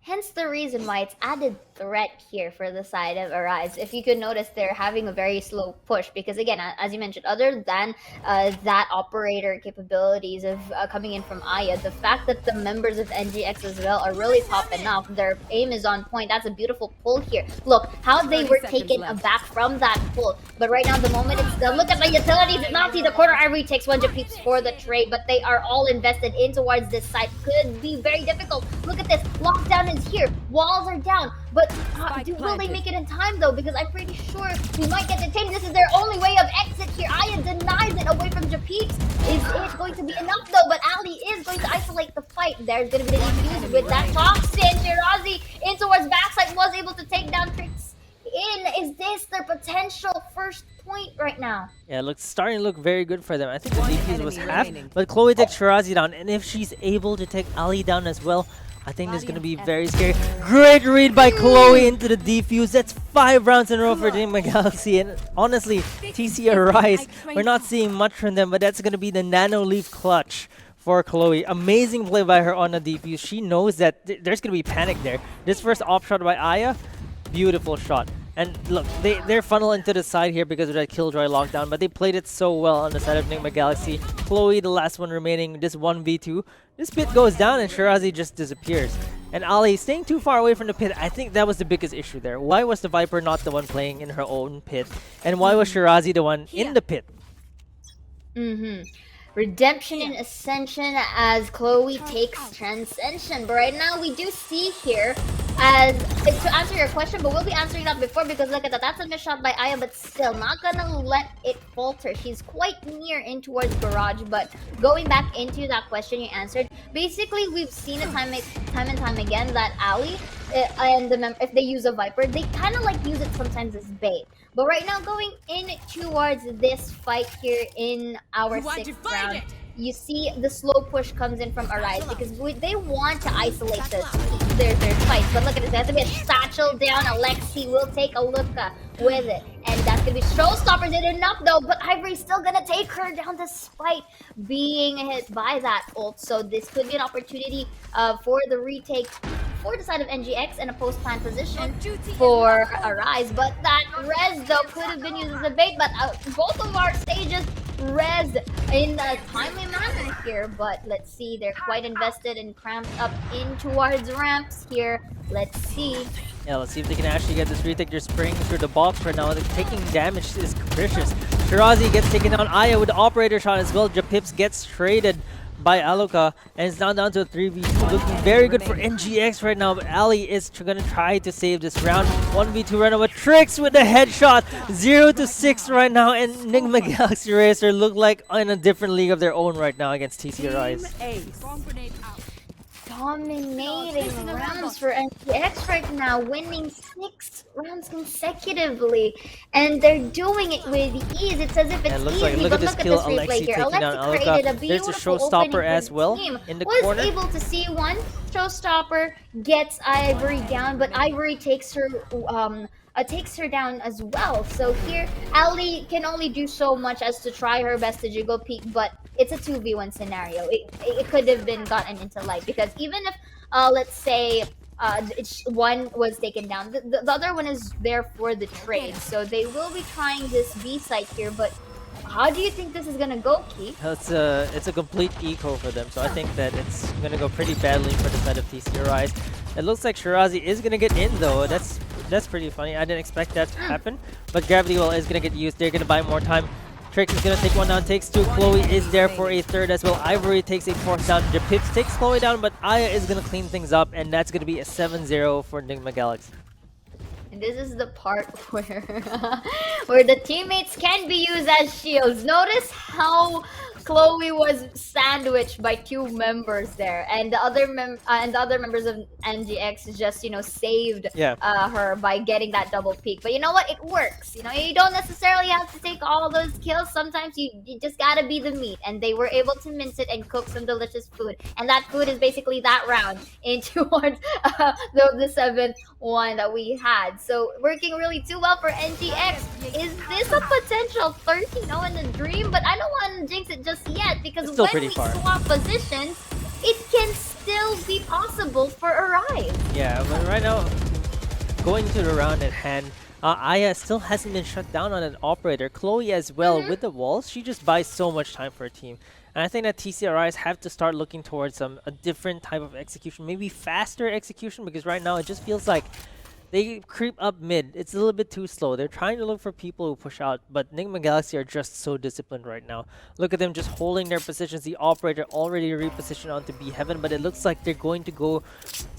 Hence the reason why it's added threat here for the side of Arise. If you could notice, they're having a very slow push because, again, as you mentioned, other than that operator capabilities of coming in from Aya, the fact that the members of NGX as well are really popping off, their aim is on point. That's a beautiful pull here. Look how they were taken aback from that pull. But right now, the moment it's done, look at the utilities. Did not see the corner. Ivory takes 100 peeps for the trade, but they are all invested in towards this side. Could be very difficult. Look at this. Lockdown is here. Walls are down. But will they make it in time though? Because I'm pretty sure we might get detained. This is their only way of exit here. Aya denies it away from Japeeps. Is it going to be enough though? But Ali is going to isolate the fight. There's going to be the defuse with that toxin. Shirazi in towards backside was able to take down Trix. in. Is this their potential first point right now? Yeah, it looks starting to look very good for them. I think the defuse was enemy half, remaining. but Chloe takes Shirazi down, and if she's able to take Ali down as well, I think this is going to be very scary. Great read by Chloe into the defuse. That's 5 rounds in a row for Nigma Galaxy, and honestly, TC Arise, we're not seeing much from them, but that's going to be the Nano Leaf clutch for Chloe. Amazing play by her on the defuse. She knows that there's going to be panic there. This first op shot by Aya, beautiful shot. And look, they're funneled into the side here because of that Killjoy lockdown, but they played it so well on the side of Nigma Galaxy. Chloe, the last one remaining, this 1v2. This pit goes down and Shirazi just disappears. And Ali staying too far away from the pit, I think that was the biggest issue there. Why was the Viper not the one playing in her own pit? And why was Shirazi the one in the pit? Redemption and Ascension as Chloe takes Transcension. But right now we do see here, as to answer your question, but we'll be answering that before because look at that. That's a missed shot by Aya, but still not gonna let it falter. She's quite near in towards Barrage, but going back into that question you answered, basically we've seen it time and time again that Ali and if they use a Viper, they kind of like use it sometimes as bait. But right now, going in towards this fight here in our 6th round, you see the slow push comes in from Arise because they want to isolate their fights. But look at this, there has to be a satchel down. Alexi will take a look with it. And that's going to be Showstopper. Did enough though, but Ivory's still going to take her down despite being hit by that ult. So this could be an opportunity for the retake for the side of NGX and a post-plant position for Arise. But that res though could have been used as a bait, but both of our stages res in a timely manner here. But let's see, they're quite invested and cramped up in towards ramps here. Let's see. Yeah, let's see if they can actually get this retake. They're spraying through the box right now. They're taking damage is capricious. Shirazi gets taken down. Aya with the operator shot as well. Japips gets traded by Aluka, and it's now down to a 3v2. Looking very good for NGX right now, but Ali is going to try to save this round. 1v2 right now with Tricks with the headshot. 0-6 right now, and Nigma Galaxy Racer look like in a different league of their own right now against TC Arise. Dominating rounds for NGX right now, winning 6 rounds consecutively, and they're doing it with ease. It's as if it's and looks easy, like, look but at this look at kill, this replay Alexi here. taking down Alexi created a Aluka. There's a beautiful showstopper opening as for well the team. in the Was corner. able to see one showstopper gets Ivory down, but Ivory takes her down as well. So here, Ali can only do so much as to try her best to jiggle peek, but it's a 2v1 scenario. It could have been gotten into light because even if, let's say, one was taken down, the other one is there for the trade. So they will be trying this B site here, but how do you think this is gonna go, Key? It's a complete eco for them, so I think that it's gonna go pretty badly for the side of TC Rise. It looks like Shirazi is gonna get in though. That's pretty funny. I didn't expect that to happen, but Gravity Well is gonna get used. They're gonna buy more time. Trick is gonna take one down, takes 2. Chloe is there for a 3rd as well. Ivory takes a 4th down. Japips takes Chloe down, but Aya is gonna clean things up, and that's gonna be a 7-0 for Nigma Galaxy. And this is the part where the teammates can be used as shields. Notice how Chloe was sandwiched by 2 members there, and the other members of NGX just saved her by getting that double peek. But you know what? It works. You don't necessarily have to take all those kills. Sometimes you just gotta be the meat, and they were able to mince it and cook some delicious food. And that food is basically that round in towards the 7-1 that we had. So working really too well for NGX. Is this a potential 13-0 in the dream? But I don't want to jinx it just yet because It's still when pretty we far. swap positions, it can still be possible for Arise. Yeah, but right now, going to the round at hand, Aya still hasn't been shut down on an operator. Chloe as well with the walls. She just buys so much time for a team. And I think that TC Rise have to start looking towards a different type of execution, maybe faster execution, because right now it just feels like they creep up mid. It's a little bit too slow. They're trying to look for people who push out, but Nigma Galaxy are just so disciplined right now. Look at them just holding their positions. The operator already repositioned onto B Heaven, but it looks like they're going to go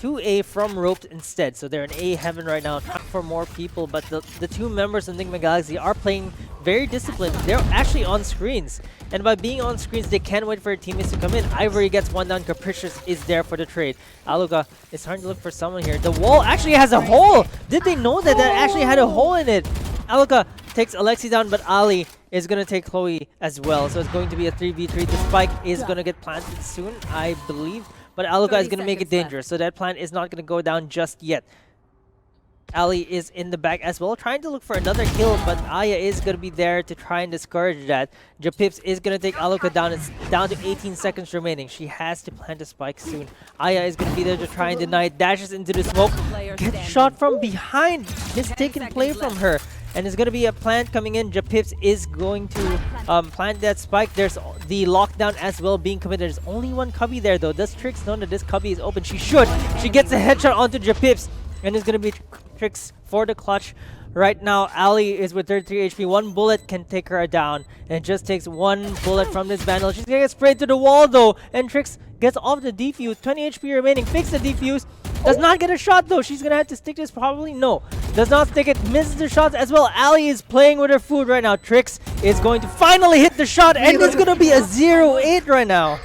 to A from roped instead. So they're in A Heaven right now, trying for more people, but the 2 members of Nigma Galaxy are playing very disciplined. They're actually on screens. And by being on screens, they can't wait for their teammates to come in. Ivory gets one down. Capricious is there for the trade. Aluka is starting to look for someone here. The wall actually has a hole. Did they know that that actually had a hole in it? Aluka takes Alexi down, but Ali is going to take Chloe as well. So it's going to be a 3v3. The spike is going to get planted soon, I believe. But Aluka is going to make it dangerous. So that plant is not going to go down just yet. Ali is in the back as well, trying to look for another kill, but Aya is going to be there to try and discourage that. Japips is going to take Aluka down. It's down to 18 seconds remaining. She has to plant a spike soon. Aya is going to be there to try and deny it. Dashes into the smoke. Gets shot from behind. Mistaken play from her. And it's going to be a plant coming in. Japips is going to plant that spike. There's the lockdown as well being committed. There's only one cubby there though. Does Trix know that this cubby is open? She should. She gets a headshot onto Japips. And it's going to be Trix for the clutch. Right now, Ali is with 33 HP. One bullet can take her down. And it just takes one bullet from this Vandal. She's going to get sprayed to the wall though. And Trix gets off the defuse. 20 HP remaining. Fix the defuse. Does not get a shot though. She's going to have to stick this probably. No. Does not stick it. Misses the shots as well. Ali is playing with her food right now. Trix is going to finally hit the shot. And it's going to be a 0-8 right now.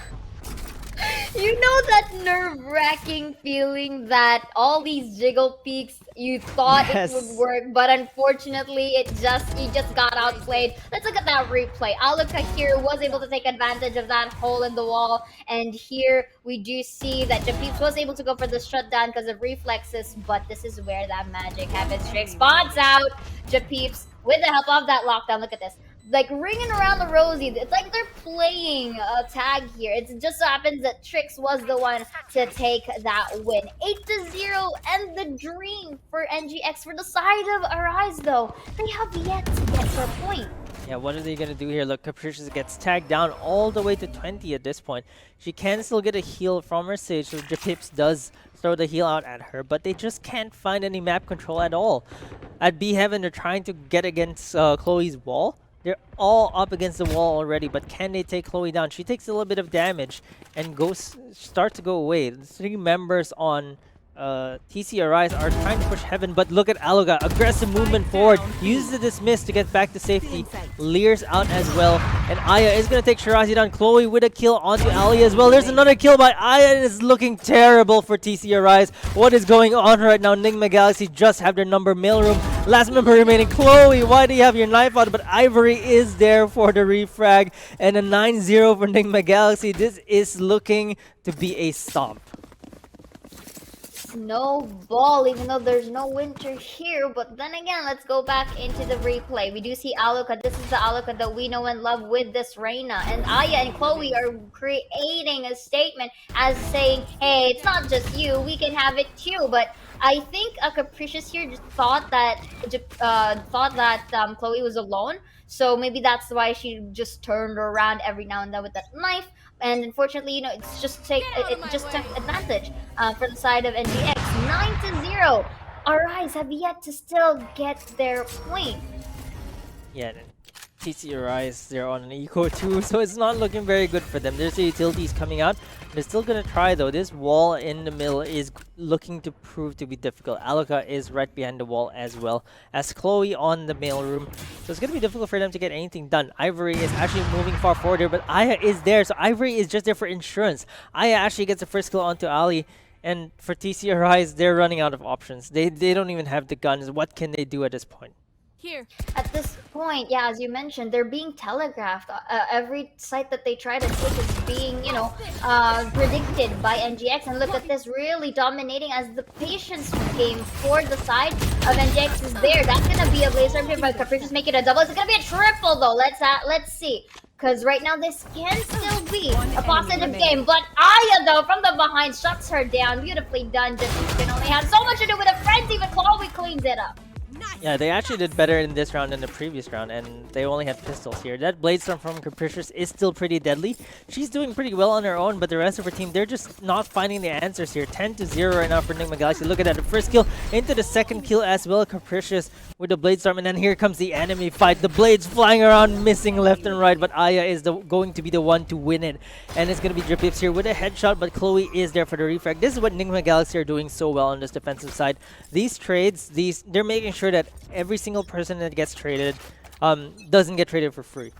You know that nerve-wracking feeling that all these jiggle peaks, you thought Yes. it would work, but unfortunately you just got outplayed. Let's look at that replay. Aluka here was able to take advantage of that hole in the wall, and here we do see that Japeeps was able to go for the shutdown because of reflexes, but this is where that magic happens. Trick spots out Japeeps with the help of that lockdown. Look at this. Like ringing around the rosy. It's like they're playing a tag here. It just so happens that Trix was the one to take that win. 8-0 and the dream for NGX. For the side of Arise though, they have yet to get their point. Yeah, what are they going to do here? Look, Capricious gets tagged down all the way to 20 at this point. She can still get a heal from her Sage, so Japips does throw the heal out at her, but they just can't find any map control at all. At B Heaven, they're trying to get against Chloe's wall. They're all up against the wall already, but can they take Chloe down? She takes a little bit of damage and starts to go away. The 3 members on TC Arise are trying to push Heaven, but look at Aluga. Aggressive movement forward. Uses the dismiss to get back to safety. Leers out as well. And Aya is going to take Shirazi down. Chloe with a kill onto Ali as well. There's another kill by Aya, and it's looking terrible for TC Arise. What is going on right now? Nigma Galaxy just have their number. Mailroom. Last member remaining. Chloe, why do you have your knife out? But Ivory is there for the refrag. And a 9-0 for Nigma Galaxy. This is looking to be a stomp. Snowball, even though there's no winter here. But then again, let's go back into the replay. We do see Aluka. This is the Aluka that we know and love with this Reina. And Aya and Chloe are creating a statement as saying, hey, it's not just you, we can have it too. But I think Capricious here just thought that Chloe was alone. So maybe that's why she just turned around every now and then with that knife. And unfortunately, you know, it just took advantage for the side of NGX. 9-0. Arise have yet to still get their point. Yeah, TC Arise, they're on an eco too, so it's not looking very good for them. There's the utilities coming out. They're still gonna try though. This wall in the middle is looking to prove to be difficult. Aluka is right behind the wall as well as Chloe on the mailroom. So it's gonna be difficult for them to get anything done. Ivory is actually moving far forward here, but Aya is there. So Ivory is just there for insurance. Aya actually gets the first kill onto Ali. And for TC Arise, they're running out of options. They don't even have the guns. What can they do at this point? Here. At this point, yeah, as you mentioned, they're being telegraphed. Every site that they try to take is being, you know, predicted by NGX. And look at this, really dominating as the patience game for the side of NGX is there. That's gonna be a laser here, but Capricious make it a double. It's gonna be a triple though. Let's see. Because right now this can still be a positive game. But Aya though, from the behind, shuts her down. Beautifully done. Just can only have so much to do with a frenzy, but Chloe cleans it up. Yeah, they actually did better in this round than the previous round, and they only had pistols here. That Blade Storm from Capricious is still pretty deadly. She's doing pretty well on her own, but the rest of her team, they're just not finding the answers here. 10-0 right now for Nigma Galaxy. Look at that, the first kill into the second kill as well. Capricious with the Blade Storm, and then here comes the enemy fight. The blades flying around, missing left and right, but Aya is going to be the one to win it. And it's going to be Dripips here with a headshot, but Chloe is there for the refrag. This is what Nigma Galaxy are doing so well on this defensive side. These trades, they're making sure that every single person that gets traded doesn't get traded for free.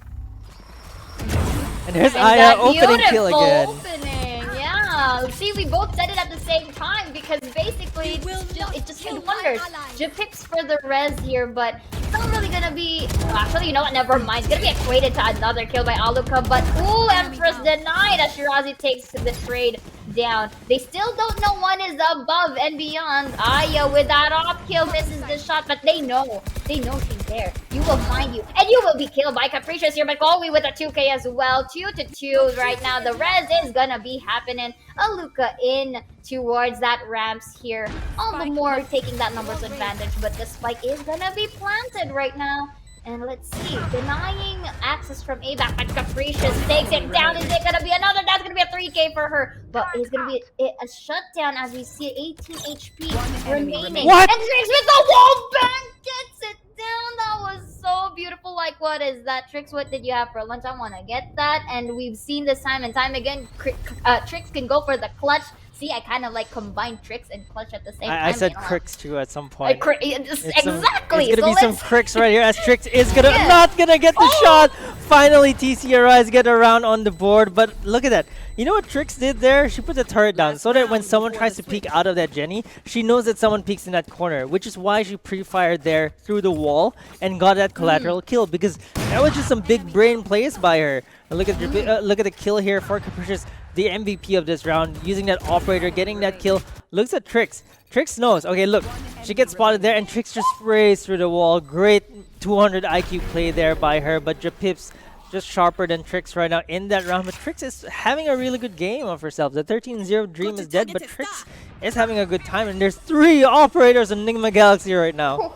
And there's And Aya that opening kill beautiful again. opening, yeah. See, we both said it at the same time because basically it just did wonders. Jipips for the res here, but it's not really gonna be. Well, actually, you know what? Never mind. It's gonna be equated to another kill by Aluka, but ooh, Empress denied as Shirazi takes the trade down. They still don't know one is above and beyond. Aya with that off kill misses the shot, but they know she's there. You will find you, and you will be killed by Capricious here, but Chloe with a 2K as well. 2-2 right now. The res is gonna be happening. Aluka in towards that ramps here. All the more taking that numbers advantage, but the spike is gonna be planted right now. And let's see, denying access from ABAC, but Capricious takes it down. Is it gonna be another? That's gonna be a 3K for her, but it's gonna be a shutdown as we see 18 HP remaining. What? And Trix with the wall bang gets it down. That was so beautiful. Like, what is that, Trix? What did you have for lunch? I want to get that. And we've seen this time and time again. Trix can go for the clutch. See, I kind of like combine Trix and clutch at the same time. I said you know? Cricks too at some point. Exactly. It's gonna be some cricks right here as Trix is gonna Yeah. not gonna get the shot. Finally, TCRIs get around on the board, but look at that. You know what Trix did there? She put the turret down so that when someone tries to peek out of that Jenny, she knows that someone peeks in that corner, which is why she pre-fired there through the wall and got that collateral kill, because that was just some big brain plays by her. Look at look at the kill here for Capricious, the MVP of this round, using that operator, getting that kill. Looks at Trix. Trix knows. Okay, look, she gets spotted there, and Trix just sprays through the wall. Great 200 IQ play there by her, but Japips just sharper than Trix right now in that round. But Trix is having a really good game of herself. The 13-0 dream is dead, but Trix is having a good time, and there's 3 operators in Nigma Galaxy right now.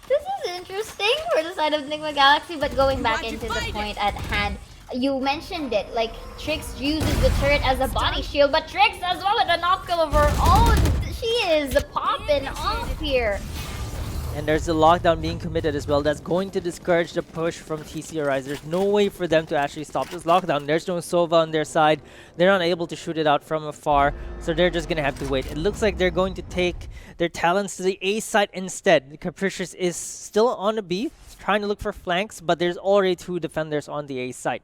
This is interesting for the side of Nigma Galaxy, but going back into the point at hand, you mentioned it, like Trix uses the turret as a body shield, but Trix as well with a knock kill of her own. She is popping off here. And there's a lockdown being committed as well. That's going to discourage the push from TCRIs. There's no way for them to actually stop this lockdown. There's no Sova on their side. They're not able to shoot it out from afar, so they're just going to have to wait. It looks like they're going to take their talents to the A side instead. Capricious is still on the B, trying to look for flanks, but there's already 2 defenders on the A side.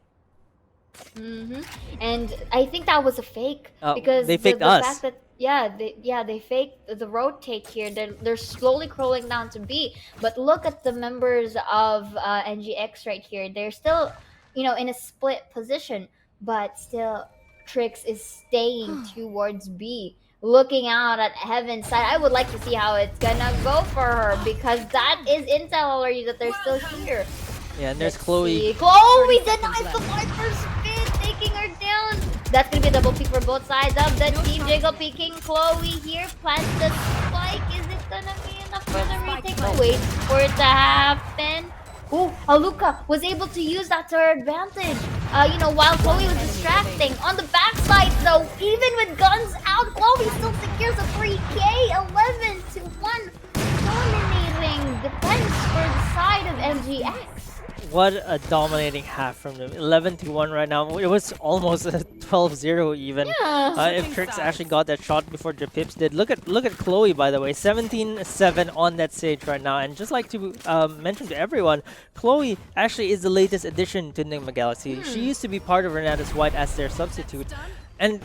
And I think that was a fake because they faked the us. fact that they faked the rotate here. They're slowly crawling down to B, but look at the members of NGX right here. They're still, in a split position, but still Trix is staying towards B, looking out at Heaven's side. I would like to see how it's gonna go for her because that is intel already that they're still here. Yeah, and there's Chloe. Chloe denies the Viper spin, taking her down. That's gonna be a double peek for both sides of the team. Jiggle peeking. Chloe here plants the spike. Is it gonna be enough for the retake? Oh, wait for it to happen. Ooh, Aluka was able to use that to her advantage. While Chloe was distracting. On the backside, though, even with guns out, Chloe still secures a 3K. 11-1, dominating defense for the side of MGX. What a dominating half from them. 11-1 right now. It was almost a 12-0 even. Yeah. If Trix actually got that shot before Japips did. Look at Chloe, by the way. 17-7 on that stage right now. And just like to mention to everyone, Chloe actually is the latest addition to Nigma Galaxy. She used to be part of Renatus White as their substitute. And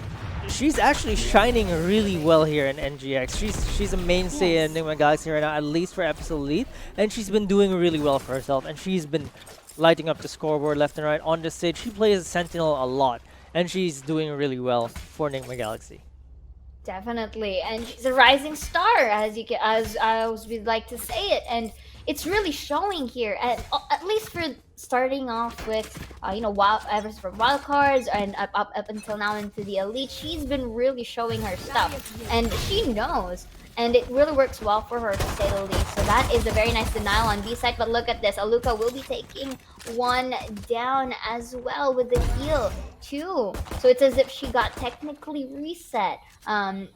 she's actually shining really well here in NGX. She's a mainstay in Nigma Galaxy right now, at least for FSL Elite. And she's been doing really well for herself. And she's been lighting up the scoreboard left and right on the stage. She plays Sentinel a lot. And she's doing really well for Nigma Galaxy. Definitely, and she's a rising star, as we'd like to say it, and it's really showing here. At least for starting off with, ever from wild cards and up until now into the elite, she's been really showing her stuff, and she knows. And it really works well for her, to say the least. So that is a very nice denial on B side. But look at this. Aluka will be taking one down as well with the heal, too. So it's as if she got technically reset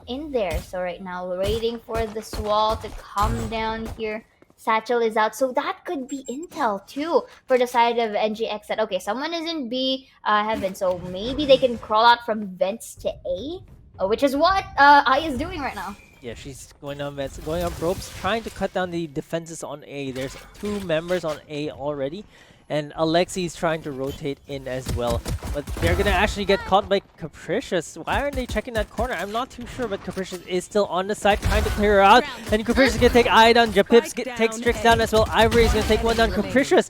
in there. So right now, we're waiting for this wall to come down here. Satchel is out. So that could be intel, too, for the side of NGX. That, okay, someone is in B heaven. So maybe they can crawl out from vents to A, which is what I is doing right now. Yeah, she's going on meds, going up ropes, trying to cut down the defenses on A. There's 2 members on A already, and Alexi's trying to rotate in as well. But they're gonna actually get caught by Capricious. Why aren't they checking that corner? I'm not too sure, but Capricious is still on the side trying to clear her out. And Capricious is gonna take Aya down, Japips takes Strix down as well. Ivory is gonna take one down. Capricious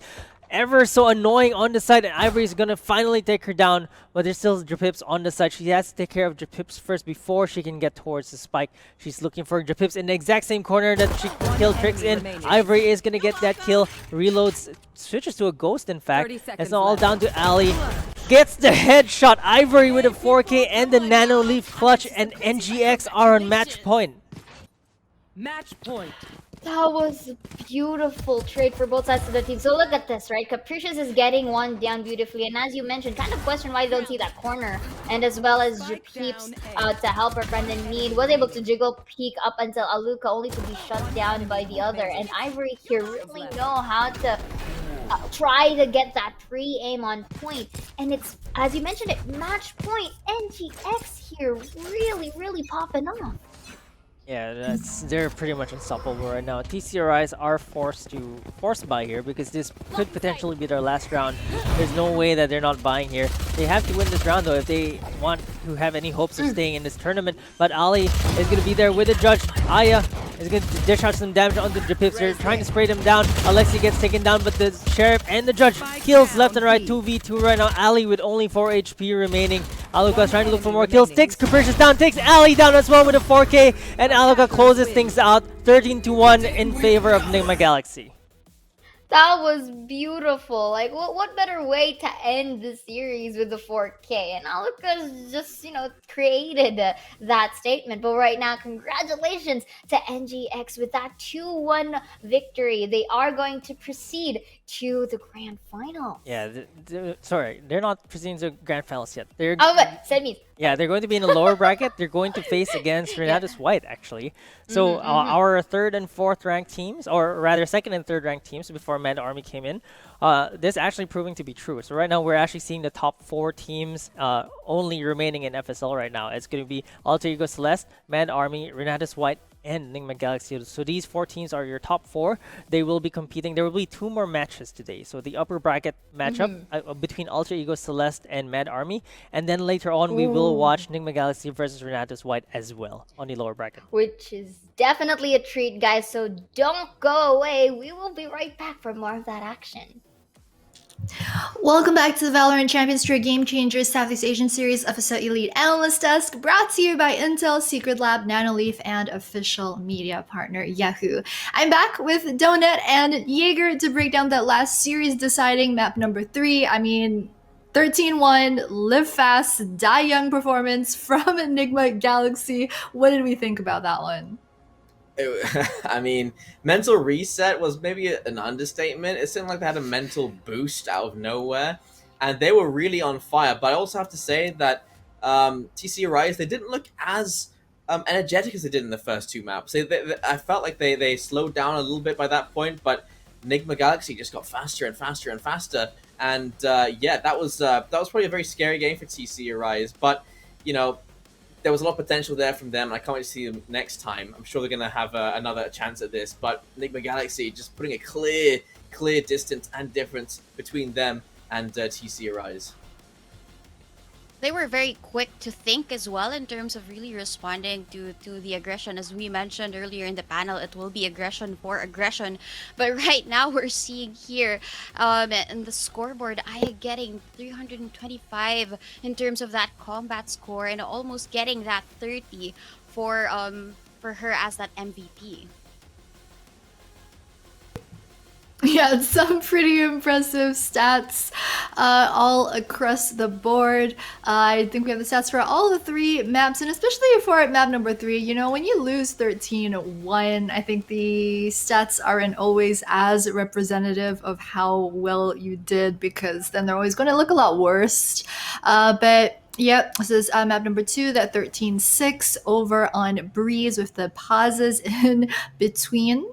ever so annoying on the side, and Ivory is gonna finally take her down, but there's still Japips on the side. She has to take care of Japips first before she can get towards the spike. She's looking for Japips in the exact same corner that she killed Trix in. Ivory is gonna get that kill, reloads, switches to a ghost in fact. It's all down to Ali. Gets the headshot. Ivory with a 4K and the Nano Leaf clutch, and NGX are on match point. Match point. That was a beautiful trade for both sides of the team. So look at this, right? Capricious is getting one down beautifully. And as you mentioned, kind of question why they don't see that corner. And as well as Japeeps to help her friend in need, was able to jiggle peek up until Aluka, only to be shut down by the other. And Ivory here really know how to try to get that pre-aim on point. And it's, as you mentioned it, match point. NGX here really, really popping off. Yeah, they're pretty much unstoppable right now. TCRIs are forced buy here because this could potentially be their last round. There's no way that they're not buying here. They have to win this round though if they want to have any hopes of staying in this tournament. But Ali is going to be there with the judge. Aya is going to dish out some damage onto the Japips. They're trying to spray them down. Alexi gets taken down, but the Sheriff and the judge kills left and right. 2v2 right now. Ali with only 4 HP remaining. Aluka is trying to look for more kills. Takes Capricious down, takes Ali down as well with a 4K, and Aluka closes things out 13-1 in favor of Nigma Galaxy. That was beautiful. Like, what better way to end the series with the 4K? And Aluka's just, created that statement. But right now, congratulations to NGX with that 2-1 victory. They are going to proceed to the grand final. Yeah, sorry, they're not proceeding to grand finals yet. Yeah, they're going to be in the lower bracket. They're going to face against Renatus White, actually. So our 3rd and 4th ranked teams, or rather 2nd and 3rd ranked teams before Mad Army came in, this actually proving to be true. So right now we're actually seeing the top 4 teams only remaining in FSL right now. It's going to be Alter Ego Celeste, Mad Army, Renatus White, and Nigma Galaxy. So these 4 teams are your top 4. They will be competing. There will be 2 more matches today. So the upper bracket matchup between Alter Ego Celeste and Mad Army. And then later on, we will watch Nigma Galaxy versus Renatus White as well on the lower bracket. Which is definitely a treat, guys. So don't go away. We will be right back for more of that action. Welcome back to the Valorant Champions Tour Game Changers Southeast Asian Series FSL Elite Analyst Desk, brought to you by Intel, Secret Lab, Nanoleaf, and official media partner Yahoo. I'm back with Donut and Jaeger to break down that last series deciding map number 3. I mean, 13-1, live fast, die young performance from Enigma Galaxy. What did we think about that one? I mean, mental reset was maybe an understatement. It seemed like they had a mental boost out of nowhere, and they were really on fire. But I also have to say that TC Rise, they didn't look as energetic as they did in the first 2 maps. I felt like they slowed down a little bit by that point, but Nigma Galaxy just got faster and faster and faster. And yeah, that was probably a very scary game for TC Rise. But there was a lot of potential there from them, and I can't wait to see them next time. I'm sure they're going to have another chance at this, but Nigma Galaxy just putting a clear distance and difference between them and TC Arise. They were very quick to think as well in terms of really responding to the aggression. As we mentioned earlier in the panel, it will be aggression for aggression. But right now we're seeing here in the scoreboard, Aya getting 325 in terms of that combat score and almost getting that 30 for her as that MVP. Yeah, some pretty impressive stats all across the board. I think we have the stats for all the 3 maps, and especially for map number 3. When you lose 13-1, I think the stats aren't always as representative of how well you did, because then they're always going to look a lot worse. But yep, this is map number 2, that 13-6 over on Breeze with the pauses in between.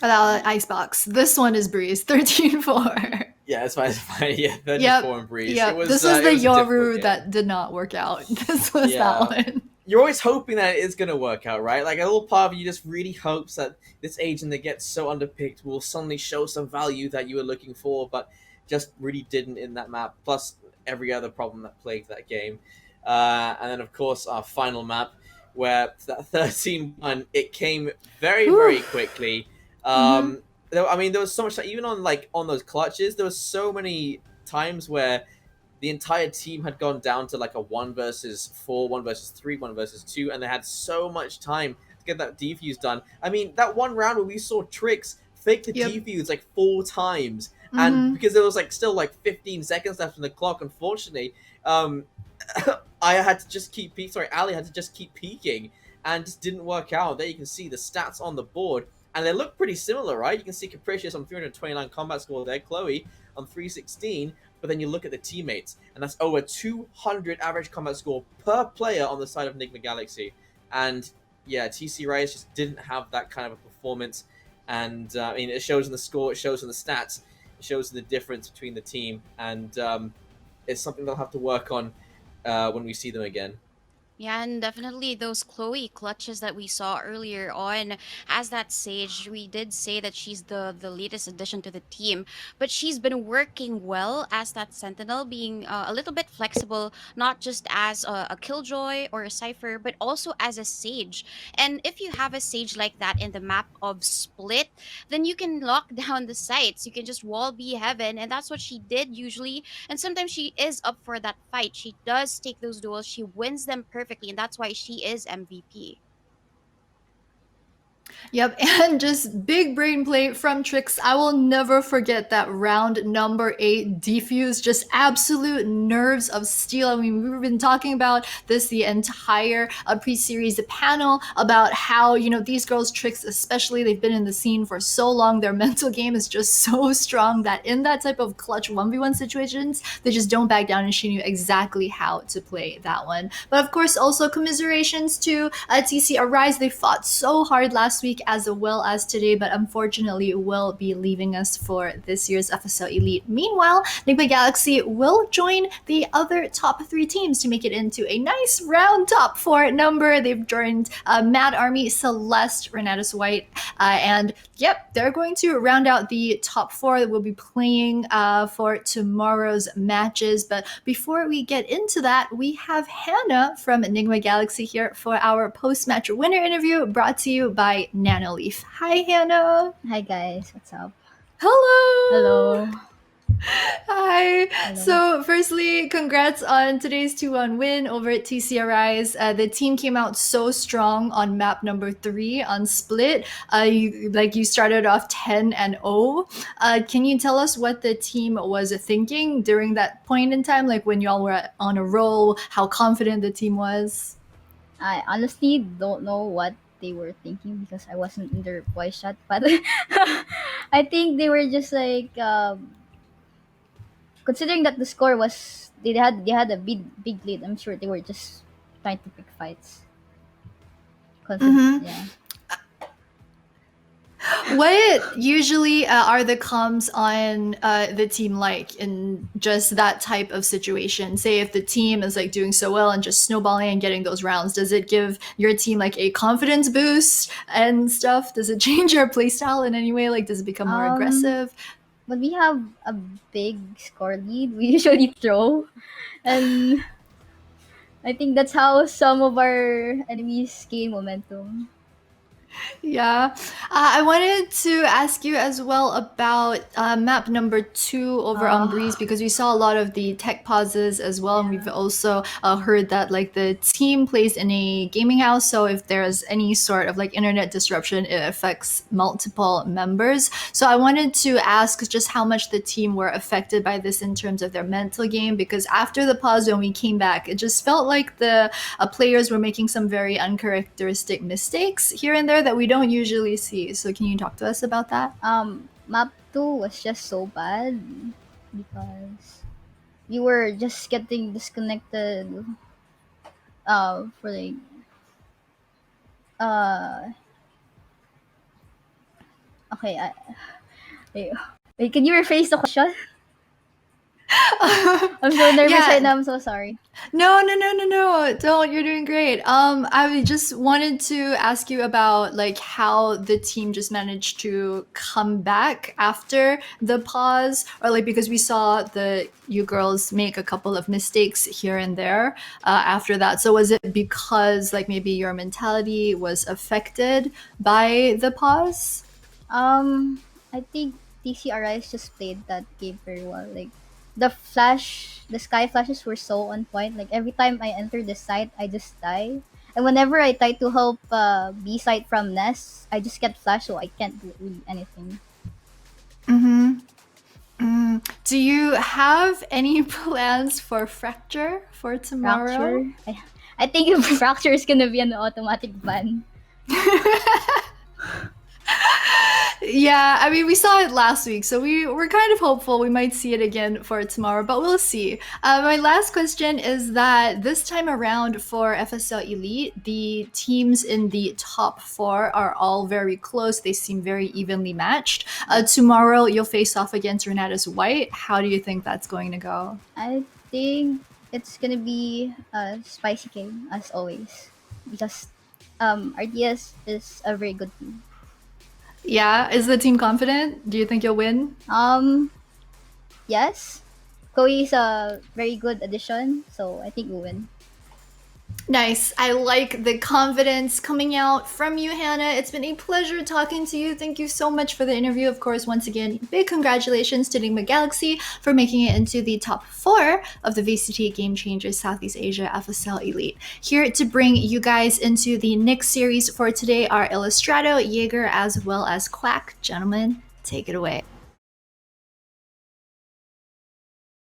Icebox. This one is Breeze, 13-4. Yeah, that's fine. Yeah, 34 and Breeze. Yeah, this was the Yoru that did not work out. This was that one. you're always hoping that it is going to work out, right? Like a little part of you just really hopes that this agent that gets so underpicked will suddenly show some value that you were looking for, but just really didn't in that map. Plus every other problem that plagued that game, and then of course our final map, where that 13-1, it came very very quickly. Mm-hmm. I mean, there was so much that even on those clutches, there was so many times where the entire team had gone down to like a 1 versus 4, 1 versus 3, 1 versus 2, and they had so much time to get that defuse done. I mean, that one round where we saw Trix fake the Yep. defuse like 4 times, and Mm-hmm. because there was like still like 15 seconds left on the clock, unfortunately, I had to just keep Ali had to just keep peeking, and just didn't work out. There you can see the stats on the board, and they look pretty similar, right? You can see Capricious on 329 combat score there, Chloe on 316, but then you look at the teammates, and that's over 200 average combat score per player on the side of Nigma Galaxy. And yeah, TC Rise just didn't have that kind of a performance. And I mean, it shows in the score, it shows in the stats, it shows in the difference between the team, and it's something they'll have to work on when we see them again. Yeah, and definitely those Chloe clutches that we saw earlier on as that Sage, we did say that she's the latest addition to the team, but she's been working well as that Sentinel, being a little bit flexible, not just as a Killjoy or a Cypher, but also as a Sage. And if you have a Sage like that in the map of Split, then you can lock down the sites. You can just wall B heaven, and that's what she did usually. And sometimes she is up for that fight. She does take those duels. She wins them perfectly, and that's why she is MVP. Yep, and just big brain play from Trix. I will never forget that round number 8 defuse, just absolute nerves of steel. I mean, we've been talking about this the entire pre-series panel about how, you know, these girls, Trix especially, they've been in the scene for so long. Their mental game is just so strong that in that type of clutch 1v1 situations, they just don't back down, and she knew exactly how to play that one. But of course, also commiserations to TC Arise. They fought so hard last week as well as today, but unfortunately will be leaving us for this year's FSL Elite. Meanwhile, Nigma Galaxy will join the other top 3 teams to make it into a nice round top 4 number. They've joined Mad Army, Celeste, Renatus White, and yep, they're going to round out the top 4 that will be playing for tomorrow's matches. But before we get into that, we have Hannah from Nigma Galaxy here for our post-match winner interview brought to you by Nanoleaf. Hi, Hannah. Hi guys, what's up? Hello. Hello. Hi. Hello. So, firstly, congrats on today's 2-1 win over at TC Arise. The team came out so strong on map number 3 on Split. You started off 10-0. Can you tell us what the team was thinking during that point in time, like when y'all were on a roll, how confident the team was? I honestly don't know what they were thinking because I wasn't in their voice chat, but I think they were just like considering that the score was they had a big lead. I'm sure they were just trying to pick fights. Mhm. Yeah. What usually are the comms on the team like in just that type of situation? Say if the team is like doing so well and just snowballing and getting those rounds, does it give your team like a confidence boost and stuff? Does it change your playstyle in any way? Like, does it become more aggressive? When we have a big score lead, we usually throw, and I think that's how some of our enemies gain momentum. Yeah. I wanted to ask you as well about map number 2 over on Breeze, because we saw a lot of the tech pauses as well. And we've also heard that like the team plays in a gaming house. So if there's any sort of like internet disruption, it affects multiple members. So I wanted to ask just how much the team were affected by this in terms of their mental game, because after the pause, when we came back, it just felt like the players were making some very uncharacteristic mistakes here and there that we don't usually see. So can you talk to us about that? Map 2 was just so bad because we were just getting disconnected for like uh okay, wait, can you rephrase the question? I'm so nervous Yeah. right now. I'm so sorry. No, no, no, no, no. Don't. You're doing great. I just wanted to ask you about like how the team just managed to come back after the pause, or like because we saw you girls make a couple of mistakes here and there after that. So was it because like maybe your mentality was affected by the pause? I think TCRIs just played that game very well. Like the sky flashes were so on point. Like every time I enter the site, I just die. And whenever I try to help B site from Nest, I just get flashed, so I can't do really anything. Mm-hmm. Do you have any plans for Fracture for tomorrow? Fracture. I think if fracture is gonna be an automatic ban. Yeah, I mean, we saw it last week, so we're kind of hopeful we might see it again for tomorrow, but we'll see. My last question is that this time around for FSL Elite, the teams in the top four are all very close. They seem very evenly matched. Tomorrow, you'll face off against Renata's White. How do you think that's going to go? I think it's gonna be a spicy game as always because RDS is a very good team. Yeah, is the team confident? Do you think you'll win? Yes, Koi is a very good addition, so I think we'll win. Nice. I like the confidence coming out from you, Hannah. It's been a pleasure talking to you. Thank you so much for the interview. Of course, once again, big congratulations to Nigma Galaxy for making it into the top 4 of the VCT Game Changers Southeast Asia FSL Elite. Here to bring you guys into the next series for today are Illustrato, Jaeger, as well as Quack. Gentlemen, take it away.